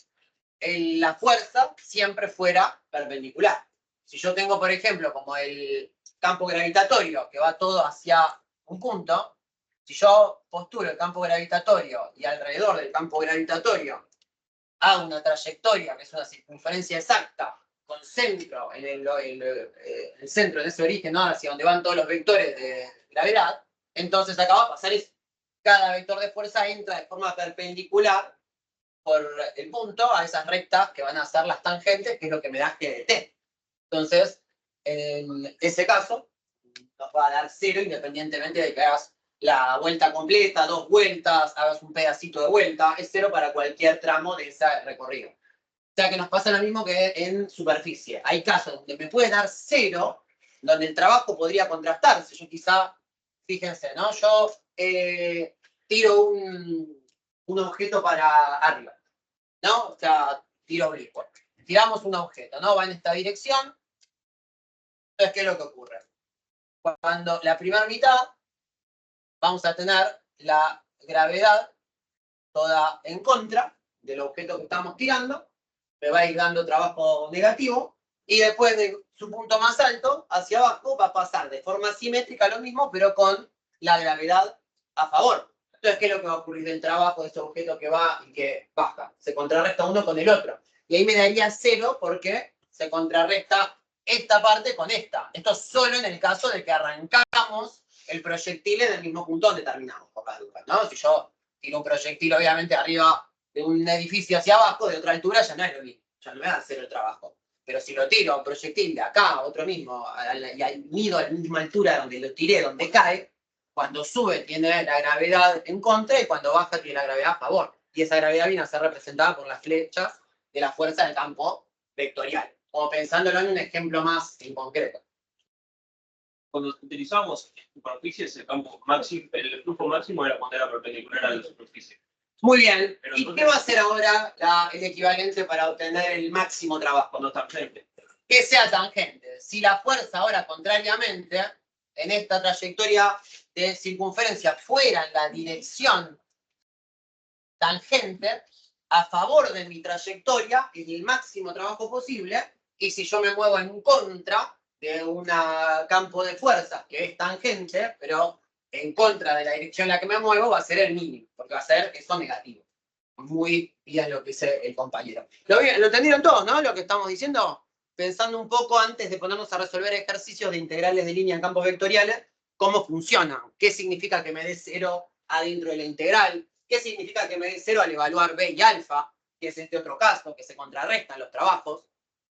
la fuerza siempre fuera perpendicular? Si yo tengo, por ejemplo, como el campo gravitatorio que va todo hacia un punto, si yo postulo el campo gravitatorio y alrededor del campo gravitatorio hago una trayectoria que es una circunferencia exacta con centro en el centro, en ese origen, ¿no? Hacia donde van todos los vectores de gravedad, entonces acá va a pasar eso. Cada vector de fuerza entra de forma perpendicular por el punto a esas rectas que van a ser las tangentes, que es lo que me da G de t. Entonces, en ese caso, nos va a dar 0 independientemente de que hagas la vuelta completa, 2 vueltas, hagas un pedacito de vuelta, es 0 para cualquier tramo de ese recorrido. O sea que nos pasa lo mismo que en superficie. Hay casos donde me puede dar 0, donde el trabajo podría contrastarse. Yo quizá, fíjense, ¿no? Yo tiro un objeto para arriba, ¿no? O sea, tiro oblicuo. Tiramos un objeto, ¿no? Va en esta dirección. Entonces, ¿qué es lo que ocurre? Cuando la primera mitad vamos a tener la gravedad toda en contra del objeto que estamos tirando, me va a ir dando trabajo negativo, y después de su punto más alto, hacia abajo, va a pasar de forma simétrica lo mismo, pero con la gravedad a favor. Entonces, ¿qué es lo que va a ocurrir del trabajo de ese objeto que va y que baja? Se contrarresta uno con el otro. Y ahí me daría 0 porque se contrarresta esta parte con esta. Esto solo en el caso de que arrancamos el proyectil en el mismo punto donde terminamos, pocas dudas, ¿no? Si yo tiro un proyectil, obviamente, arriba de un edificio hacia abajo, de otra altura, ya no es lo mismo, ya no me va a hacer el trabajo. Pero si lo tiro a un proyectil de acá, a otro mismo, y mido a la misma altura donde lo tiré, donde cae, cuando sube tiene la gravedad en contra y cuando baja tiene la gravedad a favor. Y esa gravedad viene a ser representada por las flechas de la fuerza del campo vectorial. Como pensándolo en un ejemplo más en concreto. Cuando utilizamos superficies, el campo máximo, el flujo máximo era cuando era perpendicular a la superficie. Muy bien. Pero ¿Y entonces, qué va a hacer ahora el equivalente para obtener el máximo trabajo? cuando está tangente. Que sea tangente. Si la fuerza ahora, contrariamente, en esta trayectoria de circunferencia fuera en la dirección tangente, a favor de mi trayectoria, es el máximo trabajo posible, y si yo me muevo en contra de un campo de fuerza que es tangente, pero en contra de la dirección en la que me muevo, va a ser el mínimo, porque va a ser eso negativo. Muy bien lo que dice el compañero. ¿Lo entendieron todo, no? Lo que estamos diciendo, pensando un poco antes de ponernos a resolver ejercicios de integrales de línea en campos vectoriales, cómo funcionan, qué significa que me dé 0 adentro de la integral, qué significa que me dé 0 al evaluar b y alfa, que es este otro caso, que se contrarrestan los trabajos,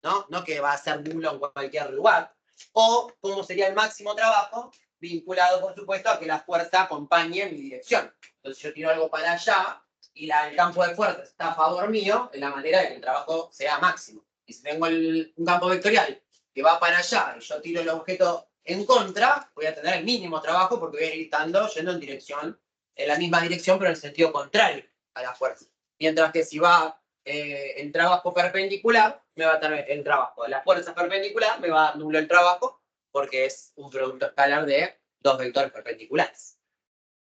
¿no? No que va a ser nulo en cualquier lugar, o cómo sería el máximo trabajo, vinculado, por supuesto, a que la fuerza acompañe mi dirección. Entonces, yo tiro algo para allá, y el campo de fuerzas está a favor mío, es la manera de que el trabajo sea máximo. Y si tengo un campo vectorial que va para allá y yo tiro el objeto en contra, voy a tener el mínimo trabajo porque voy a ir yendo en la misma dirección, pero en sentido contrario a la fuerza. Mientras que si va el trabajo perpendicular, me va a tener el trabajo de la fuerza perpendicular, me va a nulo el trabajo porque es un producto escalar de dos vectores perpendiculares.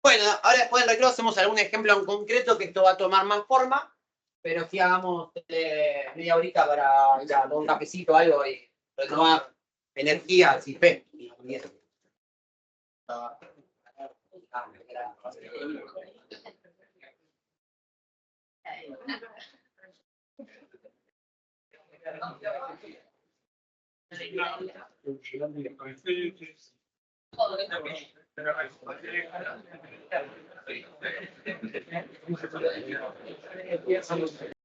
Bueno, ahora después del recreo hacemos algún ejemplo en concreto que esto va a tomar más forma, pero si hagamos media horita para ir a tomar un cafecito o algo y renovar energías y fe.